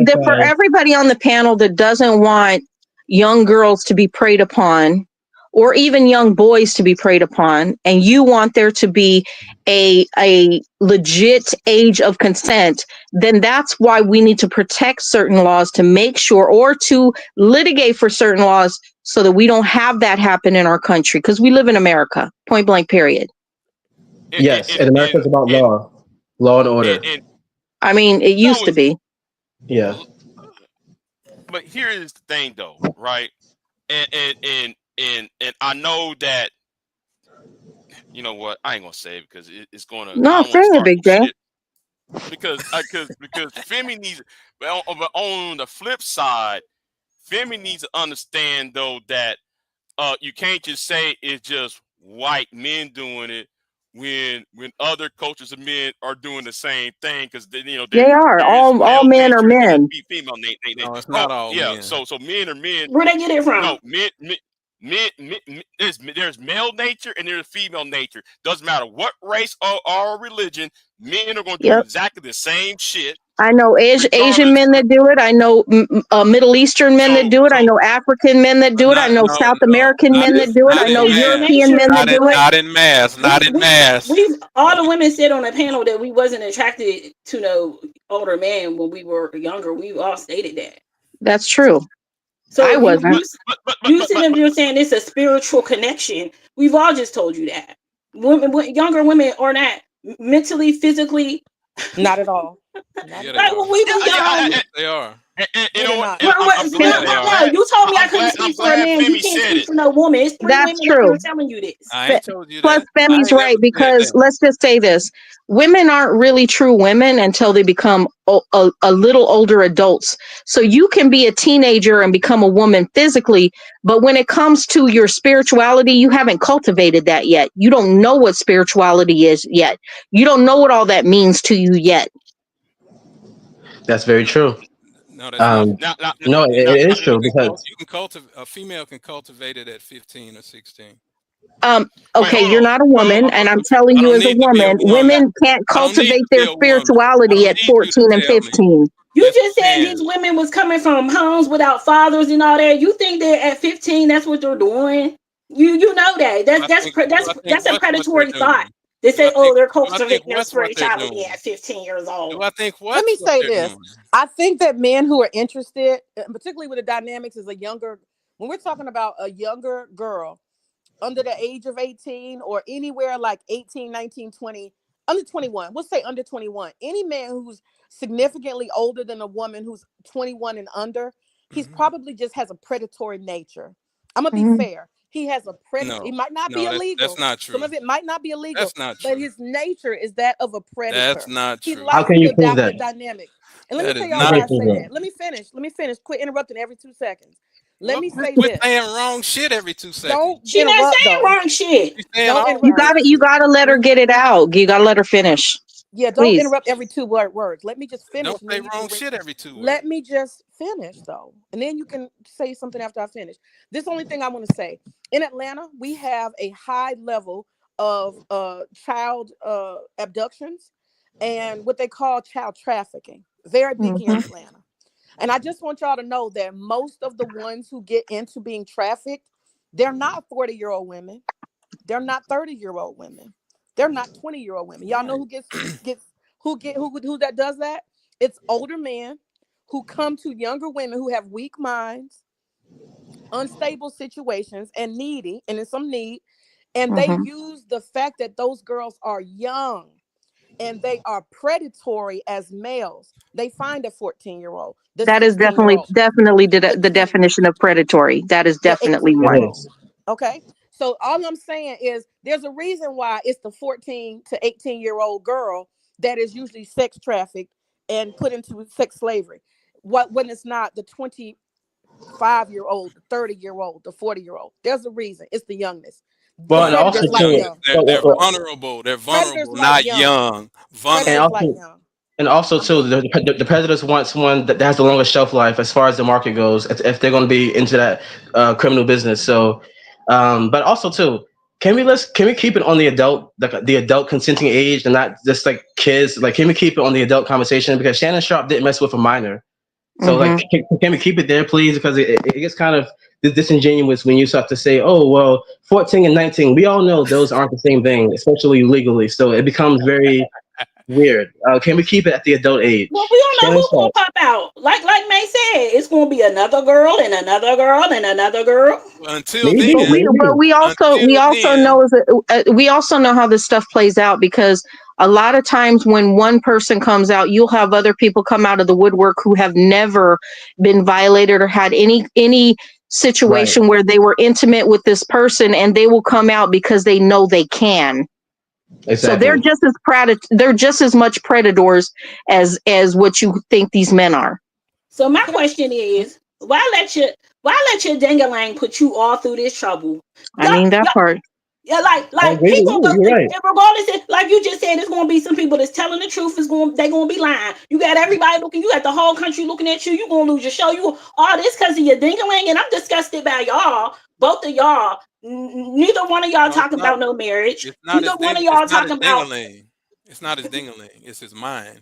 this is for everybody on the panel that doesn't want young girls to be preyed upon, or even young boys to be preyed upon, and you want there to be a legit age of consent, then that's why we need to protect certain laws to make sure, or to litigate for certain laws so that we don't have that happen in our country, because we live in America, point blank, period. Yes, and America's about law and order. I mean, it used to be. Yeah. But here is the thing, though, right? And I know that, you know what? I ain't gonna say it because it's gonna. No, I don't want to say it, start Big no J. shit because Femi needs. But on the flip side, Femi needs to understand though that you can't just say it's just white men doing it when other cultures of men are doing the same thing, because They are. there's All male men are nature and men. there's female nature. No, it's not all Yeah, men. so men are men. Where they get it from? No, there's male nature and there's female nature. Doesn't matter what race or religion, men are going to do Yep. exactly the same shit. I know Asian men that do it. I know Middle Eastern men that do it. I know African men that do it. I know South American men that do it. I know European men that do it. Not in mass. Not in mass. We all the women said on the panel that we wasn't attracted to no older man when we were younger. We all stated that. That's true. So I wasn't. You sitting there saying it's a spiritual connection. We've all just told you that. Younger women are not mentally, physically. Not at all. Like when we were young. They are. You know what? No, you told me I couldn't speak for a man. You can't speak for no woman. It's 3 That's women true. up here telling you this. I ain't told you Plus, that. Femi's right, because let's just say this: women aren't really true women until they become a little older adults. So you can be a teenager and become a woman physically, but when it comes to your spirituality, you haven't cultivated that yet. You don't know what spirituality is yet. You don't know what all that means to you yet. That's very true. No, that's not. No, it is true because you can cultivate. A female can cultivate it at 15 or 16. Okay, you're not a woman, and I'm telling you as a woman, women can't cultivate their spirituality at 14 and 15. You just said these women was coming from homes without fathers and all that. You think that at 15 that's what they're doing? You know that. That's a predatory thought. They say, oh, they're cultivating their spirituality at 15 years old. Do I think what? Let me say this. I think that men who are interested, particularly with the dynamics as when we're talking about a younger girl under the age of 18 or anywhere like 18, 19, 20, under 21, we'll say under 21, any man who's significantly older than a woman who's 21 and under, he's probably just has a predatory nature. I'm going to be fair. He has a predator. No, It might not be illegal. That's not true. Some of it might not be illegal. That's not true. But his nature is that of a predator. That's not true. He likes to adapt the dynamic. And let me tell y'all why I say that. Let me finish. Quit interrupting every 2 seconds. Let me say this. Saying wrong shit every 2 seconds. Don't She's not saying wrong shit. You gotta let her get it out. You gotta let her finish. Yeah, don't interrupt every 2 words. Let me just finish. Don't say wrong shit every 2 words. Let me just finish though, and then you can say something after I finish. This is the only thing I want to say. In Atlanta, we have a high level of child abductions and what they call child trafficking. Very big here in Atlanta. And I just want y'all to know that most of the ones who get into being trafficked, they're not 40-year-old women. They're not 30-year-old women. They're not 20-year-old women. Y'all know who that does that? It's older men who come to younger women who have weak minds, unstable situations, and needy, and in some need. And they use the fact that those girls are young and they are predatory as males. They find a 14-year-old, the That is 16-year-old, definitely the the 18, definition of predatory. That is the definitely 18 It year one. old. is. Okay. So all I'm saying is there's a reason why it's the 14 to 18-year-old girl that is usually sex trafficked and put into sex slavery. What when it's not the 25-year-old, the 30-year-old, the 40-year-old. There's a reason. It's the youngness. Well, and No, also Predators the like too, youngest. young. They're well, vulnerable. They're Predators vulnerable, like not young. young. and Predators like Vulnerable. also young. And also I'm too, just the Predators want someone that has the longest shelf life as far as the market goes, if they're going to be into that criminal business. So, but also too, can we keep it on the adult consenting age and not just like kids? Like, can we keep it on the adult conversation? Because Shannon Sharpe didn't mess with a minor. So like, Hmm. can we keep it there, please? Because it gets kind of disingenuous when you start to say, oh well, 14 and 19. We all know those aren't the same thing, especially legally. So it becomes very weird. Can we keep it at the adult Well, age? we don't know Shannon who gonna Sharp. pop out. Like May said, it's gonna be another girl and another girl and another girl. Well, until Maybe, But then, maybe. we until also then, know we also know how this stuff plays out, because a lot of times when one person comes out, you'll have other people come out of the woodwork who have never been violated or had any Right. situation where they were intimate with this person, and they will come out because they know they can. So Exactly. they're just as much predators as what you think these men are. So my can I question is, why let your dingalang put you all through this trouble? I Y'all, mean that y'all, part. yeah, I like agree he with gonna you. go, You're right. and regardless, like you just said, there's gonna be some people that's telling the truth. They gonna be lying. You got everybody looking. You got the whole country looking at you. You gonna lose your show. You all this because of your dingaling, and I'm disgusted by y'all. Both of y'all. Neither one of y'all no, it's talking not. about no marriage. It's not Neither his one ding. of It's y'all not his talking about dingaling. It's not his dingaling. It's his mind.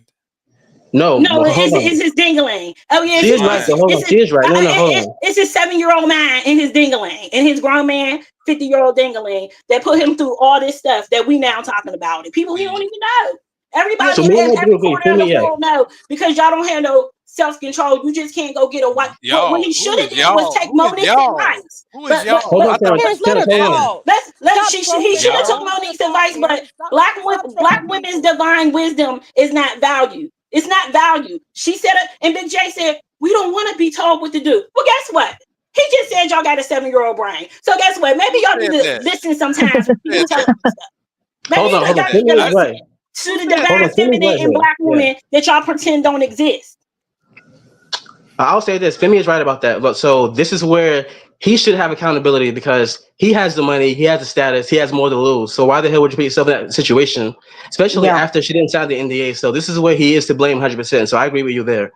No, no, well, hold on. it's his dingling. Oh yeah, It's She his is right. So mind. hold on. She is right. No, no, hold on. it's his 7-year-old man and his dingling and his grown man 50-year-old dingling that put him through all this stuff that we now talking about. And people he don't See, even know. yeah, So Everybody me in and her do every agree. corner Feel of the me? Yeah. world know because y'all don't have no self-control. You just can't go get a wife. What y'all. he Who should have is did was y'all? take Who is Monique's y'all? advice. Who is But y'all? Hold on, I thought Terrence, this let was her Terrence. Hold on. better. talk. let's Stop he trolling should have took people. Y'all. Let her Monique's talk, advice. But Terrence. Stop black trolling women's people. divine wisdom is not valued. It's not valued. She said it, and Big J said we don't want to be told what to do. Well, guess what? He just said y'all got a 7-year-old brain. So guess what? Maybe Who y'all need said to that? listen sometimes Who when people said telling that? you stuff. Maybe Hold Who on. Hold said on. y'all that? need Femi to is I listen right. to who the said Hold divine on. that? Femi is right feminine in here. black Yeah. women that y'all pretend don't exist. I'll say this. Femi is right about that. But so this is where he should have accountability because he has the money, he has the status, he has more to lose. So why the hell would you put yourself in that situation, especially Yeah. after she didn't sign the NDA? So this is where he is to blame 100%. So I agree with you there.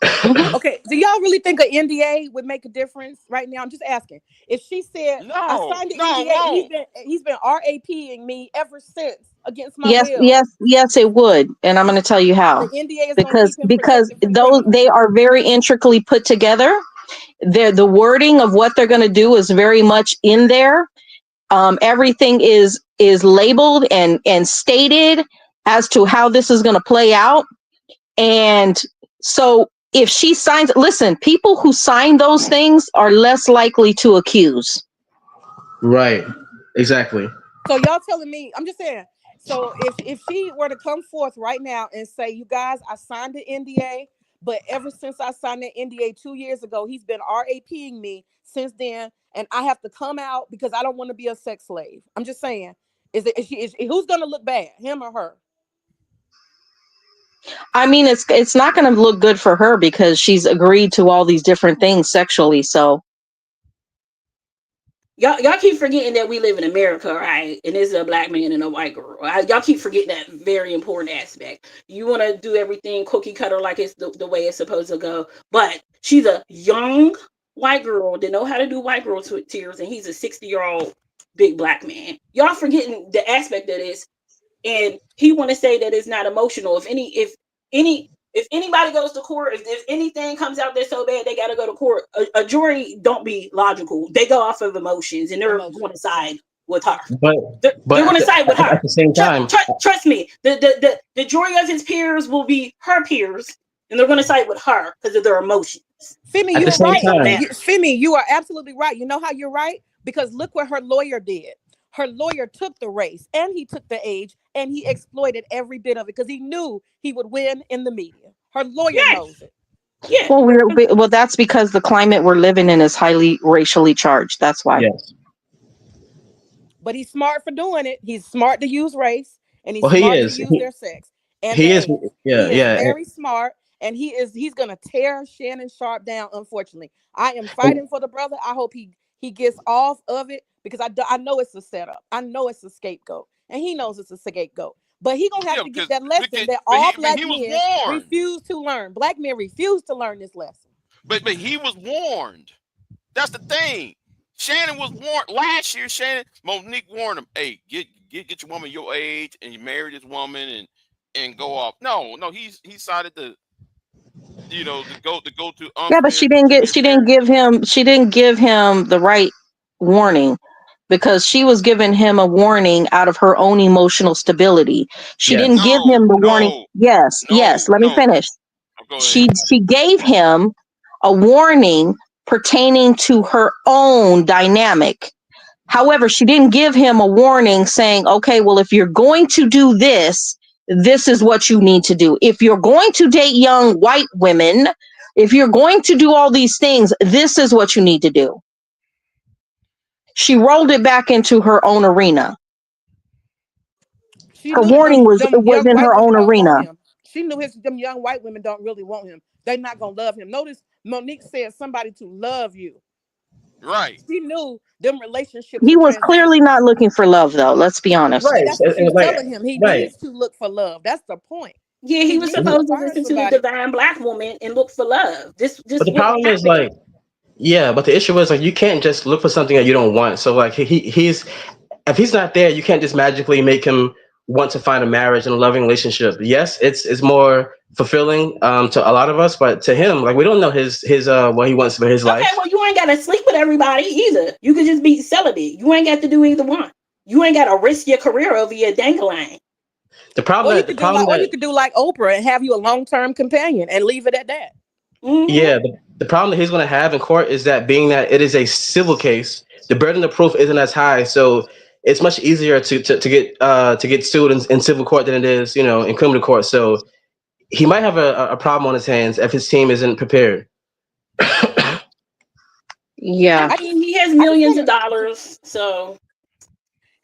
Hmm. Okay, do y'all really think an NDA would make a difference right now? I'm just asking. If she said I No, signed the no, it NDA and won't. he's been RAPing me ever since against my Yes, will, yes, yes, it would, and I'm going to tell you the how. NDA is going to Because keep him protected from those criminals. they are very intricately put together. The wording of what they're going to do is very much in there. Everything is labeled and stated as to how this is going to play out. And so if she signs, listen, people who sign those things are less likely to accuse. Right. Exactly. So y'all telling me, I'm just saying. So if she were to come forth right now and say, you guys, I signed the NDA, but ever since I signed the NDA 2 years ago, he's been RAPing me since then, and I have to come out because I don't want to be a sex slave. I'm just saying, who's gonna look bad, him or her? I mean, it's not going to look good for her because she's agreed to all these different things sexually. So Y'all keep forgetting that we live in America, right? And this is a black man and a white girl. Y'all keep forgetting that very important aspect. You want to do everything cookie cutter like it's the way it's supposed to go. But she's a young white girl that know how to do white girl tears, and he's a 60-year-old big black man. Y'all forgetting the aspect of this, and he want to say that it's not emotional. If anybody goes to court, if anything comes out there so bad they got to go to court, a jury don't be logical. They go off of emotions, and they're going to Emotions. side with her. But They're going to side with at her. the same time, Trust me. The jury of his peers will be her peers, and they're going to side with her because of their emotions. Femi, at you the are same It right. don't time, matter. Femi, you are absolutely right. You know how you're right? Because look what her lawyer did. Her lawyer took the race and he took the age and he exploited every bit of it because he knew he would win in the media. Her lawyer Yes. knows it. Yeah. Well, that's because the climate we're living in is highly racially charged. That's why. Yes. But he's smart for doing it. He's smart to use race and he's Well, he smart to is. use their sex and He their is. age. Yeah. He is Yeah. very smart and he's gonna tear Shannon Sharpe down, unfortunately. I am And, fighting for the brother. I hope he gets off of it because I know it's a setup. I know it's a scapegoat. And he knows it's a scapegoat. But he gonna have Yeah, to get that lesson because that but all but black he was men warned. refuse to learn. Black men refuse to learn this lesson. But he was warned. That's the thing. Shannon was warned last year. Monique warned him, "Hey, get your woman your age, and you marry this woman, and go off." No, he decided to, to go to Yeah, but unfair to be fair. she didn't give him the right warning because she was giving him a warning out of her own emotional stability. She didn't yes. give No, him the warning. no, Yes, no, let me no. finish. Oh, go She ahead. she gave him a warning pertaining to her own dynamic. However, she didn't give him a warning saying, okay, well, if you're going to do this, this is what you need to do. If you're going to date young white women, if you're going to do all these things, this is what you need to do. She rolled it back into her own arena. She Her knew warning them was young in white her women own don't want arena. him. She knew them young white women don't really want him. They're not gonna love him. Notice Monique said somebody to love you. Right. She knew them relationships He were was clearly not transactional. looking for love, though. Let's be honest. Right. That's what she was Like, telling him. He right. needs to look for love. That's the point. Yeah, He he was needs to supposed to find listen to the somebody. divine black woman and look for love. But Just the what problem is happened. like, yeah. But the issue is like, you can't just look for something that you don't want. So like, he's if he's not there, you can't just magically make him want to find a marriage and a loving relationship. Yes, it's more fulfilling to a lot of us, but to him, like we don't know his what he wants for his Okay, life. well, you ain't gotta sleep with everybody either. You could just be celibate. You ain't got to do either one. You ain't gotta risk your career over your dangling. The problem Or you that could do like Oprah and have you a long-term companion and leave it at that. Mm-hmm. Yeah, the problem that he's going to have in court is that being that it is a civil case, the burden of proof isn't as high, so it's much easier to get sued in civil court than it is, in criminal court. So he might have a problem on his hands if his team isn't prepared. I Yeah. mean, he has I just millions of want to. dollars, so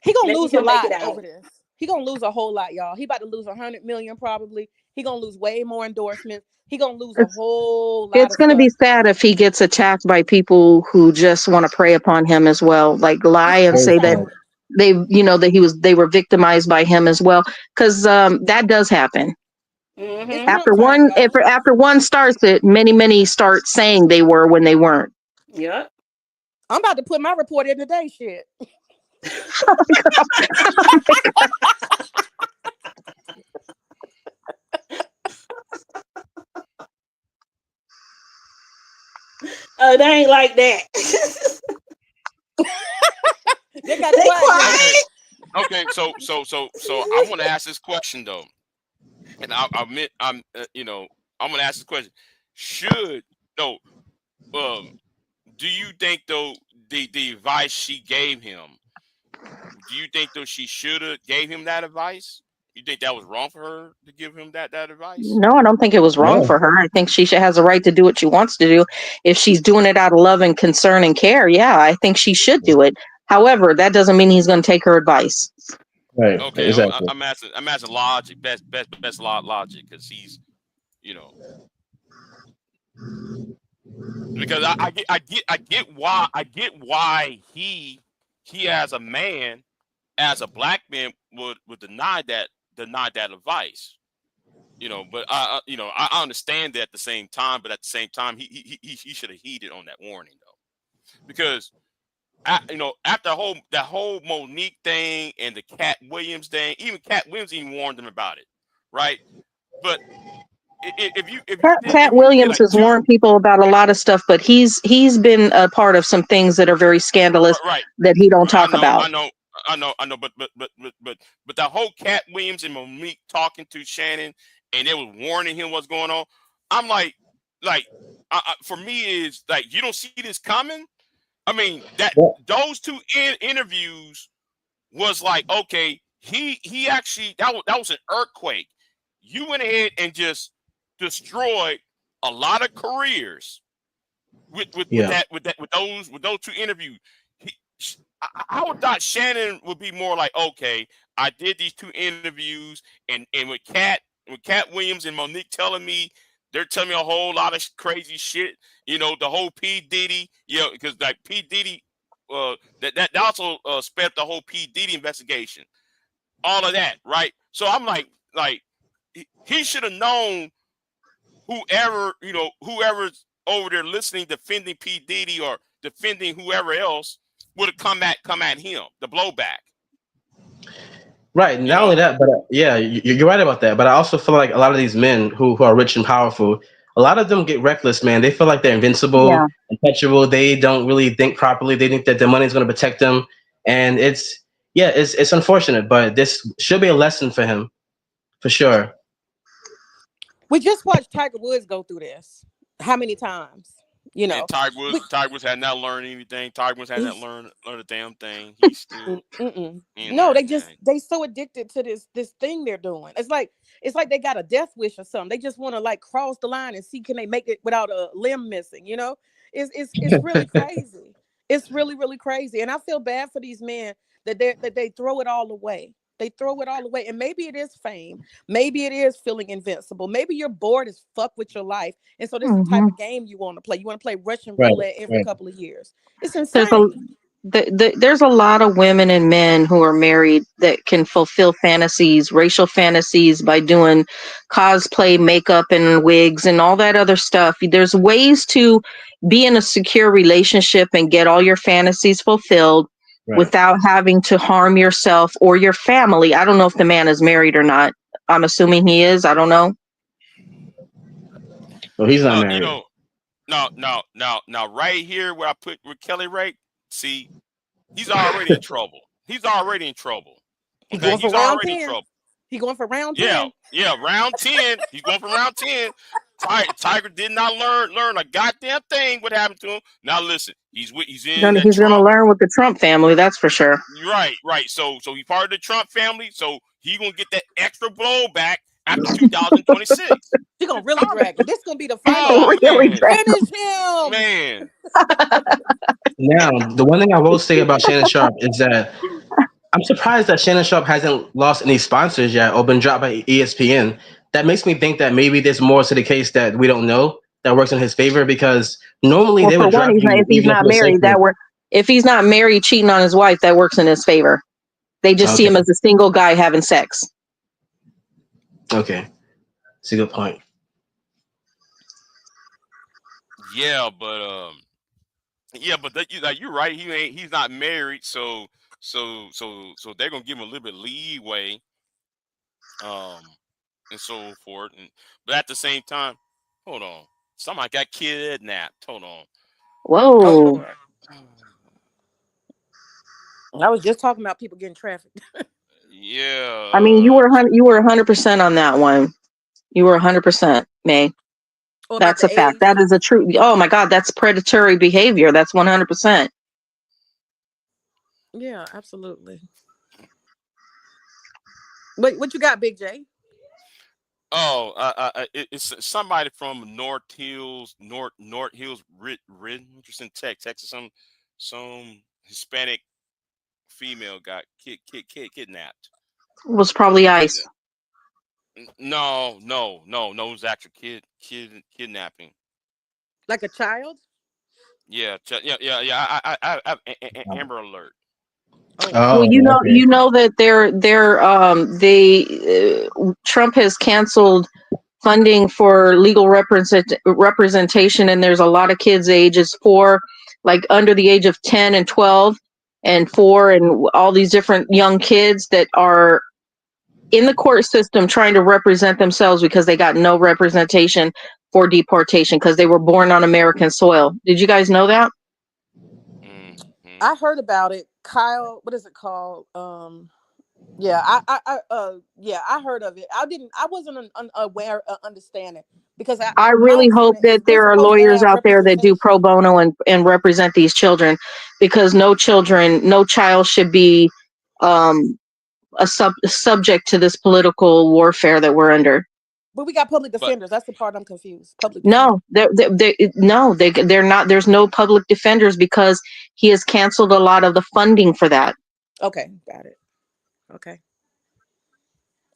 He gonna maybe lose a he'll make lot it out. over this. He gonna lose a whole lot, y'all. He about to lose 100 million probably. He gonna lose way more endorsements. He gonna lose a It's whole lot it's of going to be stuff. sad if he gets attacked by people who just want to prey upon him as well, like lie It's and very Very say that sad. sad. they were victimized by him as well, because that does happen. It's Mm-hmm. Trump time, y'all. After one starts it, many start saying they were when they weren't. Yep. I'm about to put my report in today. Shit. They ain't like that. They got They quiet just Okay. quiet. Okay. So I want to ask this question though, and I admit I'm gonna ask this question. Should no do you think though the advice she gave him? Do you think though she should have gave him that advice? You think that was wrong for her to give him that advice? No, I don't think it was wrong No. for her. I think has a right to do what she wants to do. If she's doing it out of love and concern and care, yeah, I think she should do it. However, that doesn't mean he's going to take her advice. Right. Okay, Exactly. I'm asking logic, best logic, because he's you know because I get why he as a man, as a black man, would deny that advice. But I understand that at the same time, but at the same time he should have heeded on that warning though, because after that whole Monique thing and the Cat Williams thing, even Cat Williams even warned him about it, right? But Pat if you did Williams like has warned two, people about a lot of stuff, but he's been a part of some things that are very scandalous right, that he don't I talk know, about. I know, I know, but the whole Cat Williams and Monique talking to Shannon and they was warning him what's going on. I'm like, for me is like you don't see this coming. I mean that Well, those two interviews. was like, okay, he actually that was an earthquake. You went ahead and just destroyed a lot of careers Yeah. with those two interviews. I would thought Shannon would be more like, okay, I did these two interviews, and with Cat Williams and Monique telling me, they're telling me a whole lot of crazy shit. The whole P Diddy, because like P Diddy, that also sped up the whole P Diddy investigation, all of that, right? So I'm like he should have known whoever's over there listening, defending P Diddy or defending whoever else would have come at him, the blowback. Right. You Not only know, that, but yeah, you're right about that. But I also feel like a lot of these men who are rich and powerful, a lot of them get reckless, man. They feel like they're invincible, Yeah. untouchable. They don't really think properly. They think that their money is going to protect them, and it's unfortunate. But this should be a lesson for him, for sure. We just watched Tiger Woods go through this. How many times? You and know, we, Tiger Woods had not learned anything. Tiger Woods had not he's learned a damn thing. He's still mm-mm. in No, there, they man. they so addicted to this thing they're doing. It's like they got a death wish or something. They just want to like cross the line and see can they make it without a limb missing. It's really crazy. It's really really crazy, and I feel bad for these men that they throw it all away. They throw it all away, and maybe it is fame. Maybe it is feeling invincible. Maybe you're bored as fuck with your life, and so this is the type Hmm. of game you want to play. You want to play Russian Right. roulette every Right. couple of years. It's There's a insane. there's a lot of women and men who are married that can fulfill fantasies, racial fantasies, by doing cosplay, makeup, and wigs and all that other stuff. There's ways to be in a secure relationship and get all your fantasies fulfilled Right. without having to harm yourself or your family. I don't know if the man is married or not. I'm assuming he is. I don't know. Well, he's not You married. know, now, right here where I put with Kelly Ray, see, he's already in trouble. He's already in trouble. He Okay, going for he's round already in 10. trouble. He going for round Yeah, 10. yeah, round 10. He's going for round 10. Tiger did not learn a goddamn thing what happened to him. Now listen, he's in that He's gonna Trump. learn with the Trump family, that's for sure. Right. So he's part of the Trump family. So he gonna get that extra blowback after 2026. He gonna really I'm, drag him. This gonna be the final oh one. Really man, drag Finish him. man. Now, the one thing I will say about Shannon Sharpe is that I'm surprised that Shannon Sharpe hasn't lost any sponsors yet or been dropped by ESPN. That makes me think that maybe there's more to the case that we don't know that works in his favor, because normally Well, they for would one, drop you if he's even if not you're married, safer. if he's not married, cheating on his wife, that works in his favor. They just see Okay. him as a single guy having sex. Okay. That's a good point. Yeah, but you're right. He's not married, so they're gonna give him a little bit leeway, um, and so forth. But at the same time, hold on, somebody got kidnapped. Hold on. Oh Whoa. Lord. I was just talking about people getting trafficked. I mean, Yeah. you were 100% on that one. You were 100%, May. Or about That's a the fact. age. That is a true. Oh my God, that's predatory behavior. That's 100%. Yeah, absolutely. What you got, Big J? Oh, it's somebody from North Hills, Richardson, Texas. Some Hispanic female got kidnapped. Was probably ICE. No. It was actual kidnapping. Like a child? Yeah, yeah. I have Amber Alert. Oh Well, wow. Oh, okay. you know that Trump has canceled funding for legal representation, and there's a lot of kids ages 4, like under the age of 10 and 12 and 4, and all these different young kids that are in the court system trying to represent themselves because they got no representation for deportation because they were born on American soil. Did you guys know that? Hmm. I heard about it. Kyle, what is it called? Yeah, I heard of it. I wasn't aware, understanding, because I my really hope understanding is that we're there are supposed to lawyers have out there that do representation. pro bono and represent these children, because no child should be um subject to this political warfare that we're under. But we got public But defenders. That's the part I'm confused. Public defenders. No, they're not. There's no public defenders because he has canceled a lot of the funding for that. Okay, got it. Okay.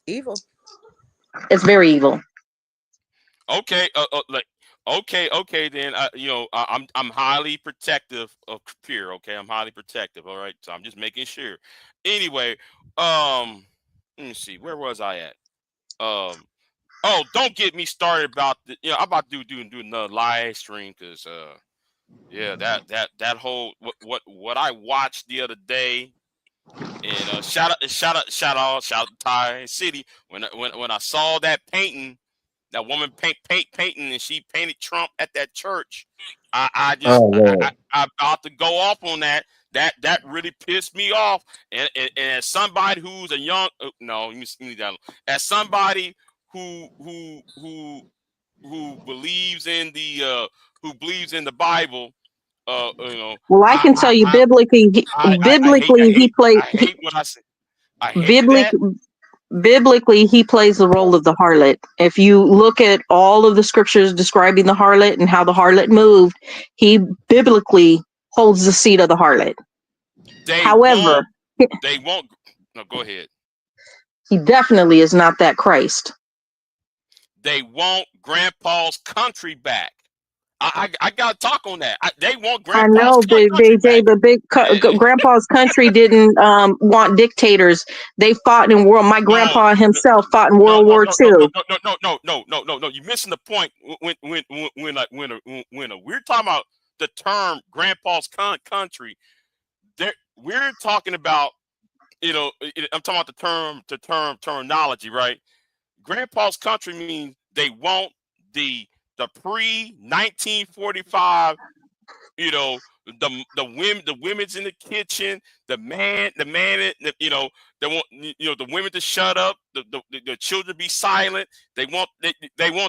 Evil. It's very evil. okay, like okay, then I'm highly protective of Kapir. Okay, I'm highly protective. All right, so I'm just making sure. Anyway, let me see, where was I at? Um, oh, don't get me started about I'm about to do another live stream because yeah, that whole what I watched the other day. And shout out Thai City when I saw that painting, that woman painting, and she painted Trump at that church. I Oh just Lord. I about to go off on that. That really pissed me off. And as somebody who's a young no, you me down. As somebody who believes in the Bible, Well, I can tell you biblically, I biblically he hate played I hate what I say. I hated biblic, that. biblically he plays the role of the harlot. If you look at all of the scriptures describing the harlot and how the harlot moved, he biblically holds the seat of the harlot. They However, won't. They won't. No, go ahead. he definitely is not that Christ. They want Grandpa's country back. I gotta talk on that. They want I Grandpa's know, but country back. but grandpa's country didn't want dictators. They fought in world. My No, grandpa no, himself fought in no, World no, War no, no, II. no, no, no, no, no, no, no, no. You're missing the point. When we're talking about the term Grandpa's country, we're talking about I'm talking about the terminology, right? Grandpa's country means they want the pre 1945, the women's in the kitchen, they want the women to shut up, the children be silent. They want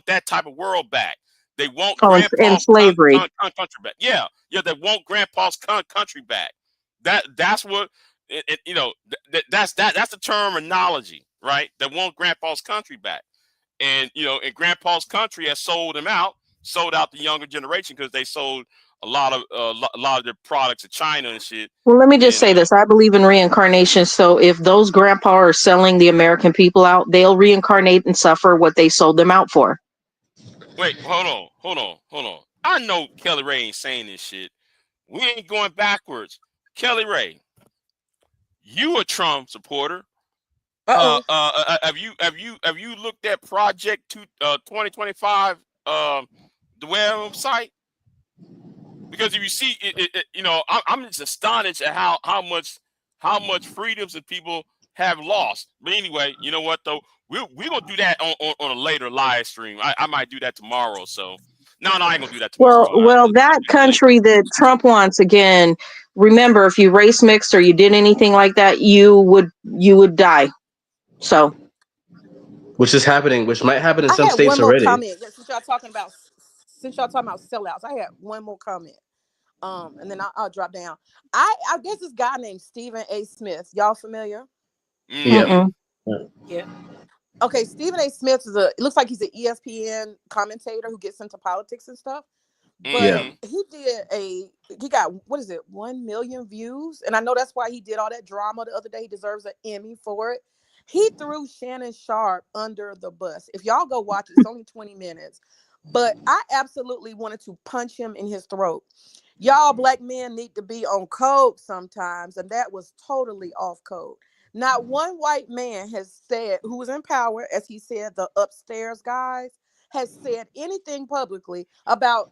that type of world back. They want Oh, and Grandpa's slavery. country back. Yeah, they want Grandpa's country back. That's what that's the terminology, right? They want Grandpa's country back. And Grandpa's country has sold out the younger generation because they sold a lot of their products to China and shit. Well, let me just And say this. I believe in reincarnation. So if those grandpa are selling the American people out, they'll reincarnate and suffer what they sold them out for. wait, hold on. I know Kelly Ray ain't saying this shit. We ain't going backwards. Kelly Ray, you a Trump supporter? Uh-oh. Have you looked at Project 2025 the website? Because if you see I'm just astonished at how much freedoms that people have lost. But anyway, you know what though? We're gonna do that on a later live stream. I might do that tomorrow. So no, I ain't gonna do that tomorrow. Well, that country that Trump wants, again, remember, if you race mixed or you did anything like that, you would die. So, Which is happening, which might happen in I some had one states more already. comment. Since y'all talking about sellouts, I had one more comment. And then I'll drop down. I guess this guy named Stephen A. Smith. Y'all familiar? Yeah. Mm-hmm. Yeah. Okay, Stephen A. Smith it looks like he's an ESPN commentator who gets into politics and stuff. But Yeah. Mm-hmm. he got, what is it, 1 million views? And I know that's why he did all that drama the other day. He deserves an Emmy for it. He threw Shannon Sharpe under the bus. If y'all go watch it, it's only 20 minutes. But I absolutely wanted to punch him in his throat. Y'all black men need to be on code sometimes, and that was totally off code. Not one white man has said, who was in power, as he said, the upstairs guys, has said anything publicly about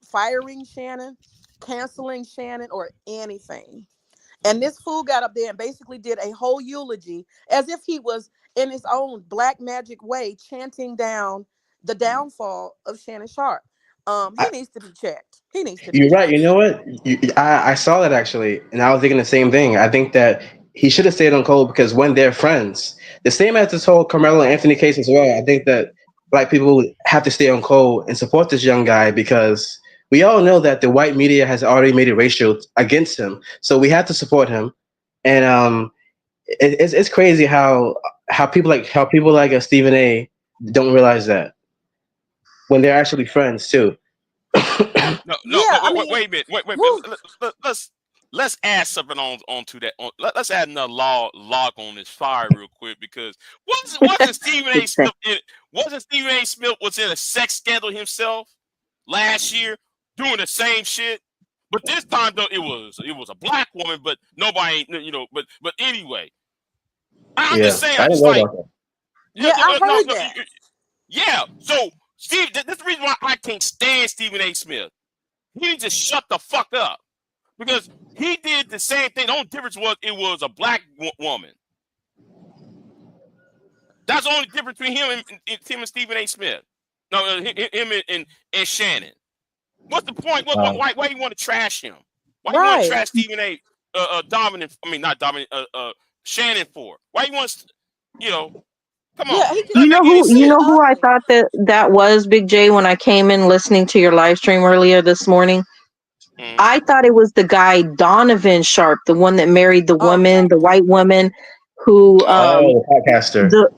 firing Shannon, canceling Shannon, or anything. And this fool got up there and basically did a whole eulogy as if he was in his own black magic way chanting down the downfall of Shannon Sharpe. He needs to be checked. He needs to be You're right. checked. You know what? I saw that actually, and I was thinking the same thing. I think that he should have stayed on Cole because when they're friends, the same as this whole Carmelo Anthony case as well. I think that black people have to stay on Cole and support this young guy because we all know that the white media has already made it racial against him. So we have to support him. And it's crazy how people like Stephen A. don't realize that when they're actually friends too. No, no, Yeah, I wait, mean, wait a minute. Wait a minute. whew, Let's add something onto that. Let's add another log on this fire real quick because wasn't Stephen A. Okay. Smith wasn't Stephen A. Smith was in a sex scandal himself last year doing the same shit, but this time though it was a black woman, but nobody ain't But anyway, I'm just Yeah, saying. I I didn't just know like about that. yeah, I no, heard no, that. yeah. So Steve, that's the reason why I can't stand Stephen A. Smith. He needs to shut the fuck up because he did the same thing. The only difference was it was a black woman. That's the only difference between him and Stephen A. Smith. No, him and Shannon. What's the point? Why you want to trash him? Why you want to Right. trash Stephen A. Dominant? I mean, not dominant. Shannon for? Why you want? You know, come Yeah, on. he Doesn't make any he You just know sense. who I ugly. thought that was Big J when I came in listening to your live stream earlier this morning? Mm. I thought it was the guy Donovan Sharp, the one that married the Oh woman, the God. white woman who Oh, Oh, podcaster. the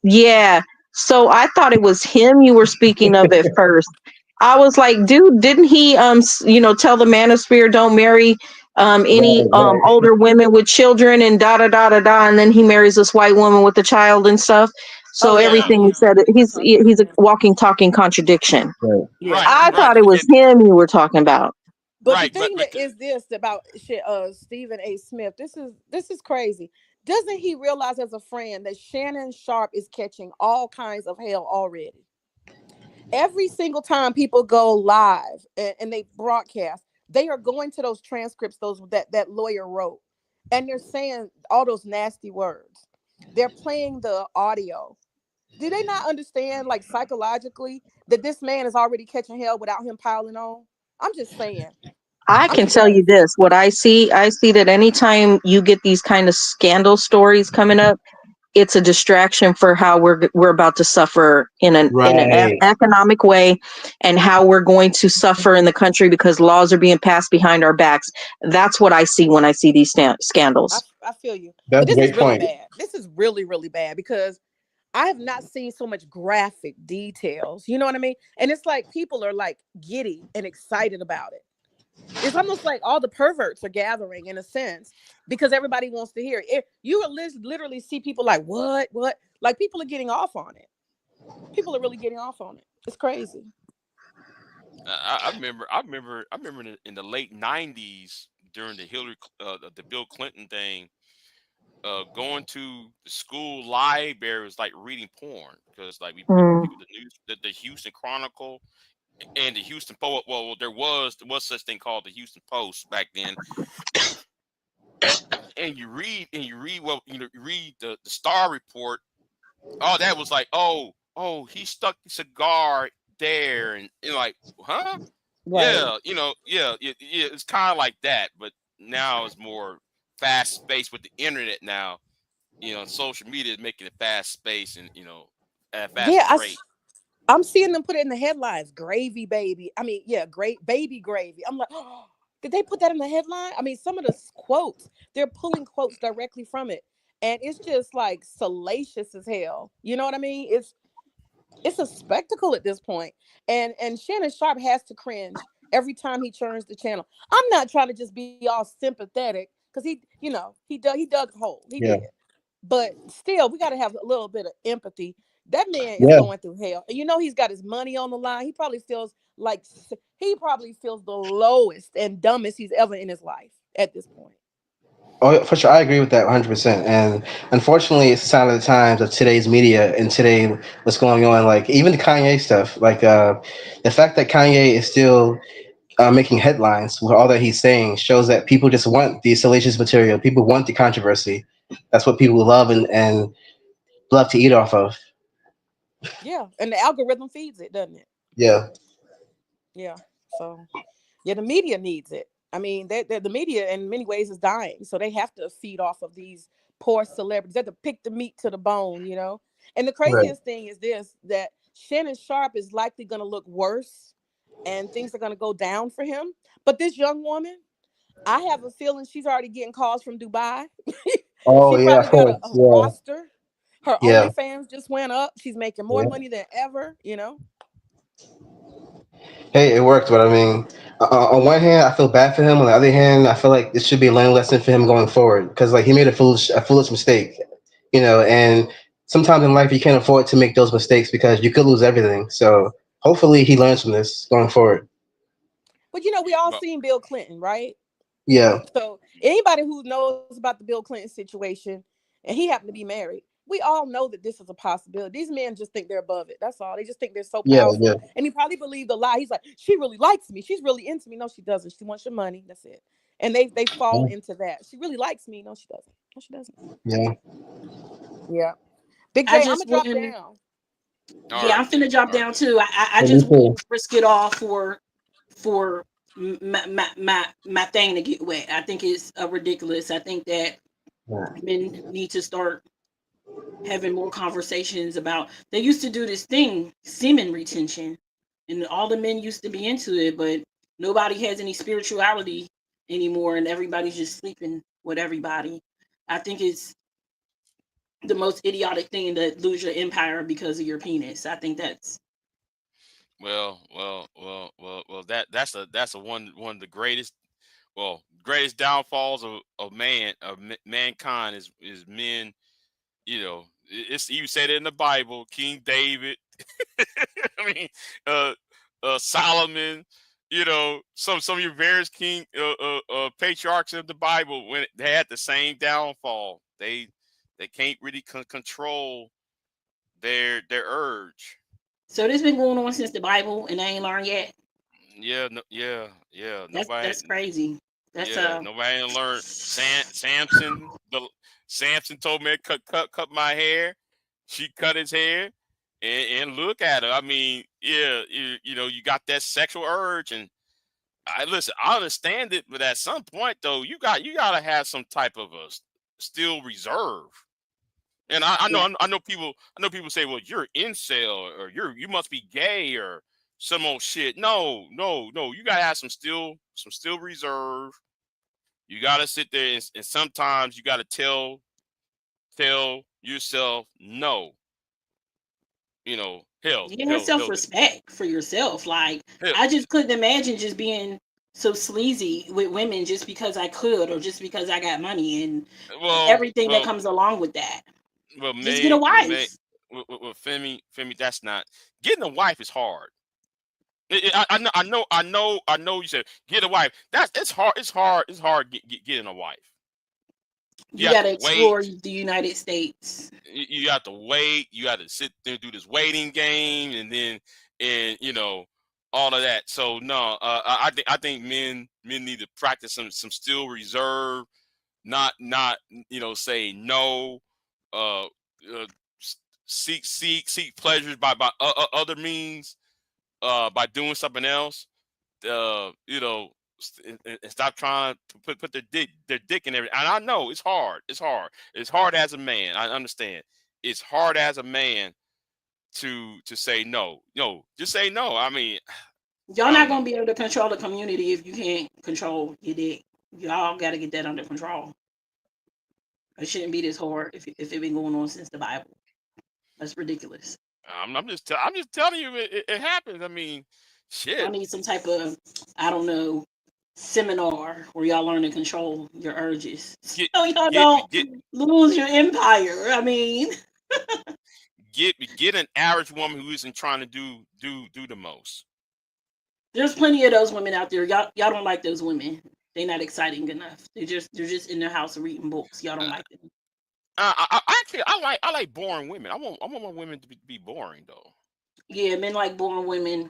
yeah. So I thought it was him you were speaking of at first. I was like, dude, didn't he tell the manosphere don't marry any Right, right. older women with children and da da da da da, and then he marries this white woman with a child and stuff. Oh So yeah, that's yeah, everything he him. said, We talking about he's a him. walking talking contradiction. Right. Yeah, right, that's I him. right, thought it was him you were talking about. But the but thing that is this about Stephen A. Smith, this is crazy. Doesn't he realize as a friend that Shannon Sharpe is catching all kinds of hell already? Every single time people go live and they broadcast, they are going to those transcripts, those that lawyer wrote, and they're saying all those nasty words. They're playing the audio. Do they not understand, like psychologically, that this man is already catching hell without him piling on? I'm just saying. I I'm can just tell you saying. this, what I see that anytime you get these kind of scandal stories coming up, it's a distraction for how we're about to suffer in an Right. economic way, and how we're going to suffer in the country because laws are being passed behind our backs. That's what I see when I see these I, scandals. I feel you. But That's a this is great really point. bad. This is really, really bad because I have not seen so much graphic details. You know what I mean? And it's like people are like giddy and excited about it. It's almost like all the perverts are gathering in a sense because everybody wants to hear it. You will literally see people like, what? Like people are getting off on it. People are really getting off on it. It's crazy. I remember in the late '90s during the Bill Clinton thing, going to the school libraries like reading porn because like we put Mm. people the Houston Chronicle and the Houston Post. Well, there was such thing called the Houston Post back then, and you read you read the Star Report. Oh, that was like he stuck the cigar there and like huh Right. yeah, it's kind of like that, but now it's more fast space with the internet now. Social media is making it fast space and at a Yeah, faster rate. I'm seeing them put it in the headlines. Gravy baby. I mean, yeah, great baby gravy. I'm like, oh, did they put that in the headline? I mean, some of the quotes, they're pulling quotes directly from it. And it's just like salacious as hell. You know what I mean? It's a spectacle at this point. And Shannon Sharpe has to cringe every time he turns the channel. I'm not trying to just be all sympathetic because he dug a hole. He Yeah. did. But still, we got to have a little bit of empathy. That man is Yeah. going through hell. And he's got his money on the line. He probably feels the lowest and dumbest he's ever in his life at this point. Oh, for sure. I agree with that 100%. And unfortunately, it's a sign of the times of today's media and today what's going on. Like even the Kanye stuff, like the fact that Kanye is still making headlines with all that he's saying shows that people just want the salacious material. People want the controversy. That's what people love and love to eat off of. Yeah. And the algorithm feeds it, doesn't it? Yeah. Yeah. So yeah, the media needs it. I mean, the media in many ways is dying, so they have to feed off of these poor celebrities. They have to pick the meat to the bone. And the Right. craziest thing is this: that Shannon Sharpe is likely going to look worse, and things are going to go down for him. But this young woman, I have a feeling she's already getting calls from Dubai. Oh She yeah, probably of got course. a Yeah, roster. Her yeah, OnlyFans just went up. She's making more yeah. money than ever, you know. Hey, it worked, but I mean, on one hand, I feel bad for him. On the other hand, I feel like this should be a learning lesson for him going forward because like he made a foolish mistake, you know. And sometimes in life, you can't afford to make those mistakes because you could lose everything. So hopefully, he learns from this going forward. But you know, we all But seen Bill Clinton, right? Yeah, So anybody who knows about the Bill Clinton situation, and he happened to be married, we all know that this is a possibility. These men just think they're above it. That's all. They just think they're so yeah, yeah, powerful. And he probably believed a lie. He's like, she really likes me. She's really into me. No, she doesn't. She wants your money. That's it. And they fall yeah, into that. She really likes me. No, she doesn't. No, she doesn't. yeah. Yeah. Big I J, I'm just gonna drop wouldn't. down. all Yeah, right I'm then. finna drop All right down then. too. I Yeah, me just too. wouldn't risk it all for my thing to get wet. I think it's ridiculous. I think that Yeah, men need to start having more conversations about. They used to do this thing, semen retention, and all the men used to be into it, but nobody has any spirituality anymore, and everybody's just sleeping with everybody. I think it's the most idiotic thing to lose your empire because of your penis. I think that's That's a one of the greatest, greatest downfalls of mankind is men. It's you said it in the Bible, King David. I mean, uh, Solomon. Some of your various patriarchs of the Bible when they had the same downfall. They can't really control their urge. so. This been going on since the Bible, and I ain't learned yet. Yeah, no, yeah. That's crazy. That's Nobody ain't learned. Samson told me to cut my hair. She cut his hair, and look at her. I mean, yeah, you got that sexual urge, and I listen. I understand it, but at some point, though, you gotta have some type of a still reserve. And yeah. I know people say, well, you're incel or you must be gay or some old shit. No, no, no. You gotta have some still reserve. You gotta sit there and sometimes you gotta tell yourself no. Hell, You have hell, self hell, respect for yourself. Like hell. I just couldn't imagine just being so sleazy with women just because I could or just because I got money and Well, everything that well, comes along with that. well, Just get a May, well, May, wife. Femi, that's not getting a wife is hard. I know. You said get a wife. It's hard. It's hard. It's hard getting a wife. You You have got to to explore wait. the United States. You have to wait. You got to sit there and do this waiting game, and then and all of that. So no, I think men need to practice some still reserve, not say no, uh, uh seek pleasures by other means, by doing something else. And stop trying to put their dick in everything. And I know it's hard. It's hard. It's hard as a man. I understand. It's hard as a man to say no. No, just say no. I mean, Y'all I not don't gonna know. be able to control the community if you can't control your dick. Y'all got to get that under control. It shouldn't be this hard if it been going on since the Bible. That's ridiculous. I'm just telling you, it happens. I mean, Y'all shit. need some type of, I don't know, seminar where y'all learn to control your urges. Get So y'all get don't get lose your empire. I mean, get an average woman who isn't trying to do the most. there's plenty of those women out there. Y'all don't like those women. They're not exciting enough. They're just in their house reading books. Y'all don't Uh, like them. actually, I like boring women. I want my women to be boring though. Yeah, men like boring women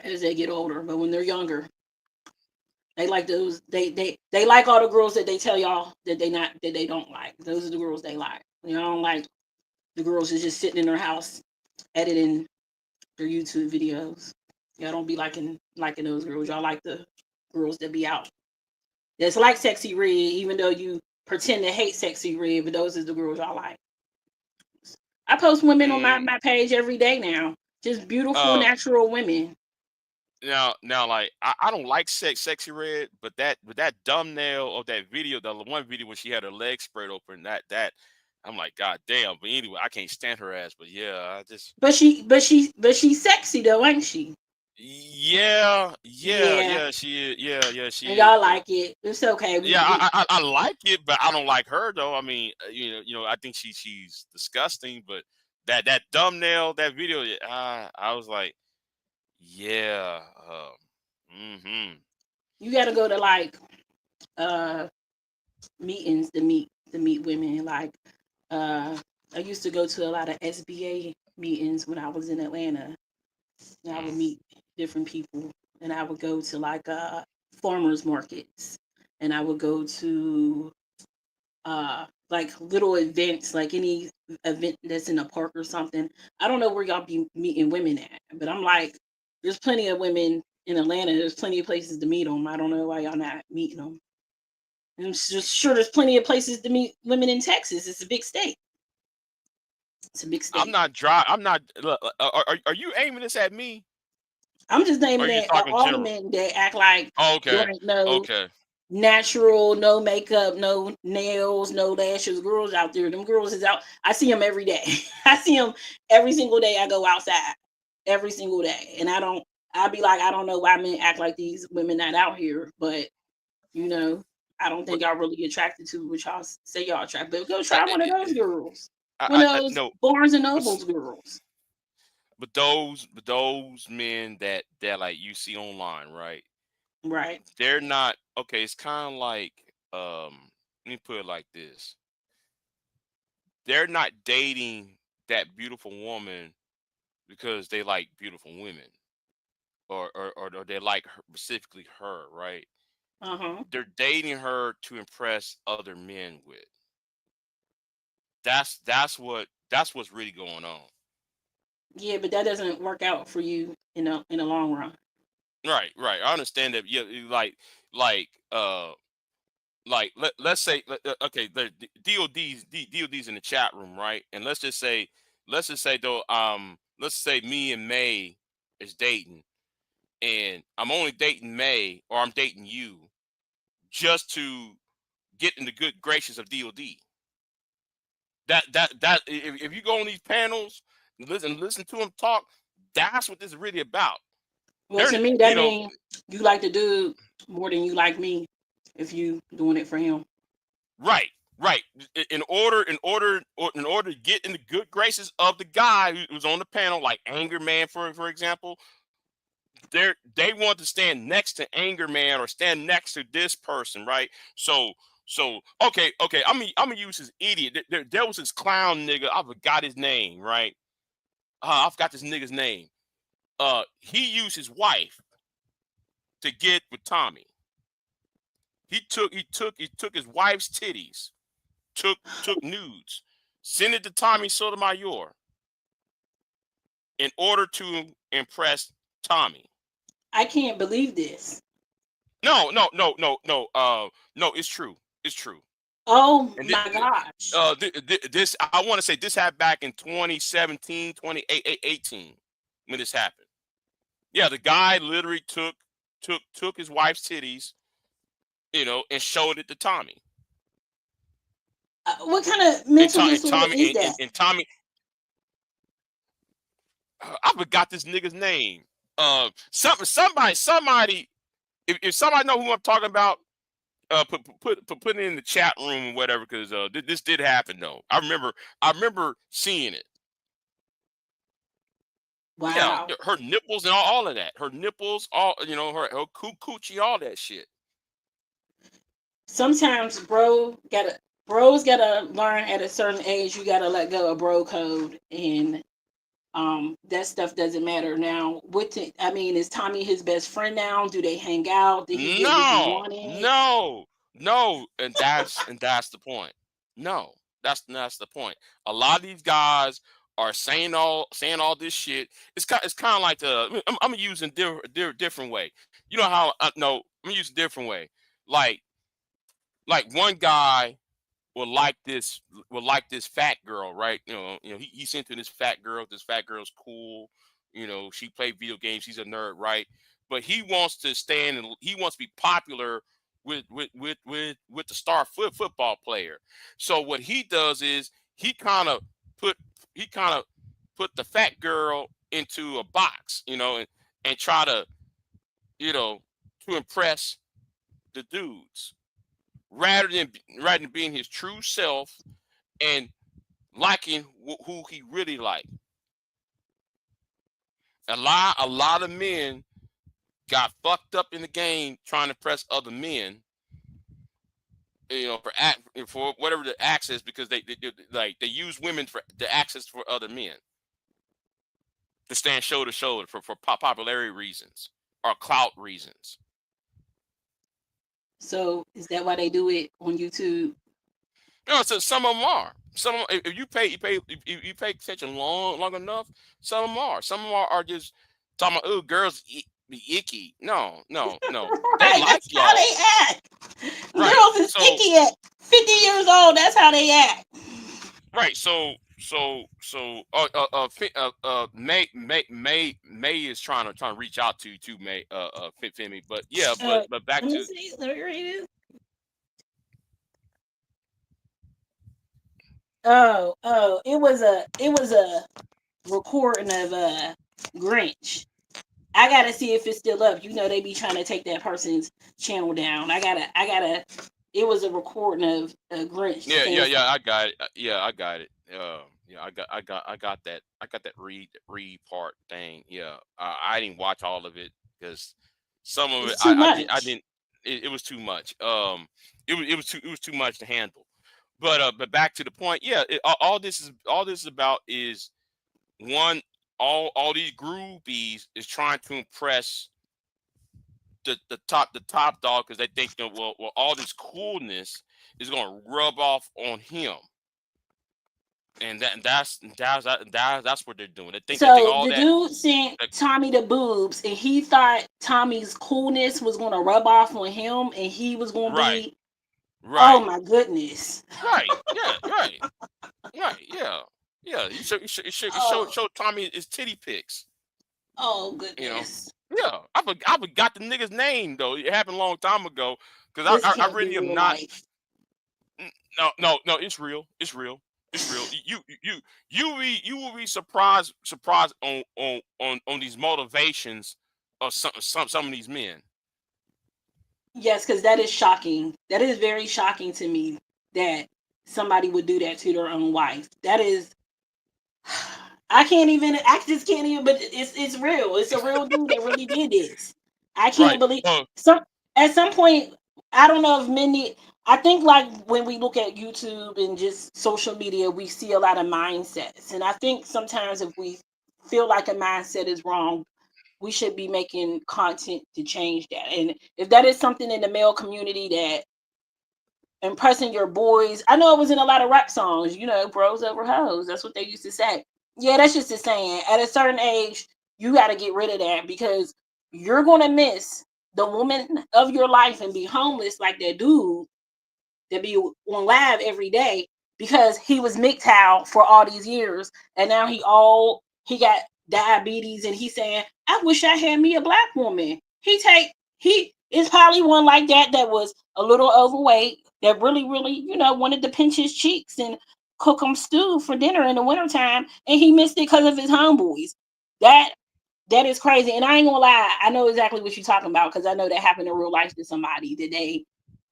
as they get older, but when they're younger, they like those. They like all the girls that they tell y'all that they don't like. Those are the girls they like. Y'all don't like the girls that's just sitting in their house editing their YouTube videos. Y'all don't be liking those girls. Y'all like the girls that be out. That's like Sexy Red, even though you pretend to hate Sexy Red, but those are the girls y'all like. I post women on my, Mm, my page every day now. Just beautiful, uh, natural women. now, like I don't like sexy red, but that thumbnail of that video, the one video where she had her legs spread open, that I'm like, God damn. But anyway, I can't stand her ass. But yeah, I just but she's sexy though, ain't she? Yeah, she is. Yeah, and she is. y'all But like it. It's okay. yeah, We I like it, but I don't like her though. I mean, I think she's disgusting. But that thumbnail, that video, I was like, yeah, mm-hmm. you got to go to like uh meetings to meet women. Like I used to go to a lot of SBA meetings when I was in Atlanta. And I would meet different people, and I would go to like farmers markets, and I would go to like little events, like any event that's in a park or something. I don't know where y'all be meeting women at, but I'm like, there's plenty of women in Atlanta. There's plenty of places to meet them. I don't know why y'all not meeting them. And I'm just sure there's plenty of places to meet women in Texas. It's a big state. It's a big I'm state. not dry. I'm not. Look, are you aiming this at me? I'm just Or naming are you it talking all the general? men that act like Oh, there okay, ain't no okay. natural, no makeup, no nails, no lashes. Girls out there, them girls is out. I see them every day. I see them every single day. I go outside every single day, and I be like, I don't know why men act like these women not out here, but you know, I don't But think y'all really attracted to what y'all say y'all attracted. But go I, try one of those girls, one of I those no, Barnes and but Nobles girls. those men that like you see online, right? Right. They're not okay. It's kind of like let me put it like this: they're not dating that beautiful woman because they like beautiful women, or they like her, specifically her, right? Uh-huh. They're dating her to impress other men with. That's what's really going on. Yeah, but that doesn't work out for you in the long run. Right. I understand that. Yeah, like let's say okay, the DOD's in the chat room, right? And let's just say though let's say me and May is dating, and I'm only dating May, or I'm dating you just to get in the good graces of DOD. That if you go on these panels, listen to them talk, that's what this is really about. Well, They're to me, you that know means you like the dude more than you like me if you doing it for him. right, right. In order to get in the good graces of the guy who's on the panel, like Anger Man, for example, they want to stand next to Anger Man or stand next to this person, right? So okay. I'm gonna use this idiot. There was this clown nigga. I forgot his name, right? I forgot this nigga's name. He used his wife to get with Tommy. He took his wife's titties, took nudes, sent it to Tommy Sotomayor in order to impress Tommy. I can't believe this. No. It's true. It's true. Oh And my gosh. this I want to say this happened back in 2017, 2018 when this happened. Yeah, the guy literally took his wife's titties, and showed it to Tommy. What kind of mental And disorder Tommy is that? and Tommy, I forgot this nigga's name. Somebody. If somebody know who I'm talking about, put it in the chat room or whatever, because this did happen though. I remember seeing it. Yeah, Wow. her nipples and all of that. Her nipples, all her coochie, all that shit. Sometimes bros gotta learn at a certain age. You gotta let go of bro code, and that stuff doesn't matter now. Is Tommy his best friend now? Do they hang out? Did he get what he No, wanted? no, and that's the point. No, that's the point. A lot of these guys are saying all this shit. It's kind of like I'm gonna use in different way. You know how no, I'm gonna use a different way. Like one guy will like this fat girl, right? He's into this fat girl. This fat girl's cool. She played video games. She's a nerd, right? but he wants to stand and he wants to be popular with the star football player. So what he does is put he kind of put the fat girl into a box, and try to, to impress the dudes rather than being his true self and liking who he really like. A lot of men got fucked up in the game trying to impress other men, for whatever the access, because they use women for the access for other men to stand shoulder to shoulder for popularity reasons or clout reasons. So is that why they do it on YouTube? So some of them are. Some of them, if you pay attention long enough, some of them are. Some of them are just talking about, oh, girls be icky. No. They Right, like that's how y'all. they act. Right. Girls is So icky at 50 years old. That's how they act. right. May is trying to reach out to you too, May, Femi. But yeah, but back Let me to see. Let me read it. Oh, it was a recording of Grinch. I gotta see if it's still up. They be trying to take that person's channel down. I gotta. It was a recording of Grinch saying yeah. something. I got it. Yeah, I got it. Yeah, I got that. I got that read part thing. Yeah, I didn't watch all of it because some of it It's too I much. didn't. It was too much. It was too much to handle. But back to the point. Yeah, all this is about is one. All these groupies is trying to impress the top dog, because they think that, well, all this coolness is going to rub off on him, and that's what they're doing. They think So all the that, dude sent that Tommy the boobs, and he thought Tommy's coolness was gonna rub off on him, and he was gonna right, be. Oh right, my goodness. right, yeah, right, yeah, yeah. Oh, Show Tommy his titty pics. oh You know, goodness. yeah. I forgot the nigga's name though. It happened a long time ago, because This I can't be really am real not. life. No. It's real. It's real. It's real. You will be surprised on these motivations of some of these men. Yes, because that is shocking. That is very shocking to me that somebody would do that to their own wife. That is, I can't even. I just can't even. But it's real. It's a real dude that really did this. I can't Right. believe Well, some. At some point, I don't know if many. I think like when we look at YouTube and just social media, we see a lot of mindsets, and I think sometimes if we feel like a mindset is wrong, we should be making content to change that. And if that is something in the male community that impressing your boys, I know it was in a lot of rap songs, bros over hoes. That's what they used to say. Yeah, that's just a saying. At a certain age, you got to get rid of that because you're going to miss the woman of your life and be homeless like that dude that be on live every day because he was MGTOW for all these years, and now he got diabetes, and he's saying, "I wish I had me a black woman." He is probably one like that was a little overweight that really really wanted to pinch his cheeks and cook him stew for dinner in the wintertime, and he missed it because of his homeboys. That that is crazy, and I ain't gonna lie, I know exactly what you're talking about because I know that happened in real life to somebody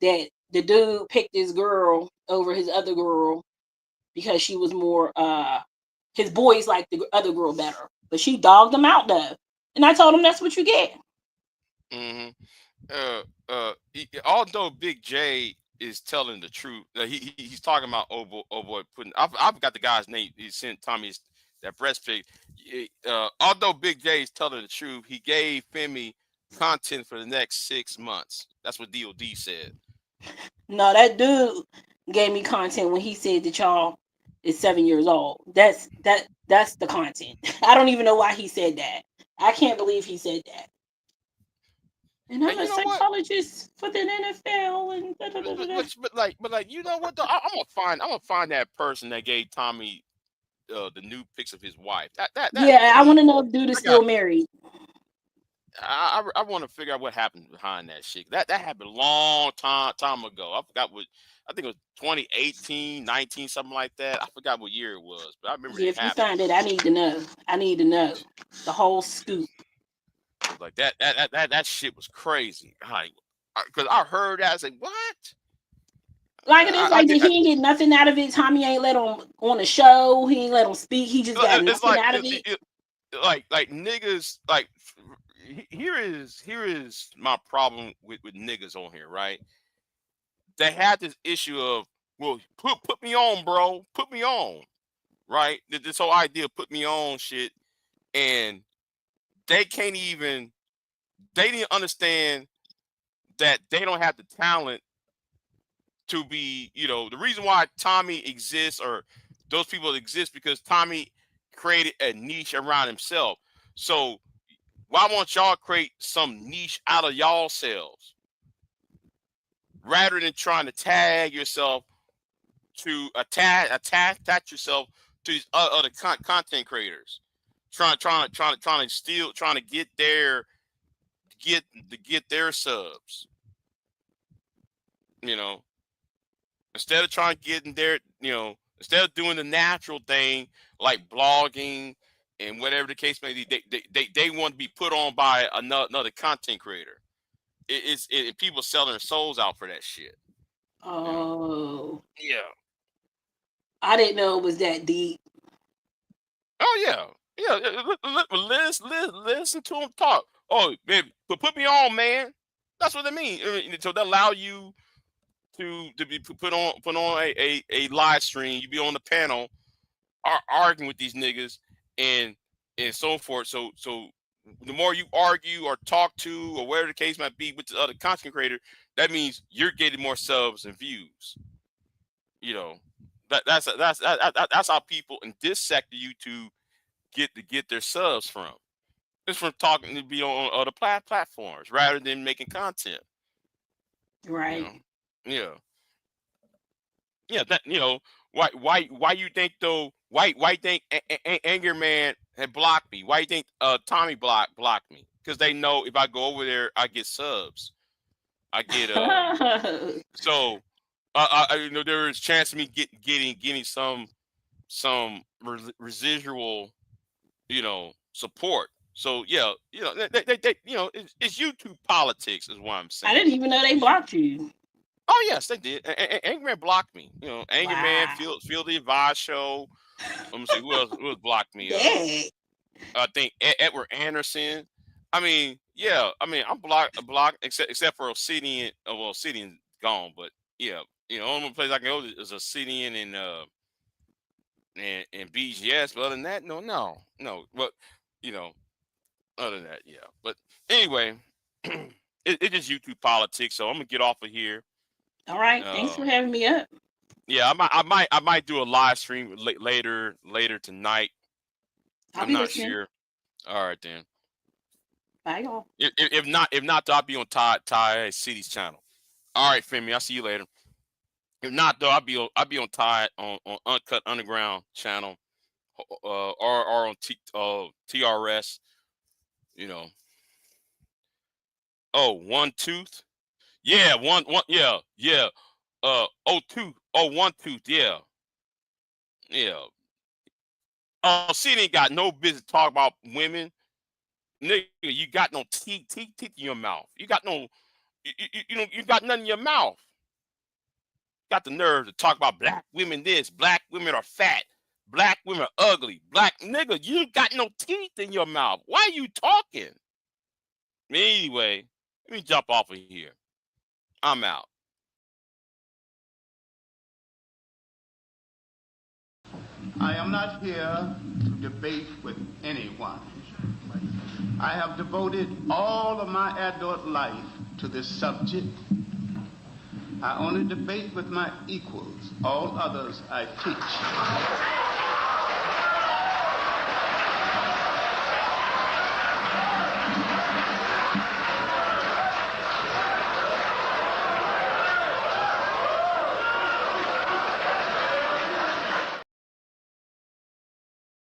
that the dude picked his girl over his other girl because she was more his boys liked the other girl better, but she dogged him out though, and I told him that's what you get. hmm although Big J is telling the truth, he's talking about oh boy putting. I've got the guy's name. He sent Tommy's that breast pic. Although Big J is telling the truth, he gave Femi content for the next 6 months. That's what DOD said. No, that dude gave me content when he said that y'all is 7 years old. That's the content. I don't even know why he said that. I can't believe he said that. And I'm And a you know what? psychologist for the NFL and da, da, da, da, da. But you know what though? I'm gonna find that person that gave Tommy the new pics of his wife. That Yeah, I hmm, want to know if dude is I got still married. I want to figure out what happened behind that shit. That happened a long time ago. I forgot what. I think it was 2018, 19, something like that. I forgot what year it was, but I remember Yeah, it if you happened. find it, I need to know. I need to know the whole scoop. Cause like that shit was crazy. Like, cause I heard that, I was like, what? Like it is, like he ain't get nothing out of it. Tommy ain't let him on the show. He ain't let him speak. He just got It's nothing like out of it. like niggas like here is my problem with niggas on here, right? They had this issue of, well, put me on, bro, put me on, right? This whole idea of put me on shit, and they can't even, they didn't understand that they don't have the talent to be, the reason why Tommy exists, or those people exist, because Tommy created a niche around himself. So why won't y'all create some niche out of y'all selves rather than trying to tag yourself to attach yourself to these other content creators, trying to steal, trying to get their subs, you know, instead of trying to get in there, instead of doing the natural thing like blogging and whatever the case may be, they want to be put on by another content creator. People selling their souls out for that shit. Oh, Yeah. I didn't know it was that deep. Oh yeah. Listen to them talk. Oh, baby, put me on, man. That's what they mean. So they allow you to be put on a live stream. You be on the panel, arguing with these niggas and so forth. So the more you argue or talk to or whatever the case might be with the other content creator, that means you're getting more subs and views. That's how people in this sector YouTube get their subs from. It's from talking to be on other platforms rather than making content. Right. Yeah. That why you think though? Why think Anger Man had blocked me? Why you think Tommy blocked me? Because they know if I go over there, I get subs. I get so there is chance of me getting some residual support. So yeah, they it's YouTube politics is what I'm saying. I didn't even know they blocked you. Oh yes, they did. Angry Man blocked me. Angry Man, Wow. Field the Advice Show. Let me see who else blocked me. Yeah. I think Edward Anderson. I mean, yeah. I mean, I'm blocked except for Obsidian. Well, Obsidian gone, but yeah. Only place I can go is Obsidian and BGS. But other than that, no. But other than that, yeah. But anyway, it's just YouTube politics. So I'm gonna get off of here. All right. Thanks for having me up. Yeah, I might do a live stream later tonight. I'm not sure. All right then. Bye y'all. If not, though, I'll be on Ty City's channel. All right, Femi, I'll see you later. If not, though, I'll be on Ty on Uncut Underground channel, or on TRS. Oh, One Tooth. Yeah, one. Yeah. One Tooth. Yeah. See, they ain't got no business talk about women. Nigga, you got no teeth in your mouth. You got no, you got nothing in your mouth. Got the nerve to talk about black women this, black women are fat, black women are ugly, black nigga, you got no teeth in your mouth. Why are you talking? Anyway, let me jump off of here. I'm out. I am not here to debate with anyone. I have devoted all of my adult life to this subject. I only debate with my equals. All others I teach.